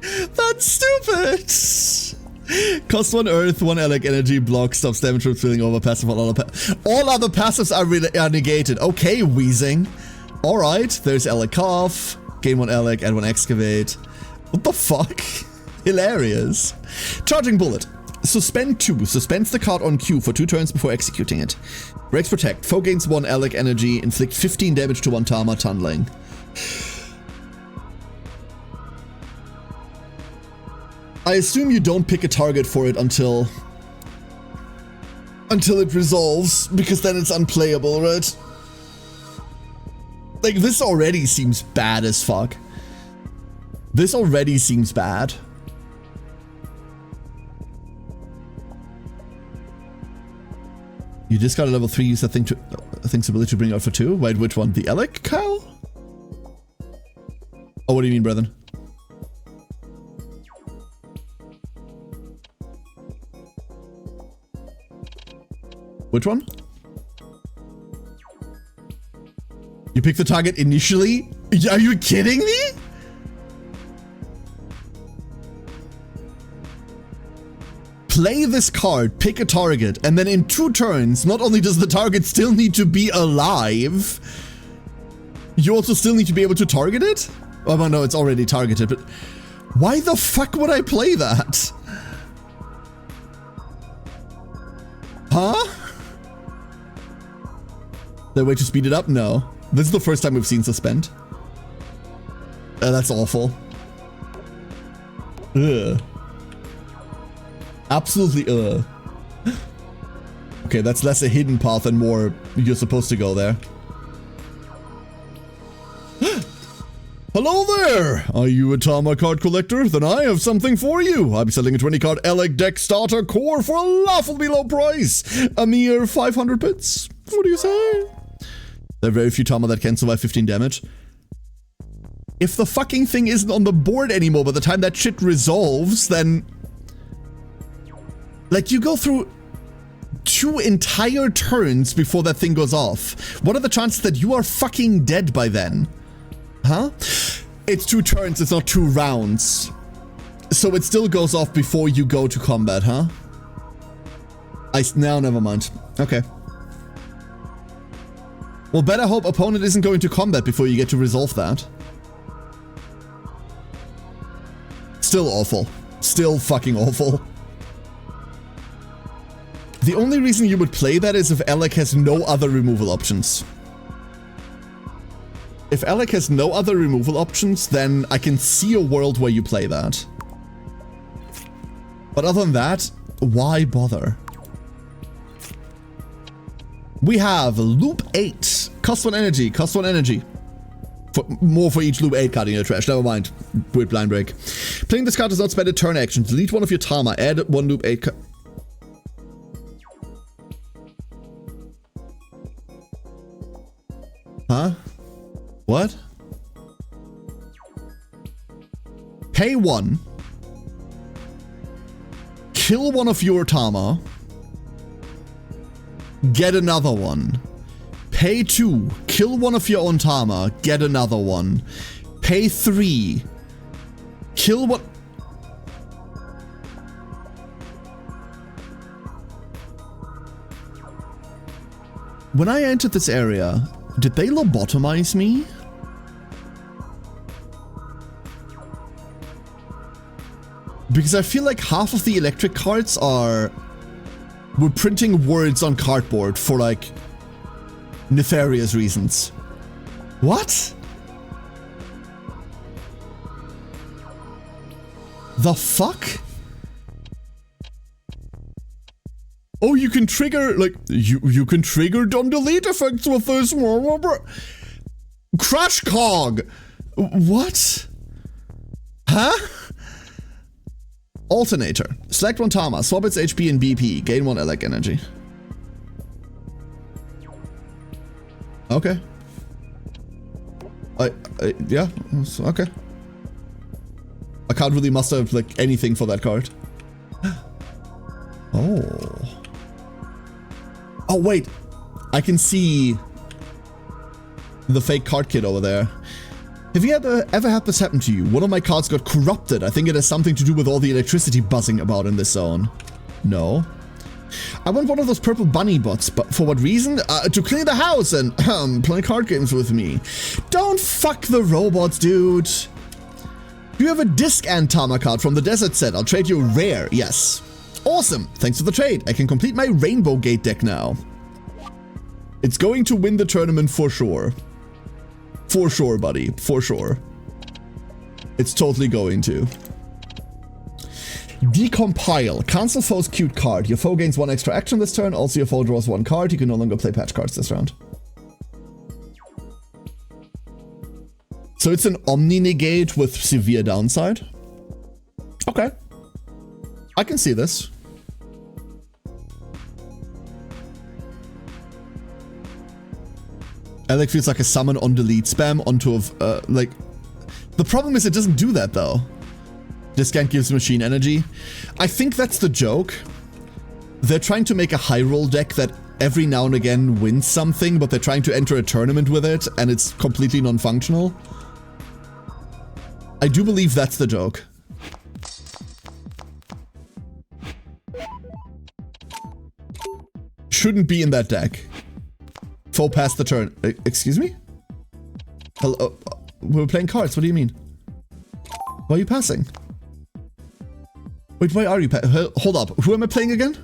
That's stupid. Cost 1 earth, 1 elec energy, block, stops damage from spilling over, passive on all other passives are negated. Okay, Wheezing. Alright, there's elec off, gain 1 elec, add 1 excavate. What the fuck? Hilarious. Charging bullet. Suspend 2. Suspends the card on Q for 2 turns before executing it. Breaks protect. Foe gains 1 elec energy, inflict 15 damage to 1 Tama tunneling. I assume you don't pick a target for it until it resolves, because then it's unplayable, right? Like, this already seems bad as fuck. This already seems bad. You just got a level 3, use that thing's ability to bring out for 2? Wait, which one? The elec cow? Oh, what do you mean, brethren? Which one? You pick the target initially? Are you kidding me? Play this card, pick a target, and then in 2 turns, not only does the target still need to be alive, you also still need to be able to target it? Oh no, it's already targeted, but why the fuck would I play that? Huh? There a way to speed it up? No. This is the first time we've seen suspend. That's awful. Ugh. Absolutely ugh. Okay, that's less a hidden path and more you're supposed to go there. Hello there! Are you a Tama card collector? Then I have something for you. I'm selling a 20 card elec deck starter core for a laughably low price. A mere 500 bits. What do you say? There are very few Tama that can survive 15 damage. If the fucking thing isn't on the board anymore by the time that shit resolves, then... like, you go through 2 entire turns before that thing goes off. What are the chances that you are fucking dead by then? Huh? It's 2 turns, it's not 2 rounds. So it still goes off before you go to combat, huh? Now, never mind. Okay. Well, better hope opponent isn't going to combat before you get to resolve that. Still awful. Still fucking awful. The only reason you would play that is if elec has no other removal options. If elec has no other removal options, then I can see a world where you play that. But other than that, why bother? We have loop 8. Cost 1 energy, cost 1 energy. More for each loop 8 card in your trash. Never mind. Weird blind break. Playing this card does not spend a turn action. Delete one of your Tama. Add 1 loop 8 card. Huh? What? Pay 1. Kill one of your Tama. Get another one. Pay 2. Kill one of your own Tama. Get another one. Pay 3. Kill one... When I entered this area, did they lobotomize me? Because I feel like half of the electric cards were printing words on cardboard for, like, nefarious reasons. What? The fuck? Oh, you can trigger, like, you can trigger delete effects with this. Crash Cog! What? Huh? Alternator. Select 1 Tama, swap its HP and BP, gain 1 elec energy. Okay. Yeah, okay. I can't really muster, like, anything for that card. Oh. Oh, wait. I can see the fake card kit over there. Have you ever had this happen to you? One of my cards got corrupted. I think it has something to do with all the electricity buzzing about in this zone. No. I want one of those purple bunny bots, but for what reason? To clean the house and play card games with me. Don't fuck the robots, dude. You have a disc and Tama card from the desert set. I'll trade you rare. Yes. Awesome. Thanks for the trade. I can complete my Rainbow Gate deck now. It's going to win the tournament for sure. For sure, buddy. For sure. It's totally going to. Decompile. Cancel foe's cute card. Your foe gains 1 extra action this turn. Also, your foe draws 1 card. You can no longer play patch cards this round. So it's an Omni-Negate with severe downside. Okay. I can see this. Alec feels like a summon on delete spam onto a, like... The problem is it doesn't do that, though. Discount gives machine energy. I think that's the joke. They're trying to make a high roll deck that every now and again wins something, but they're trying to enter a tournament with it, and it's completely non-functional. I do believe that's the joke. Shouldn't be in that deck. Foe passed the turn. Excuse me? Hello? We're playing cards. What do you mean? Why are you passing? Wait, why are you hold up. Who am I playing again?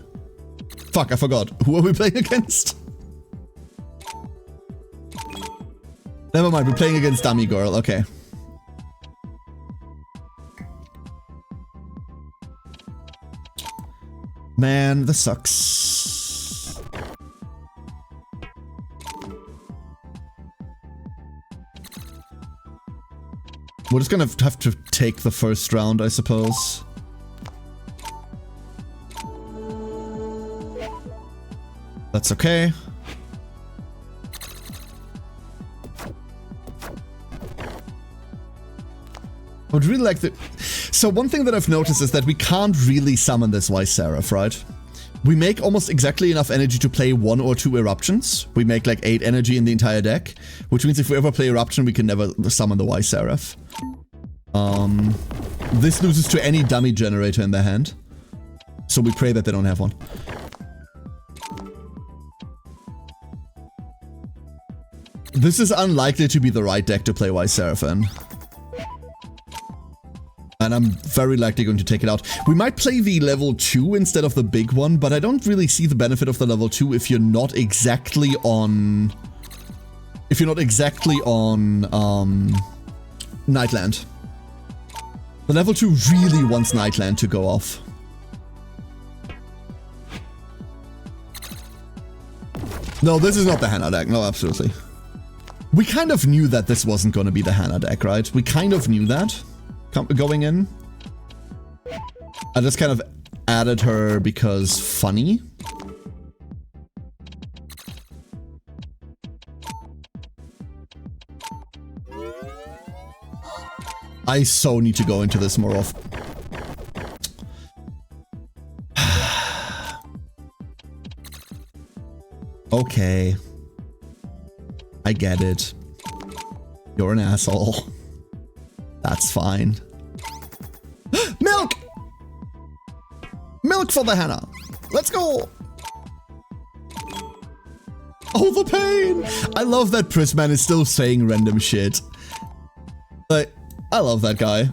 Fuck, I forgot. Who are we playing against? Never mind, we're playing against Dummy Girl. Okay. Man, this sucks. We're just gonna have to take the first round, I suppose. That's okay. I would really like to... So one thing that I've noticed is that we can't really summon this Wise Seraph, right? We make almost exactly enough energy to play 1 or 2 eruptions. We make like 8 energy in the entire deck, which means if we ever play eruption, we can never summon the Wise Seraph. This loses to any dummy generator in their hand. So we pray that they don't have one. This is unlikely to be the right deck to play Wise Seraph in. And I'm very likely going to take it out. We might play the level 2 instead of the big one, but I don't really see the benefit of the level 2 if you're not exactly on... If you're not exactly on, Nightland. The level 2 really wants Nightland to go off. No, this is not the Hannah deck. No, absolutely. We kind of knew that this wasn't going to be the Hannah deck, right? We kind of knew that. Going in. I just kind of added her because funny. I so need to go into this more often. Okay. I get it. You're an asshole. That's fine. Milk! Milk for the Hannah. Let's go. Oh, the pain. I love that Prisman is still saying random shit. Like, I love that guy.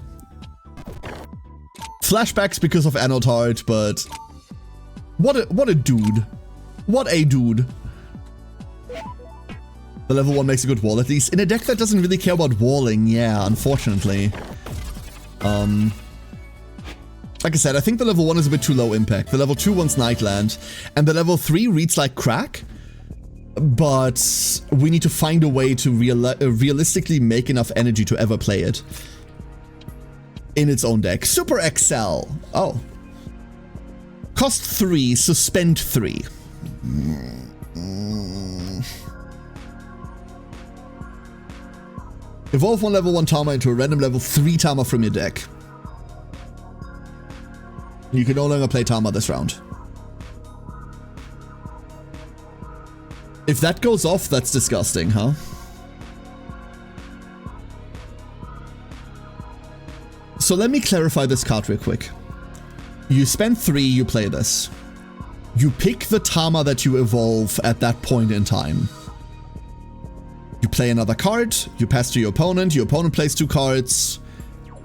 Flashbacks because of Anotard, but what a dude. What a dude. The level 1 makes a good wall, at least. In a deck that doesn't really care about walling, yeah, unfortunately. Like I said, I think the level 1 is a bit too low impact. The level 2 wants Nightland, and the level 3 reads like crack. But we need to find a way to realistically make enough energy to ever play it. In its own deck. Super Excel. Oh. Cost 3, suspend 3. Evolve one level 1 Tama into a random level 3 Tama from your deck. You can no longer play Tama this round. If that goes off, that's disgusting, huh? So let me clarify this card real quick. You spend 3, you play this. You pick the Tama that you evolve at that point in time. You play another card, you pass to your opponent plays 2 cards,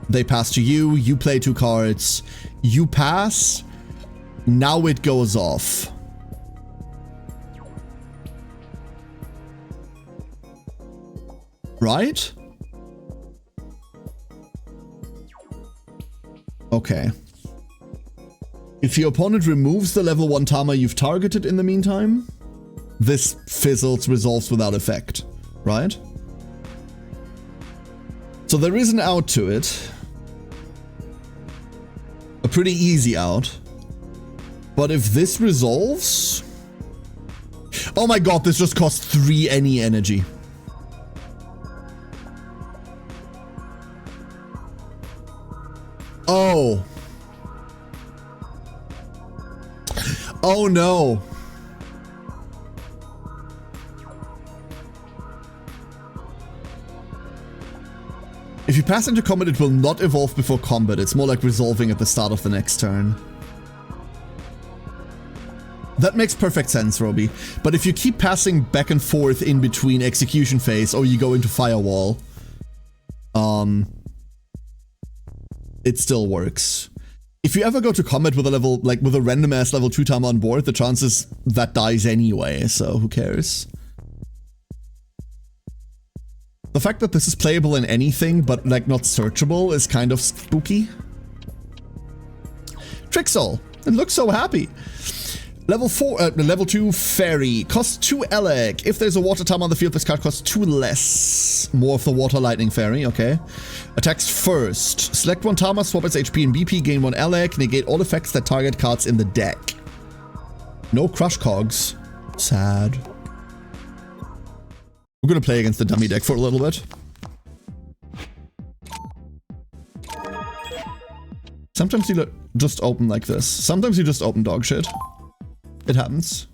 they pass to you, you play 2 cards, you pass, now it goes off. Right? Okay. If your opponent removes the level 1 Tama you've targeted in the meantime, this fizzles, resolves without effect, right? So there is an out to it. A pretty easy out. But if this resolves... Oh my god, this just costs 3 any energy. Oh. Oh no. If you pass into combat, it will not evolve before combat. It's more like resolving at the start of the next turn. That makes perfect sense, Roby. But if you keep passing back and forth in between execution phase or you go into firewall, it still works. If you ever go to combat with a level, like with a random ass level 2 Tama on board, the chances that dies anyway, so who cares? The fact that this is playable in anything, but like not searchable, is kind of spooky. Trixel, it looks so happy. Level 2 Fairy, costs 2 Elec. If there's a water Tama on the field, this card costs 2 less. More of the Water Lightning Fairy, okay. Attacks first. Select 1 Tama, swap its HP and BP, gain 1 Elec, negate all effects that target cards in the deck. No Crush Cogs. Sad. We're gonna play against the dummy deck for a little bit. Sometimes you just open like this. Sometimes you just open dog shit. It happens.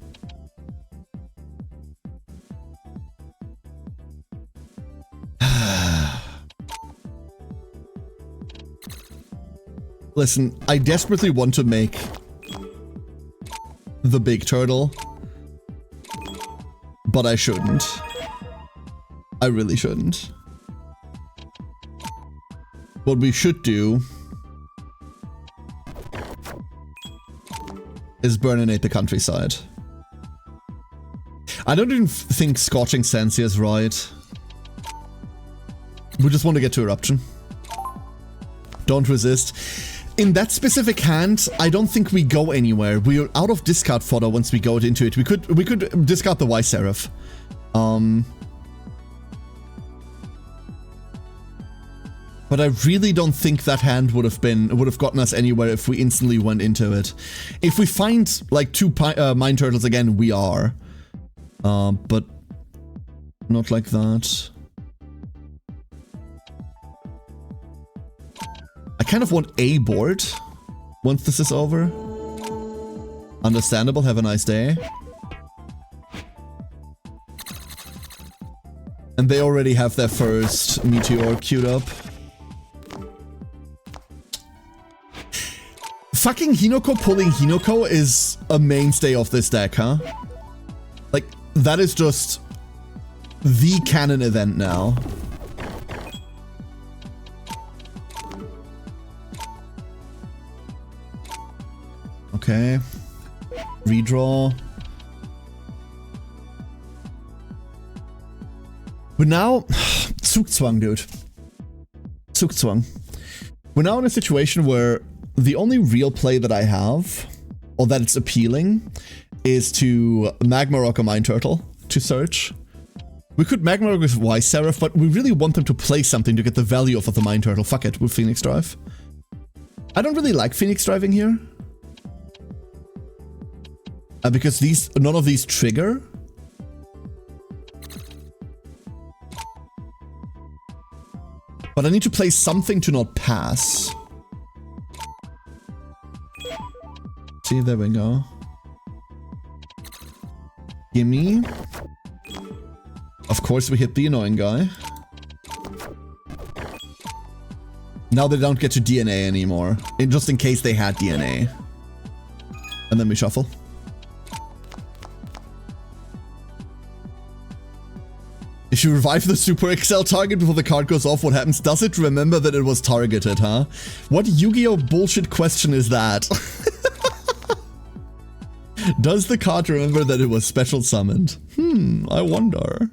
Listen, I desperately want to make the big turtle, but I shouldn't. I really shouldn't. What we should do is burninate the countryside. I don't even think Scorching Sands here is right. We just want to get to Eruption. Don't resist. In that specific hand, I don't think we go anywhere. We're out of discard fodder once we go into it. We could discard the Y-Seraph. But I really don't think that hand would have gotten us anywhere if we instantly went into it. If we find like 2 Mine Turtles again, we are. But not like that. I kind of want a board once this is over. Understandable, have a nice day. And they already have their first Meteor queued up. Fucking Hinoko pulling Hinoko is a mainstay of this deck, huh? Like, that is just the canon event now. Okay. Redraw. But now... Zugzwang, dude. Zugzwang. We're now in a situation where the only real play that I have, or that it's appealing, is to Magma Rock a Mine Turtle to search. We could Magma Rock with Y-Seraph, but we really want them to play something to get the value off of the Mine Turtle. Fuck it, with Phoenix Drive. I don't really like Phoenix Driving here. Because none of these trigger. But I need to play something to not pass. See, there we go. Gimme. Of course we hit the annoying guy. Now they don't get to DNA anymore. Just in case they had DNA. And then we shuffle. If you revive the Super Excel target before the card goes off, what happens? Does it remember that it was targeted, huh? What Yu-Gi-Oh! Bullshit question is that? Does the card remember that it was special summoned? I wonder.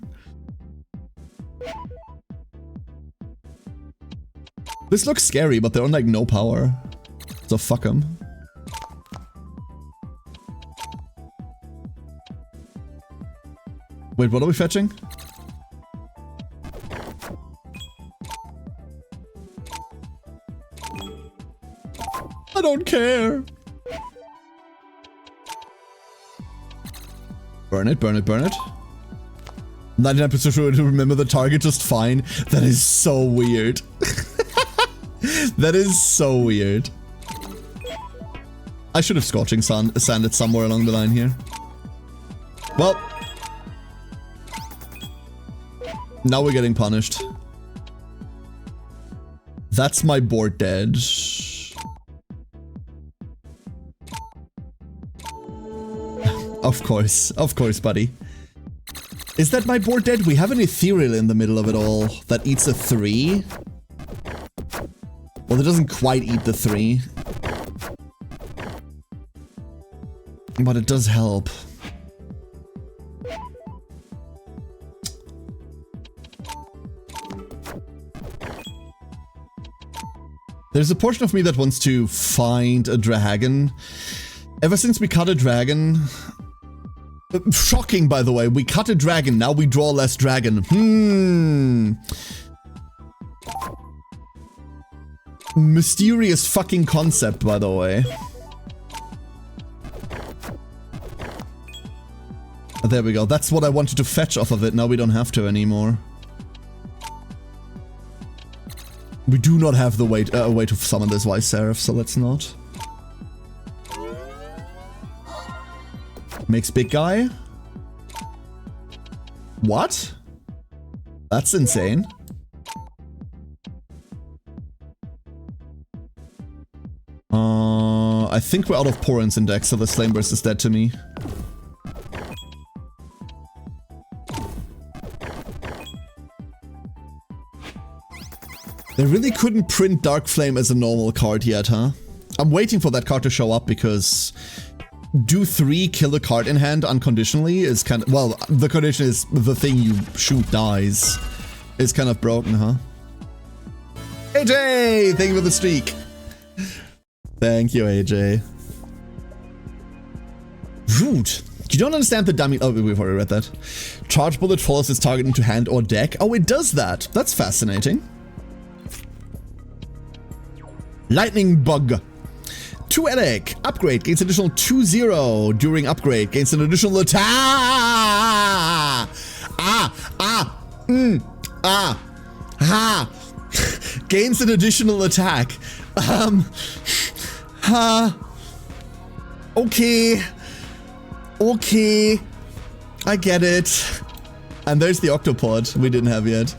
This looks scary, but they're on like no power. So fuck them. Wait, what are we fetching? I don't care. Burn it, burn it, burn it. 99% sure to remember the target just fine. That is so weird. That is so weird. I should have Scorching Sanded somewhere along the line here. Well. Now we're getting punished. That's my board dead. Of course, buddy. Is that my board dead? We have an ethereal in the middle of it all that eats a 3. Well, it doesn't quite eat the 3. But it does help. There's a portion of me that wants to find a dragon. Ever since we cut a dragon... Shocking, by the way. We cut a dragon, now we draw less dragon. Mysterious fucking concept, by the way. There we go. That's what I wanted to fetch off of it. Now we don't have to anymore. We do not have the way to summon this Wise Seraph, so let's not. Makes big guy? What? That's insane. I think we're out of Porins index, so the Slain Burst is dead to me. They really couldn't print Dark Flame as a normal card yet, huh? I'm waiting for that card to show up because do 3 kill a card in hand unconditionally is kind of, well, the condition is the thing you shoot dies is kind of broken, huh? AJ, thank you for the streak. Thank you, AJ. Rude. You don't understand the dummy. Oh, we've already read that. Charge bullet follows its target into hand or deck. Oh, it does that. That's fascinating. Lightning Bug. 2 Alec. Upgrade. Gains additional 2/0 during upgrade. Gains an additional attack. Gains an additional attack. Okay. Okay. I get it. And there's the Octopod we didn't have yet.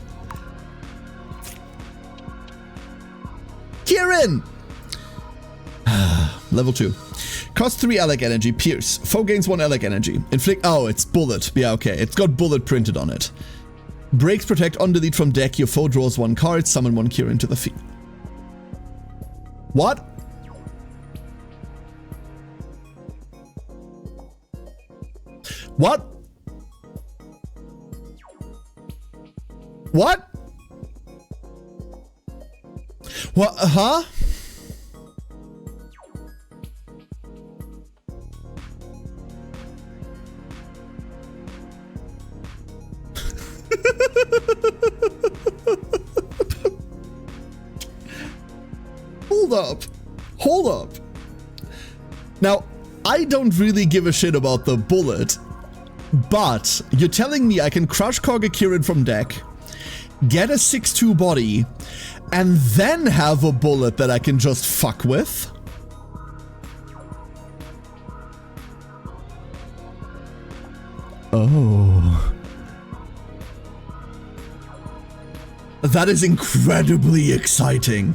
Kieran! Level 2. Cost 3 Alec energy. Pierce. Foe gains 1 Alec energy. Inflict. Oh, it's bullet. Yeah, okay. It's got bullet printed on it. Breaks protect on delete from deck. Your foe draws 1 card. Summon 1 Kieran to the field. What? What? What? What? Huh? Hold up. Hold up. Now, I don't really give a shit about the bullet, but you're telling me I can crush Kog'Kirin from deck, get a 6/2 body, and then have a bullet that I can just fuck with? Oh. That is incredibly exciting.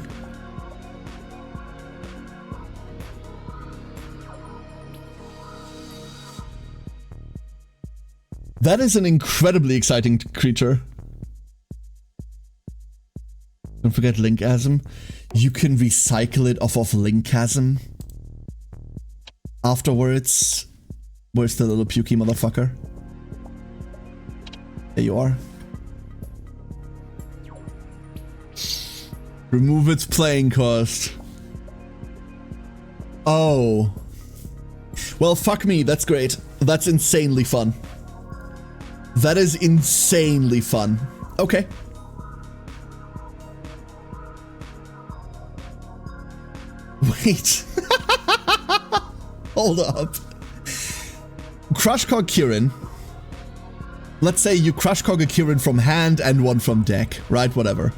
That is an incredibly exciting creature. Don't forget Linkasm. You can recycle it off of Linkasm. Afterwards. Where's the little pukey motherfucker? There you are. Remove its playing cost. Oh. Well, fuck me, that's great. That's insanely fun. That is insanely fun. Okay. Wait. Hold up. Crushcog Kirin. Let's say you Crushcog a Kirin from hand and one from deck, right? Whatever.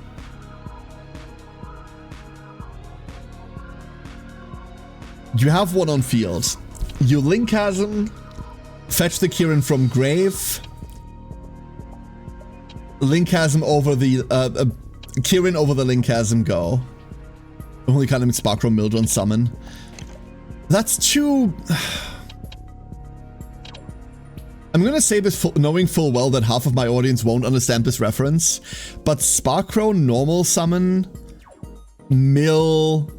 You have one on field. You Linkasm, fetch the Kirin from grave, Linkasm over the Kirin over the Linkasm go. Only kind of Sparkrow Mildron summon. That's too. I'm gonna say this knowing full well that half of my audience won't understand this reference, but Sparkrow normal summon mill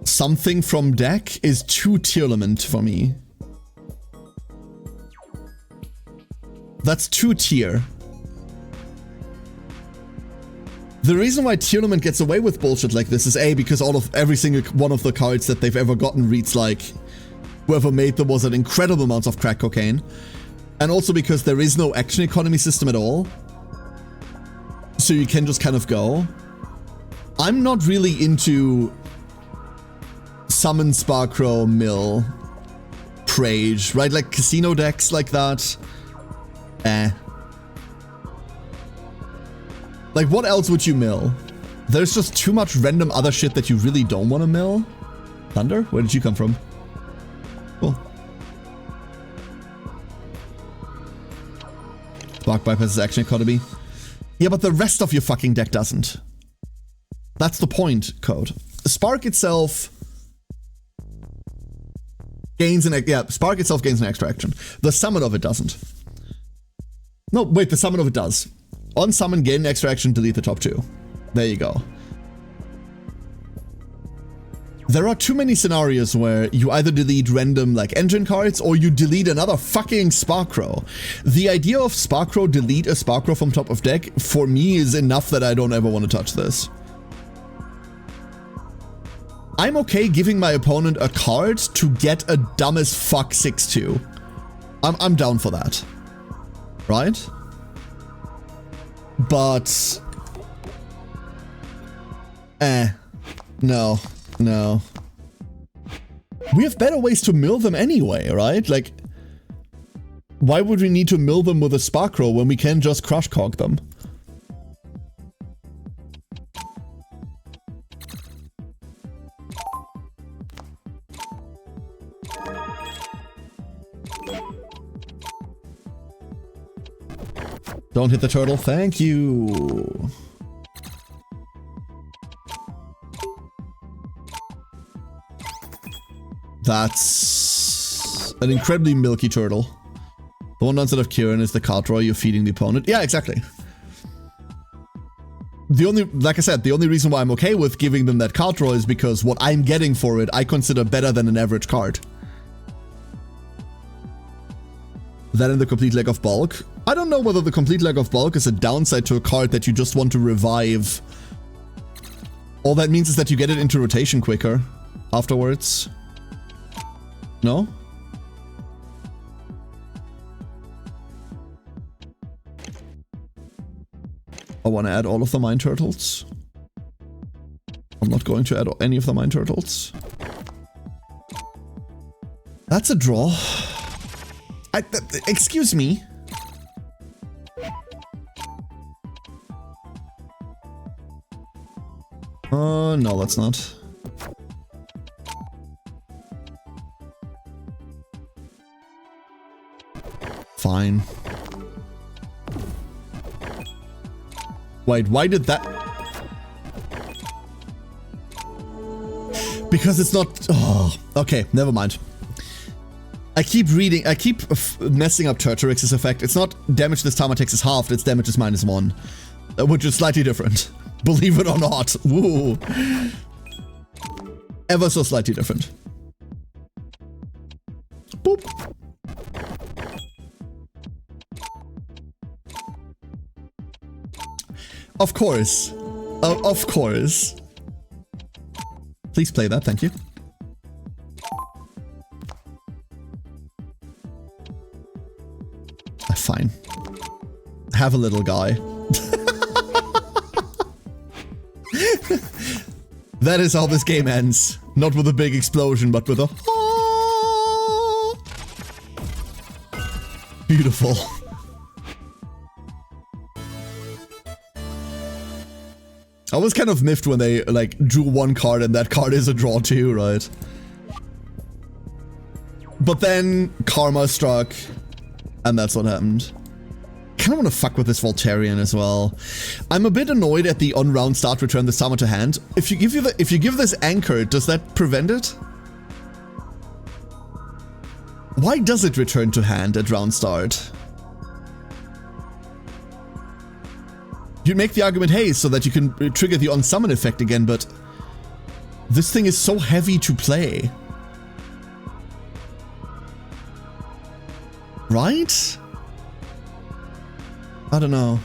something from deck is too Tearlament for me. That's too tier. The reason why Tearlament gets away with bullshit like this is A, because every single one of the cards that they've ever gotten reads like whoever made them was an incredible amount of crack cocaine. And also because there is no action economy system at all. So you can just kind of go. I'm not really into summon Sparkrow, mill, Prage, right? Like casino decks like that. Like what else would you mill? There's just too much random other shit that you really don't want to mill. Thunder? Where did you come from? Cool. Spark bypasses action economy. Yeah, but the rest of your fucking deck doesn't. That's the point, Code. Spark itself gains an... Yeah, Spark itself gains an extra action. The summon of it doesn't. No, wait, the summon of it does. On summon, gain an extra action, delete the top two. There you go. There are too many scenarios where you either delete random like engine cards or you delete another fucking Sparkrow. The idea of Sparkrow delete a Sparkrow from top of deck for me is enough that I don't ever want to touch this. I'm okay giving my opponent a card to get a dumb as fuck 6-2. I'm down for that. Right? But... No. No. We have better ways to mill them anyway, right? Like, why would we need to mill them with a Sparkrow when we can just Crushcog them? Don't hit the turtle. Thank you. That's an incredibly milky turtle. The one instead of Kirin is the card draw you're feeding the opponent. Yeah, exactly. The only, like I said, the only reason why I'm okay with giving them that card draw is because what I'm getting for it, I consider better than an average card. That and the complete lack of bulk. I don't know whether the complete lack of bulk is a downside to a card that you just want to revive. All that means is that you get it into rotation quicker afterwards. No? I want to add all of the mine turtles. I'm not going to add any of the mine turtles. That's a draw. Excuse me. No, that's not. Fine. Wait, why did that? Because it's not... Oh, okay, never mind. I keep messing up Turtorix's effect. It's not damage this Tama takes is halved, it's damage is -1. Which is slightly different. Believe it or not. Woo. Ever so slightly different. Boop. Of course. Of course. Please play that, thank you. Fine. Have a little guy. That is how this game ends. Not with a big explosion, but with a... Beautiful. I was kind of miffed when they, like, drew one card and that card is a draw too, right? But then Karma struck, and that's what happened. Kind of want to fuck with this Voltarian as well. I'm a bit annoyed at the on-round start return this Tama to hand. If you give this Anchor, does that prevent it? Why does it return to hand at round start? You'd make the argument, hey, so that you can trigger the on-summon effect again, but this thing is so heavy to play. Right? I don't know.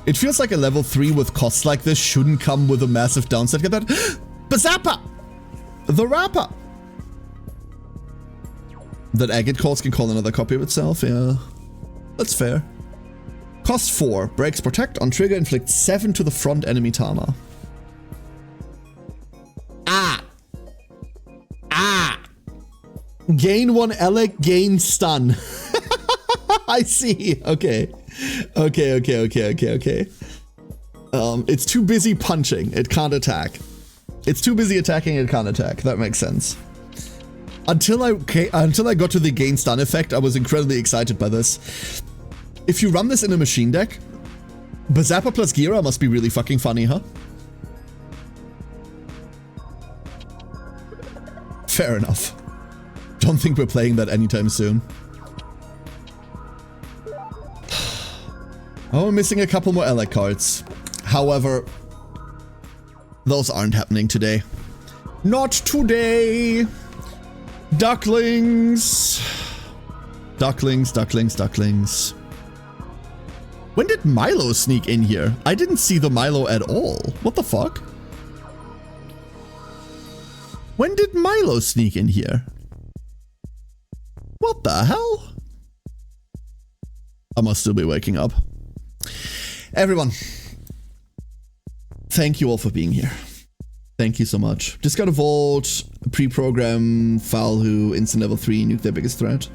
It feels like a level 3 with costs like this shouldn't come with a massive downside. Get that? Bazappa! The Rapper! That Agate calls can call another copy of itself, yeah. That's fair. Cost 4. Breaks Protect. On trigger, inflict 7 to the front enemy Tama. Ah! Ah! Gain 1 Elec, gain stun. I see. Okay. Okay. It's too busy punching. It can't attack. It's too busy attacking. It can't attack. That makes sense. Until I got to the gain stun effect, I was incredibly excited by this. If you run this in a machine deck, Bazappa plus Gira must be really fucking funny, huh? Fair enough. Don't think we're playing that anytime soon. Oh, we're missing a couple more Elec cards. However, those aren't happening today. Not today! Ducklings! Ducklings. When did Milo sneak in here? I didn't see the Milo at all. What the fuck? When did Milo sneak in here? What the hell? I must still be waking up. Everyone, thank you all for being here. Thank you so much. Just got a Vault, pre-program, Foul Who, Instant Level 3, Nuke Their Biggest Threat.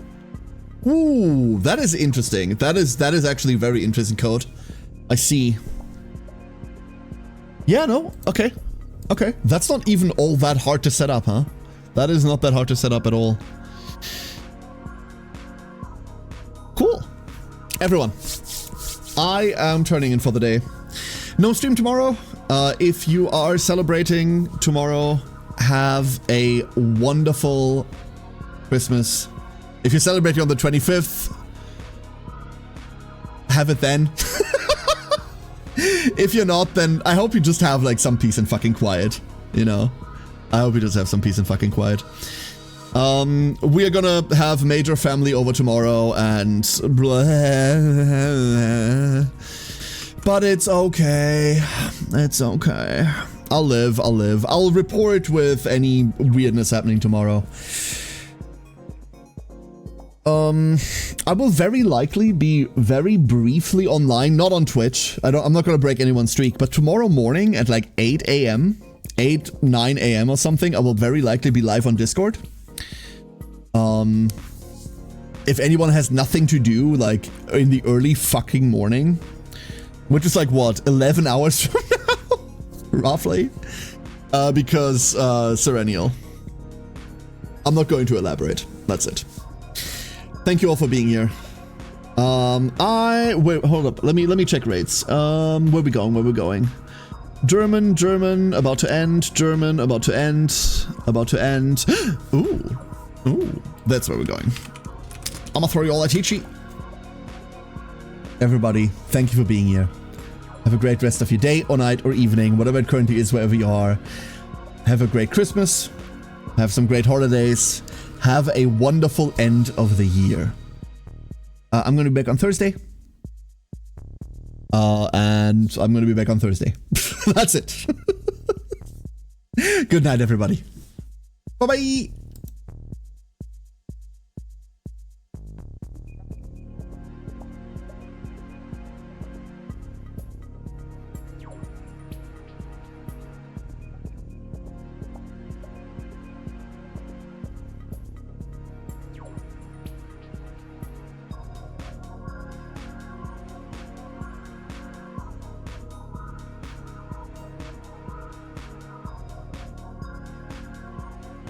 Ooh, that is interesting. That is actually a very interesting code. I see. Yeah, no, okay. Okay, that's not even all that hard to set up, huh? That is not that hard to set up at all. Cool. Everyone, I am turning in for the day. No stream tomorrow. If you are celebrating tomorrow, have a wonderful Christmas. If you're celebrating on the 25th, have it then. If you're not, then I hope you just have like some peace and fucking quiet, you know? I hope you just have some peace and fucking quiet. We are gonna have major family over tomorrow and blah, but it's okay. It's okay. I'll live. I'll report with any weirdness happening tomorrow. I will very likely be very briefly online, not on Twitch. I'm not gonna break anyone's streak, but tomorrow morning at like 8 a.m., 9 a.m. or something, I will very likely be live on Discord. If anyone has nothing to do, like, in the early fucking morning, which is like, what, 11 hours from now? Roughly? Because, Serenial. I'm not going to elaborate. That's it. Thank you all for being here. Wait, hold up. Let me check rates. Where we going? German, about to end. German, about to end. Ooh. Ooh, that's where we're going. I'm gonna throw you all a Chi-Chi. Everybody, thank you for being here. Have a great rest of your day or night or evening, whatever it currently is, wherever you are. Have a great Christmas. Have some great holidays. Have a wonderful end of the year. I'm going to be back on Thursday. And I'm going to be back on Thursday. That's it. Good night, everybody. Bye-bye.